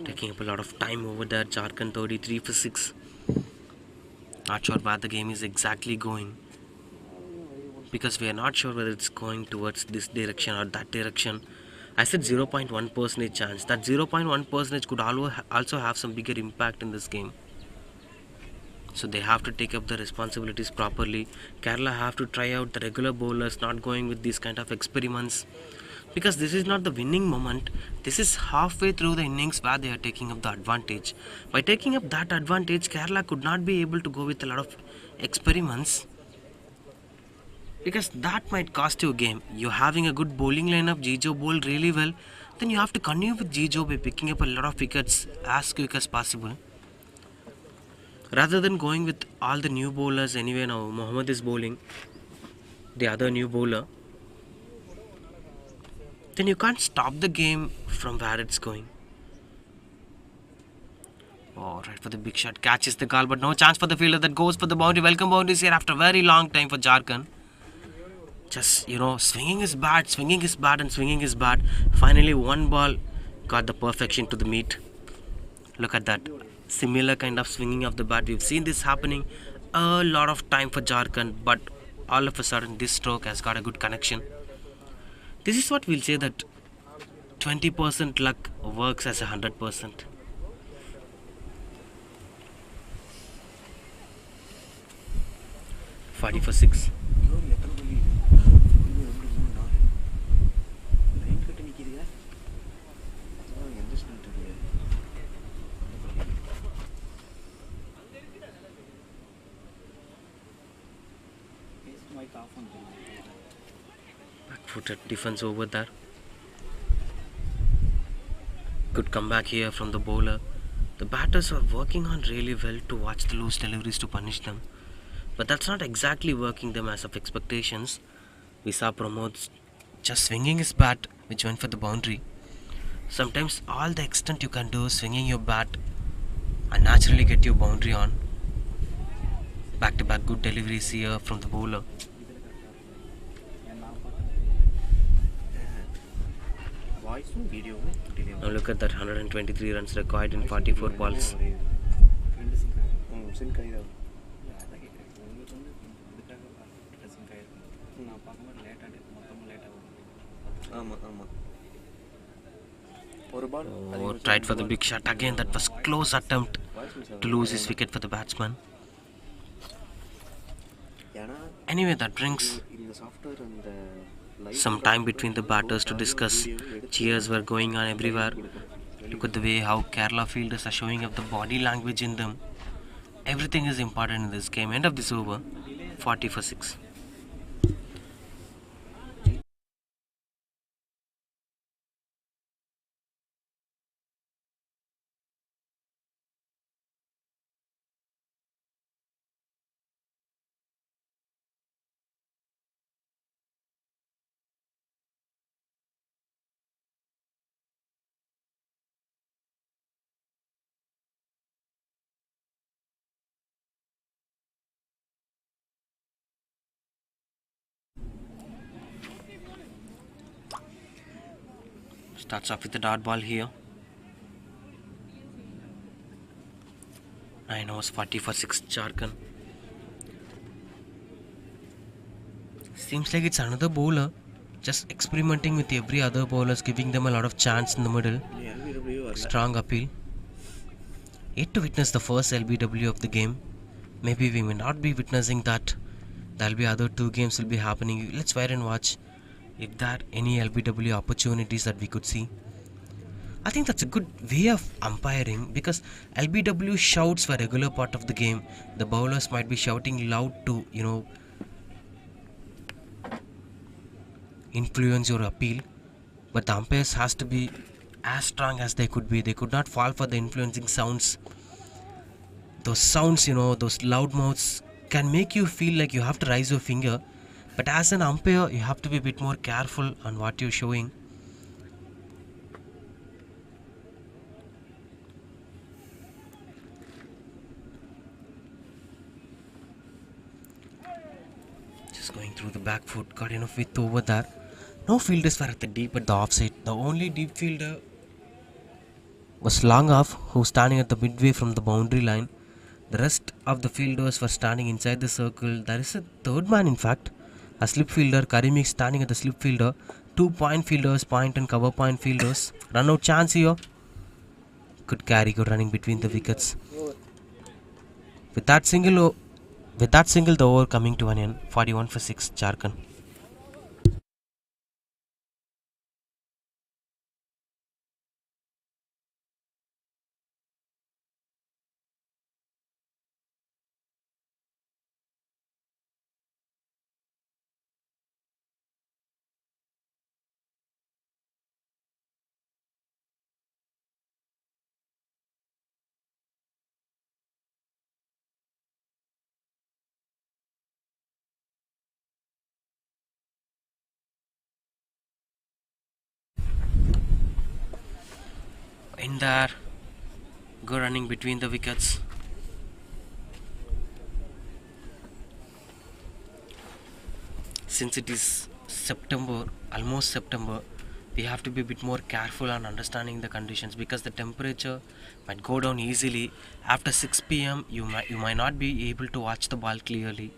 Taking up a lot of time over there. Jharkhand 33 for 6. Not sure where the game is exactly going, because we are not sure whether it's going towards this direction or that direction. I said 0.1% chance. That 0.1% could also have some bigger impact in this game. So they have to take up the responsibilities properly. Kerala have to try out the regular bowlers, not going with these kind of experiments, because this is not the winning moment. This is halfway through the innings where they are taking up the advantage. By taking up that advantage, Kerala could not be able to go with a lot of experiments, because that might cost you a game. You're having a good bowling lineup. Jijo bowled really well. Then you have to continue with Jijo by picking up a lot of wickets as quick as possible, rather than going with all the new bowlers. Anyway, now Mohammad is bowling, the other new bowler. Then you can't stop the game from where it's going. Oh, right for the big shot. Catches the call, but no chance for the fielder. That goes for the boundary. Welcome boundaries here after a very long time for Jharkhand. Just, swinging his bat and swinging his bat. Finally, one ball got the perfection to the meat. Look at that. Similar kind of swinging of the bat. We've seen this happening a lot of time for Jharkhand, but all of a sudden this stroke has got a good connection. This is what we'll say, that 20% luck works as 100%. $40 for 6. Back-footed defense over there. Good comeback here from the bowler. The batters are working on really well to watch the loose deliveries to punish them. But that's not exactly working them as of expectations. We saw Pramod just swinging his bat, which went for the boundary. Sometimes all the extent you can do is swinging your bat and naturally get your boundary on. Back to back good deliveries here from the bowler. Now look at that, 123 runs required in 44 balls. Oh, tried for the big shot again. That was close attempt to lose his wicket for the batsman. Anyway, that brings some time between the batters to discuss. Cheers were going on everywhere. Look at the way how Kerala fielders are showing up the body language in them. Everything is important in this game. End of this over, 40 for 6. Starts off with the dot ball here. 9 overs, 40 for 6, Jharkhand. Seems like it's another bowler just experimenting with every other bowlers, giving them a lot of chance in the middle. Strong appeal. Yet to witness the first LBW of the game. Maybe we may not be witnessing that. There'll be other 2 games will be happening. Let's wait and watch if there are any LBW opportunities that we could see. I think that's a good way of umpiring, because LBW shouts were a regular part of the game. The bowlers might be shouting loud to, influence your appeal, but the umpires has to be as strong as they could be. They could not fall for the influencing sounds. Those sounds, those loud mouths can make you feel like you have to raise your finger. But as an umpire, you have to be a bit more careful on what you're showing. Just going through the back foot, got enough width over there. No fielders were at the deep at the offside. The only deep fielder was long off, who was standing at the midway from the boundary line. The rest of the fielders were standing inside the circle. There is a third man, in fact. A slip fielder, Karimi standing at the slip fielder. 2 point fielders, point and cover point fielders. Run out chance here. Good carry, good running between the wickets. With that single, the over coming to an end. 41 for 6, Jharkhand. In there, go running between the wickets. Since it is September, almost September, we have to be a bit more careful on understanding the conditions, because the temperature might go down easily. After 6 p.m. you might not be able to watch the ball clearly.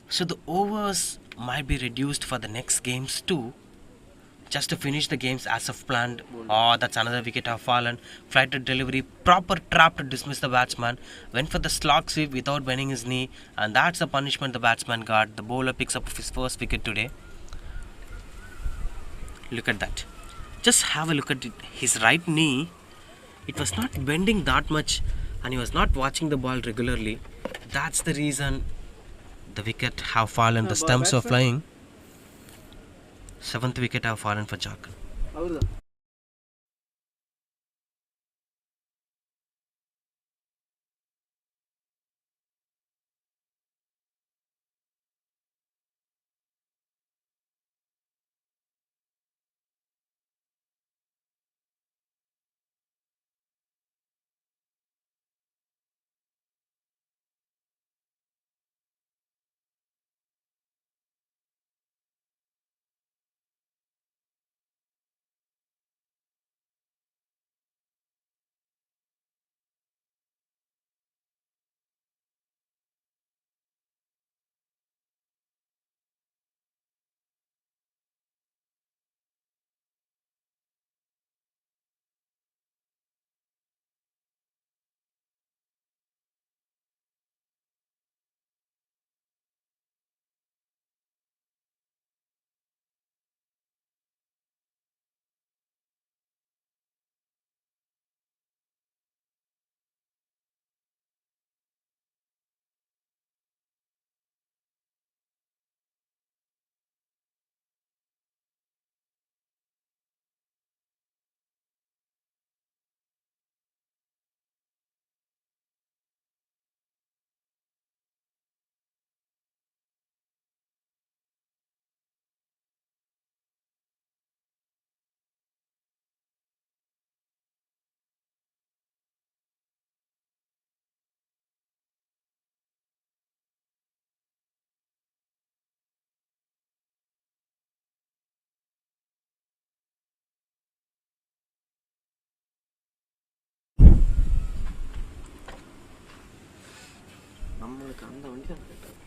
So the overs might be reduced for the next games too, just to finish the games as of planned. Oh, that's another wicket have fallen. Flighted delivery, proper trap to dismiss the batsman. Went for the slog sweep without bending his knee, and that's the punishment the batsman got. The bowler picks up his first wicket today. Look at that. Just have a look at it. His right knee, it was not bending that much, and he was not watching the ball regularly. That's the reason the wicket have fallen. The stumps are flying. 7th wicket have fallen for Jharkhand.
நம்மளுக்கு அந்த வண்டி தான் கரெக்டாக.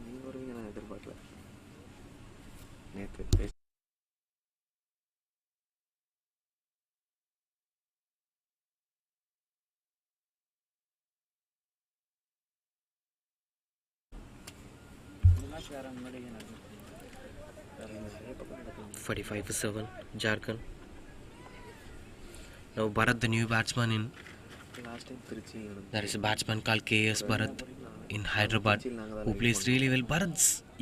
நீங்கள் வருவீங்க நான் எதிர்பார்க்கல. நேற்று பேச
வேறு முன்னாடி நடந்து
45-7, Jharkhand. Now Bharat, the new batsman in.
Last time Trichy
There is a batsman called KS Bharat in Hyderabad who plays really well. Bharat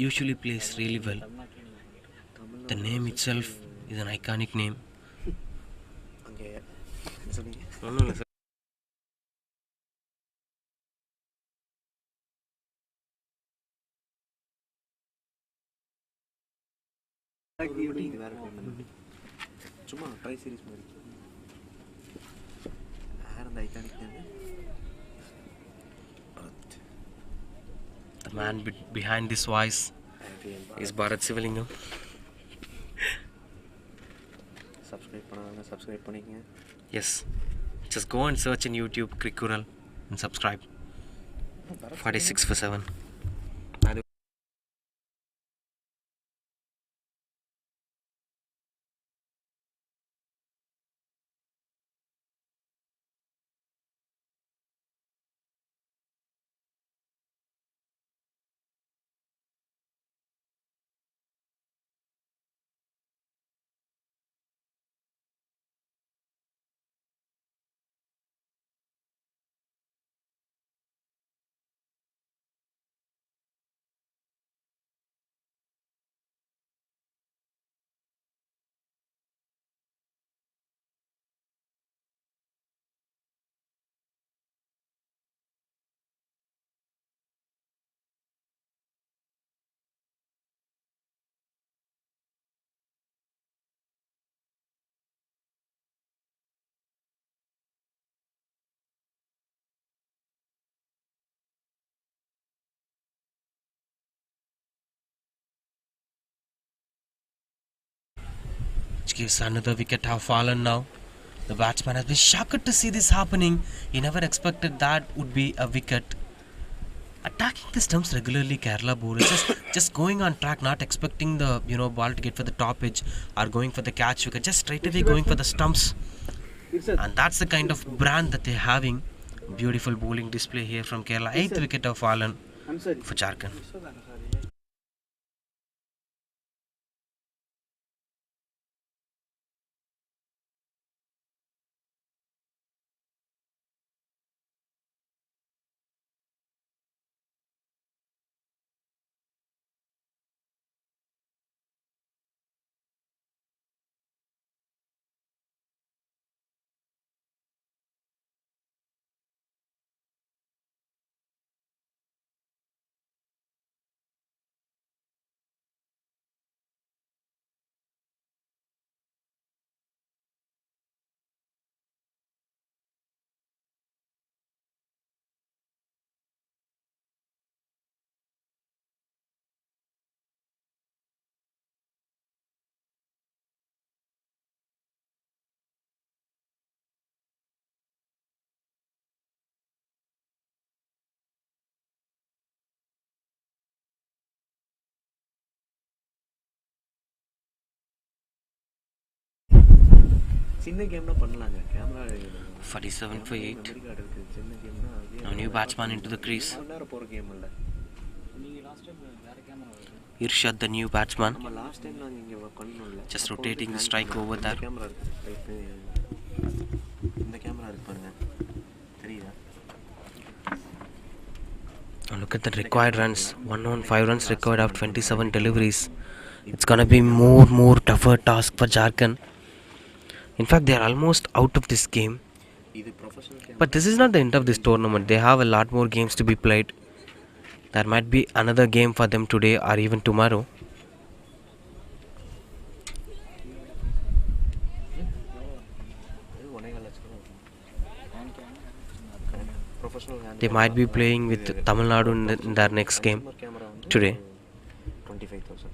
usually plays really well. The name itself is an iconic name.
அங்கே என்ன சொன்னீங்க?
ஒன்றும் இல்லை sir.
இது வேறு சும்மா try series மாதிரி. யார் அந்த iconic name?
The man behind this voice is Bharat Sivalingam.
Subscribe பண்ணாங்க, சப்ஸ்கிரைப் பண்ணிக்கங்க.
Yes, just go and search in YouTube Krikural and subscribe. 46/7. Gives another wicket have fallen now. The batsman has been shocked to see this happening. He never expected that would be a wicket. Attacking the stumps regularly, Kerala bowlers just going on track, not expecting the ball to get for the top edge or going for the catch wicket, just straight away going for the stumps. And that's the kind of brand that they're having. Beautiful bowling display here from Kerala. 8th wicket have fallen for Jharkhand.
சின்ன கேம்னா பண்ணலாங்க. Camera
47 for 8.
சின்ன கேம்னா
Now new batsman into the crease.
நேரம் போகிற game இல்லை.
நீங்கள் last time வேறு camera
Irshad, the new batsman,
நம்ம last time நாங்கள் இங்கே பண்ணோம்ல,
just
அப்போ வந்து
rotating the
hand
strike
பண்ணோம்.
over
இந்த
there.
கேமரா இருக்கு, இந்த கேமரா இருக்கு பாருங்க, தெரியுதா?
And look at the required runs. 115 runs required of 27 deliveries. It's gonna be more tougher task for Jharkhand. In fact, they are almost out of this game.
இது professional camera.
But this is not the end of this tournament. They have a lot more games to be played. There might be another game for them today or even tomorrow. They might be playing with Tamil Nadu in their next game today.
25,000.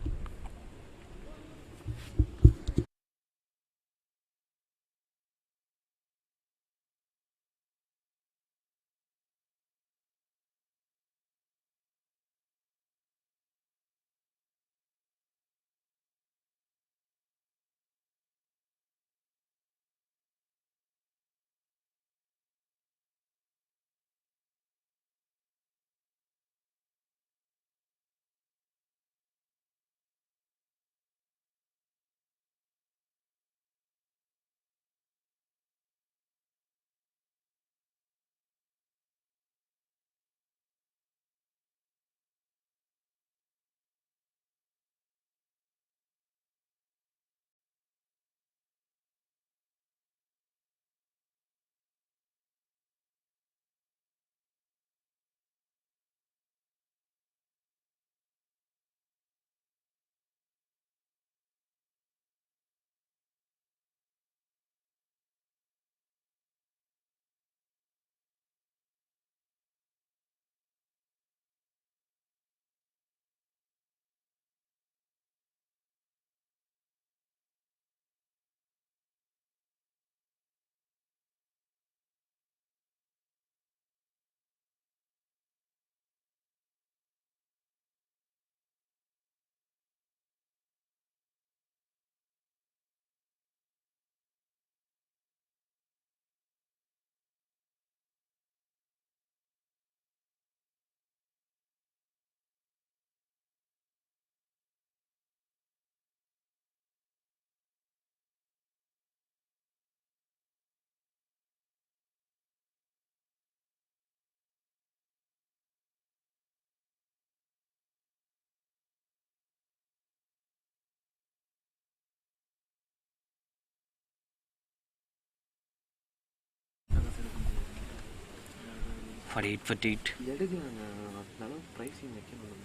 For 8 for 8.
எடுக்கலாங்க, அதனால pricing வைக்கணும்.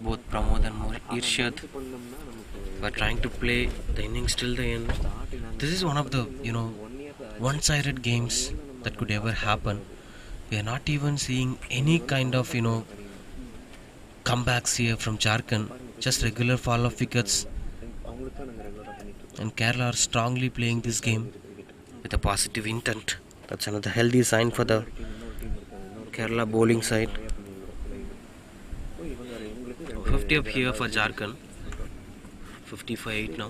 Both Pramod and Irshad
பண்ணோம்னா நமக்கு
were trying to play the innings till the end. This is one of the, one-sided games that could ever happen. We are not even seeing any kind of, comebacks here from Jharkhand. Just regular fall of wickets.
அவங்களுக்கு தான் நாங்கள் ரெகுலராக பண்ணிட்டு இருக்கோம்.
And Kerala are strongly playing this game with a positive intent. That's another healthy sign for the Kerala bowling side. 50 up here for Jharkhand. 50 for 8 now.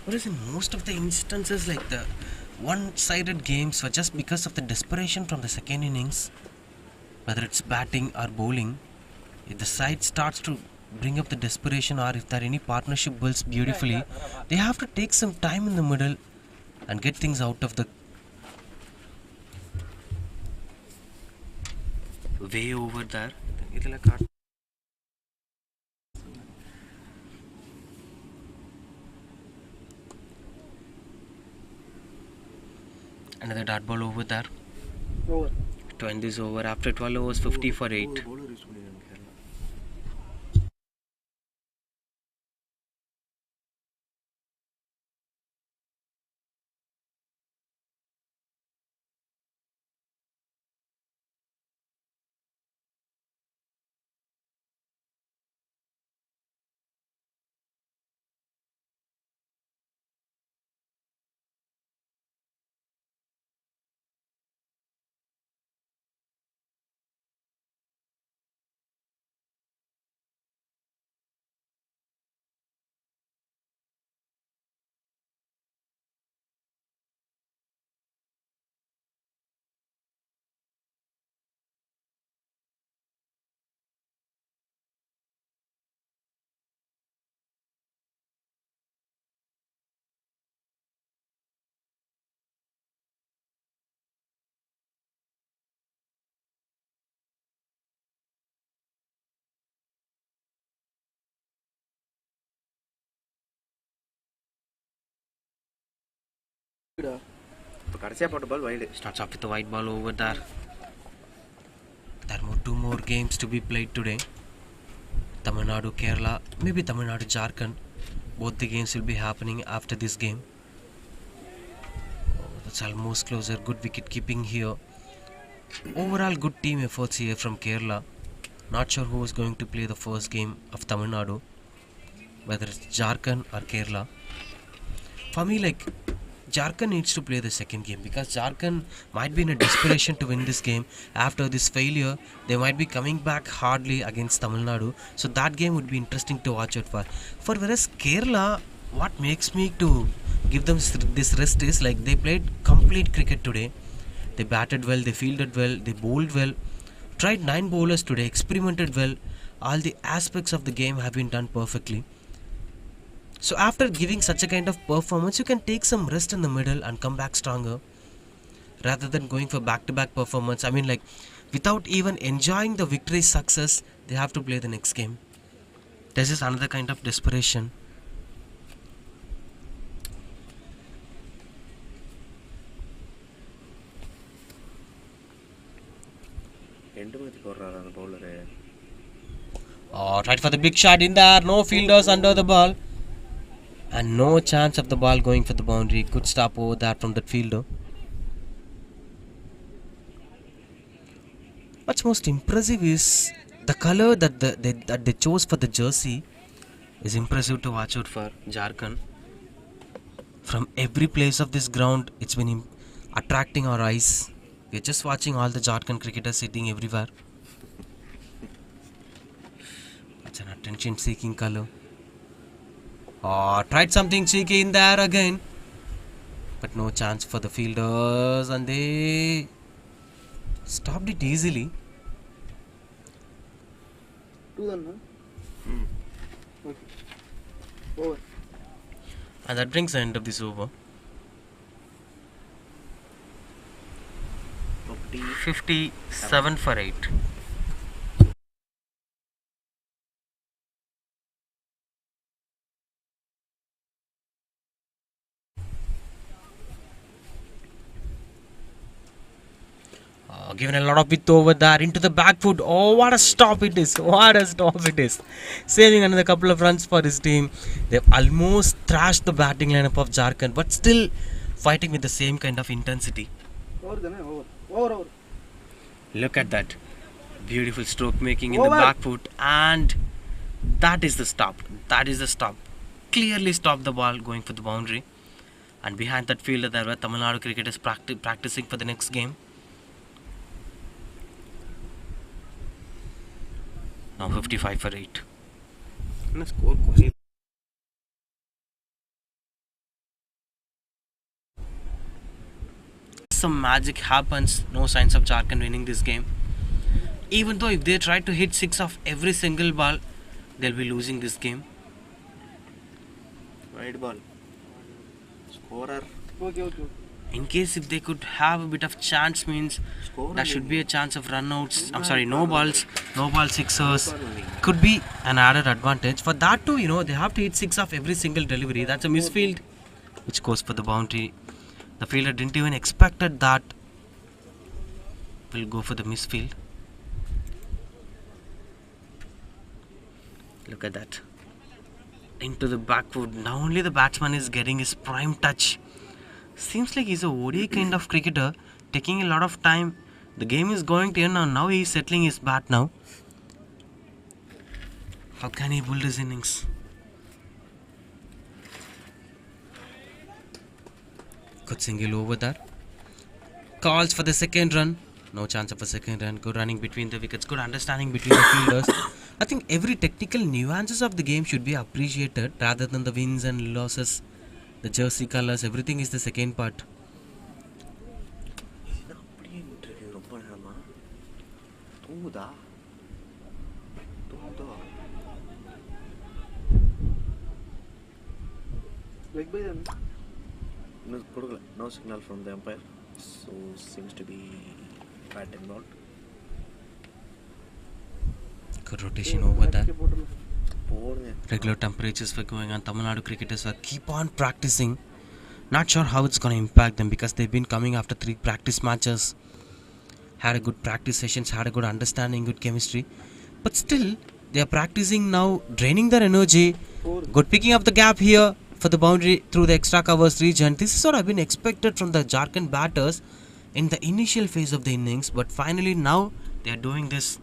What is in most of the instances, like the one-sided games were just because of the desperation from the second innings, whether it's batting or bowling. If the side starts to bring up the desperation, or if there are any partnership builds beautifully, they have to take some time in the middle and get things out of the way over there. Another dot ball over there to end this over. After 12 overs, 50 for 8.
bowler use பண்ணி இப்போ கடைசியாக போட்ட ball wide.
Starts off with the white ball over there. There are two more games to be played today. Tamil Nadu, Kerala, maybe Tamil Nadu, Jharkhand. Both the games will be happening after this game. That's almost closer. Good wicket keeping here. Overall good team efforts here from Kerala. Not sure who is going to play the first game of Tamil Nadu, whether it's Jharkhand or Kerala. For me, like, Jharkhand needs to play the second game because Jharkhand might be in a desperation to win this game. After this failure, they might be coming back hardly against Tamil Nadu. So that game would be interesting to watch out for. For whereas Kerala, what makes me to give them this rest is like they played complete cricket today. They batted well, they fielded well, they bowled well. Tried 9 bowlers today, experimented well. All the aspects of the game have been done perfectly. So after giving such a kind of performance, you can take some rest in the middle and come back stronger rather than going for back-to-back performance. I mean, like, without even enjoying the victory success, they have to play the next game. This is another kind of desperation.
ரெண்டு match போடுறாரு அந்த bowler.
Oh, tried for the big shot in there. No fielders under the ball. And no chance of the ball going for the boundary. Good stop over that from that fielder. What's most impressive is the color that they chose for the jersey is impressive to watch out for Jharkhand. From every place of this ground, it's been attracting our eyes. We're just watching all the Jharkhand cricketers sitting everywhere. It's an attention-seeking color. Oh, tried something cheeky in there again. But no chance for the fielders and they stopped it easily.
2 then, okay. Over.
And that brings the end of this over. 57 for 8. Given a lot of width over there into the back foot. Oh, what a stop it is. What a stop it is. Saving another couple of runs for his team. They've almost thrashed the batting lineup of Jharkhand, but still fighting with the same kind of intensity.
Over.
Look at that. Beautiful stroke making in the back foot. And that is the stop. That is the stop. Clearly stopped the ball going for the boundary. And behind that fielder there were Tamil Nadu cricketers practicing for the next game. Now 55 for 8. Some magic happens. No signs of Jharkhand winning this game. Even though if they try to hit 6 of every single ball, they'll be losing this game.
Wide ball. Scorer.
Okay.
In case if they could have a bit of chance, means there should be a chance of runouts. I'm sorry, no balls, no ball sixers. Could be an added advantage. For that too, they have to hit 6 of every single delivery. That's a misfield, which goes for the boundary. The fielder didn't even expected that. Will go for the misfield. Look at that. Into the back foot. Now only the batsman is getting his prime touch. Seems like he's a ODI kind of cricketer, taking a lot of time. The game is going to end now. Now he's settling his bat now. How can he build his innings? Good single over there. Calls for the second run. No chance of a second run. Good running between the wickets. Good understanding between the fielders. I think every technical nuances of the game should be appreciated rather than the wins and losses. The jersey colors, everything is the second part.
No signal from the umpire, so seems to be bat involved.
Good rotation over there. Regular temperatures were going on. Tamil Nadu cricketers were keep on practicing. Not sure how it's going to impact them because they've been coming after 3 practice matches, had a good practice sessions, had a good understanding, good chemistry. But still, they are practicing now, draining their energy, good picking up the gap here for the boundary through the extra covers region. This is what I've been expected from the Jharkhand batters in the initial phase of the innings. But finally now they are doing this,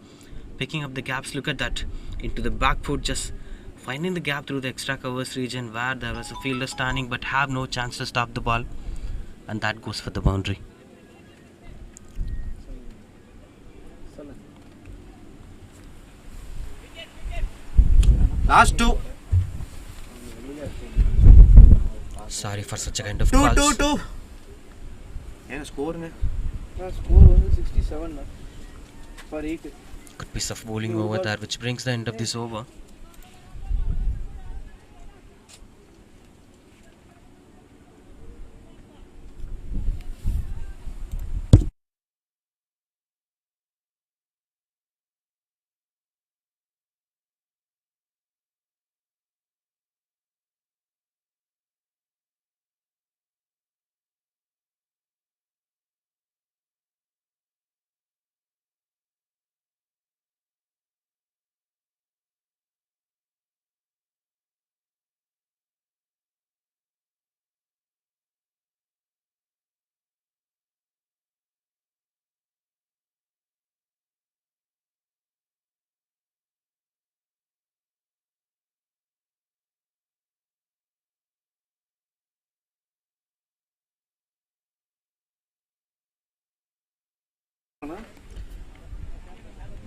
picking up the gaps. Look at that, into the back foot, just finding the gap through the extra covers region where there was a fielder standing but have no chance to stop the ball, and that goes for the boundary.
Last 2.
Sorry for such a kind of
2
calls.
2 2. What score?
Score was 67 for 8.
Good piece of bowling over there, which brings the end of this over.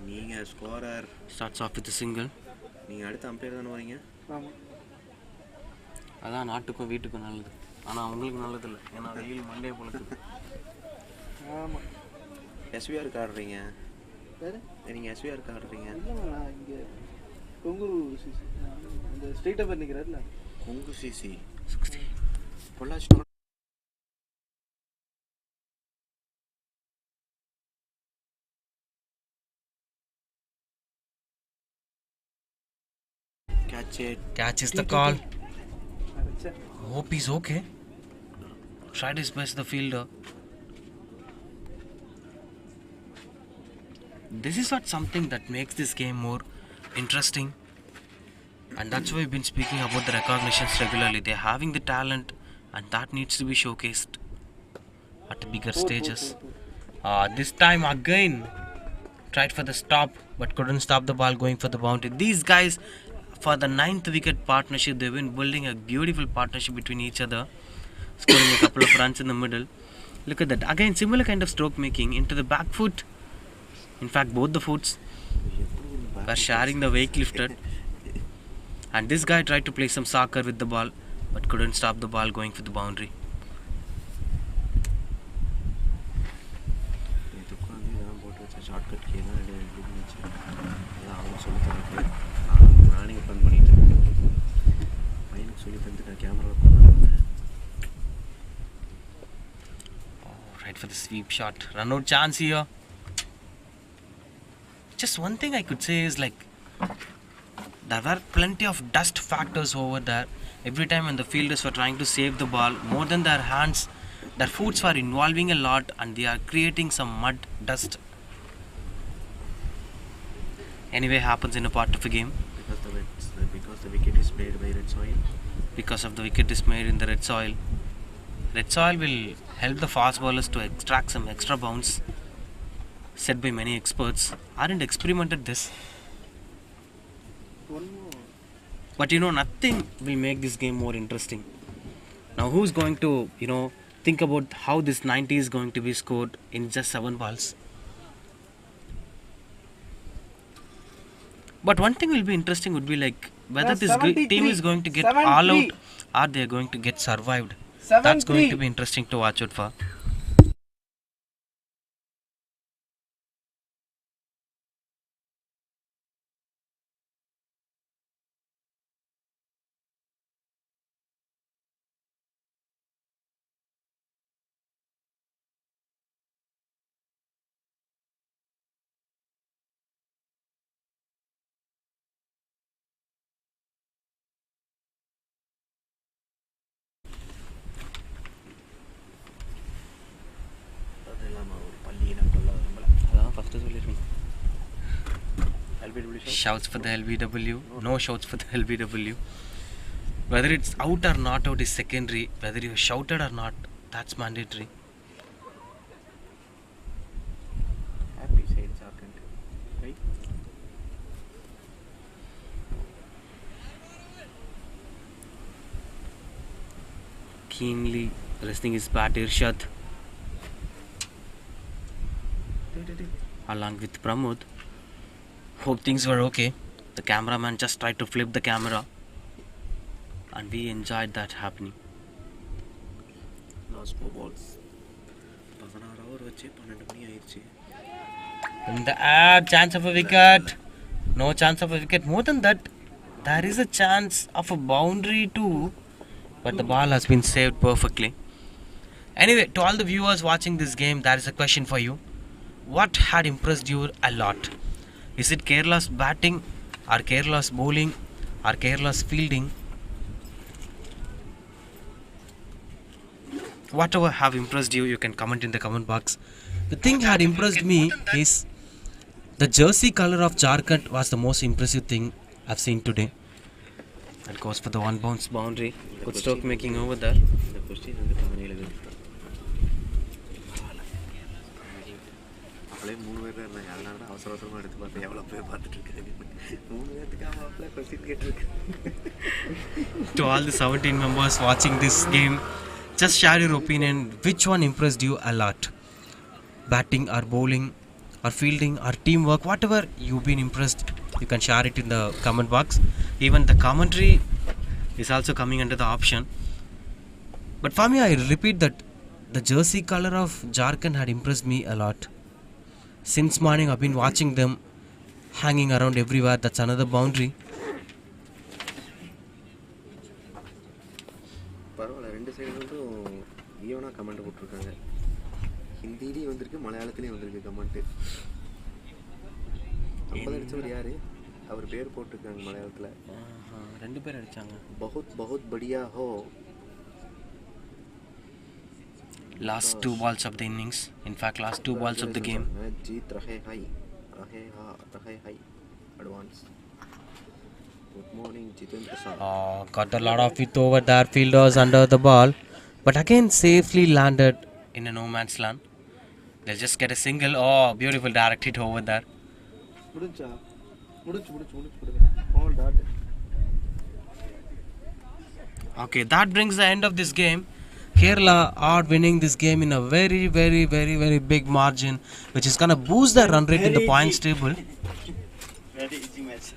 நீங்க scorer
Starts off with a single.
நீங்க அடுத்த umpire தானே வரீங்க?
ஆமா.
அதான் நாட்டுக்கும் வீட்டுக்கும் நல்லது. ஆனால் உங்களுக்கு நல்லது இல்லை, ஏன்னா வெயில் மண்டே பொழுது.
ஆமா.
எஸ்விஆருக்கு ஆடுறீங்க?
வேறு
நீங்கள் எஸ்விஆருக்கு ஆடுறீங்க?
இல்லைம்மா, நான் இங்கே கொங்கூரு இந்த ஸ்ட்ரெயிட்டாக போய் நிற்கிறாருல
Kongu CC 60 Pollachi. Catch it.
Catch is the call. Hope he's okay. Tried his best, the fielder. This is what something that makes this game more interesting, and that's why we've been speaking about the recognitions regularly. They're having the talent, and that needs to be showcased at the bigger stages. This time again tried for the stop but couldn't stop the ball going for the boundary. These guys, for the 9th wicket partnership, they've been building a beautiful partnership between each other, scoring a couple of runs in the middle. Look at that, again similar kind of stroke making into the back foot. In fact, both the foots were sharing the wake lifted, and this guy tried to play some soccer with the ball but couldn't stop the ball going for the boundary.
Shortcut K தான் எழுதிச்சு. அதான் அவங்க சொல்லி தரேன். நானே fun பண்ணிட்டு இருக்கேன். பையனுக்கு சொல்லி தந்துட்டு கேமரா பண்ணேன்.
Right for the sweep shot. Run out chance here. Just one thing I could say is, like, there were plenty of dust factors over there. Every time when the fielders were trying to save the ball, more than their hands, their foots were involving a lot, and they are creating some mud, dust. Anyway, happens in a part of a game.
Because the wicket is made by red soil.
Because of the wicket is made in the red soil. Red soil will help the fast bowlers to extract some extra bounce, said by many experts. Aren't experimented this. But nothing will make this game more interesting. Now who's going to, think about how this 90 is going to be scored in just 7 balls? But one thing will be interesting would be, like, whether this team is going to get all out or they are going to get survived. That's going to be interesting to watch out for.
LBW shout?
Shouts for the LBW. No shouts for the LBW. Whether it's out or not out is secondary. Whether you shouted or not, that's mandatory.
Happy side Jharkhand. Right?
Keenly listening his bat Irshad along with Pramod. Hope things were okay. The cameraman just tried to flip the camera and we enjoyed that happening.
Last 4 balls. 16 hour வச்சு 12 மணி ஆயிடுச்சு.
In the chance of a wicket. No chance of a wicket. More than that, there is a chance of a boundary too. But the ball has been saved perfectly. Anyway, to all the viewers watching this game, there is a question for you. What had impressed you a lot? Is it Kerala's batting, or Kerala's bowling, or Kerala's fielding? Whatever have impressed you, you can comment in the comment box. The thing had impressed me is the jersey color of Jharkhand was the most impressive thing I've seen today. That goes for the one bounce boundary. Good stroke making over there.
இந்த question வந்து தமிழில் இருக்கு. அவளே 3 பேர் தான் இருந்தாங்க. அதனால தான் அவசர அவசரமாக எடுத்து பார்த்தேன். எவ்வளோ பேர் பார்த்துட்டு இருக்காங்க. 3 பேர்த்துக்கு அவளே கொஸ்டின் கேட்டிருக்கு.
To all the 17 members watching this game, just share your opinion. Which one impressed you a lot? Batting or bowling or fielding or teamwork, whatever you've been impressed, you can share it in the comment box. Even the commentary is also coming under the option. But for me, I repeat that the jersey color of Jharkhand had impressed me a lot. Since morning I've been watching them hanging around everywhere. That's another boundary.
பரவாயில்ல, 2 சைடுலும் ஈவனாக comment போட்டிருக்காங்க. ஹிந்திலையும் வந்திருக்கு, மலையாளத்துலேயும் வந்திருக்கு comment. 50 அடித்தவர் யார்? அவர் பேர் போட்டிருக்காங்க மலையாளத்தில்.
2 பேர் அடிச்சாங்க.
बहुत बहुत बढ़िया हो.
Last 2 balls of the innings. In fact, last 2 balls of the game.
Match जीत रहे हैं. Advance. Good morning, Jitendra sir.
Got a lot of it over there. Fielders under the ball, but again safely landed in a no man's land. They'll just get a single. Oh, beautiful direct hit over there.
முடிஞ்சா முடிச்சு all dot.
Okay, that brings the end of this game. Kerala are winning this game in a very, very, very, very big margin, which is gonna boost their run rate in the points table.
Very easy match.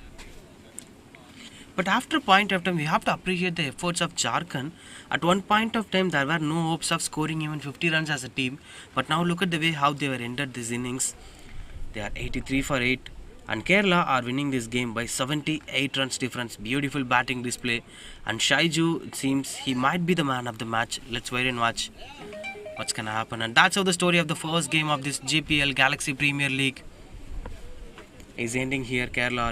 But after point of time, we have to appreciate the efforts of Jharkhand. At one point of time, there were no hopes of scoring even 50 runs as a team. But now look at the way how they were ended this innings. They are 83 for 8. And Kerala are winning this game by 78 runs difference. Beautiful batting display. And Shaiju, it seems he might be the man of the match. Let's wait and watch what's going to happen. And that's how the story of the first game of this GPL Galaxy Premier League is ending here. Kerala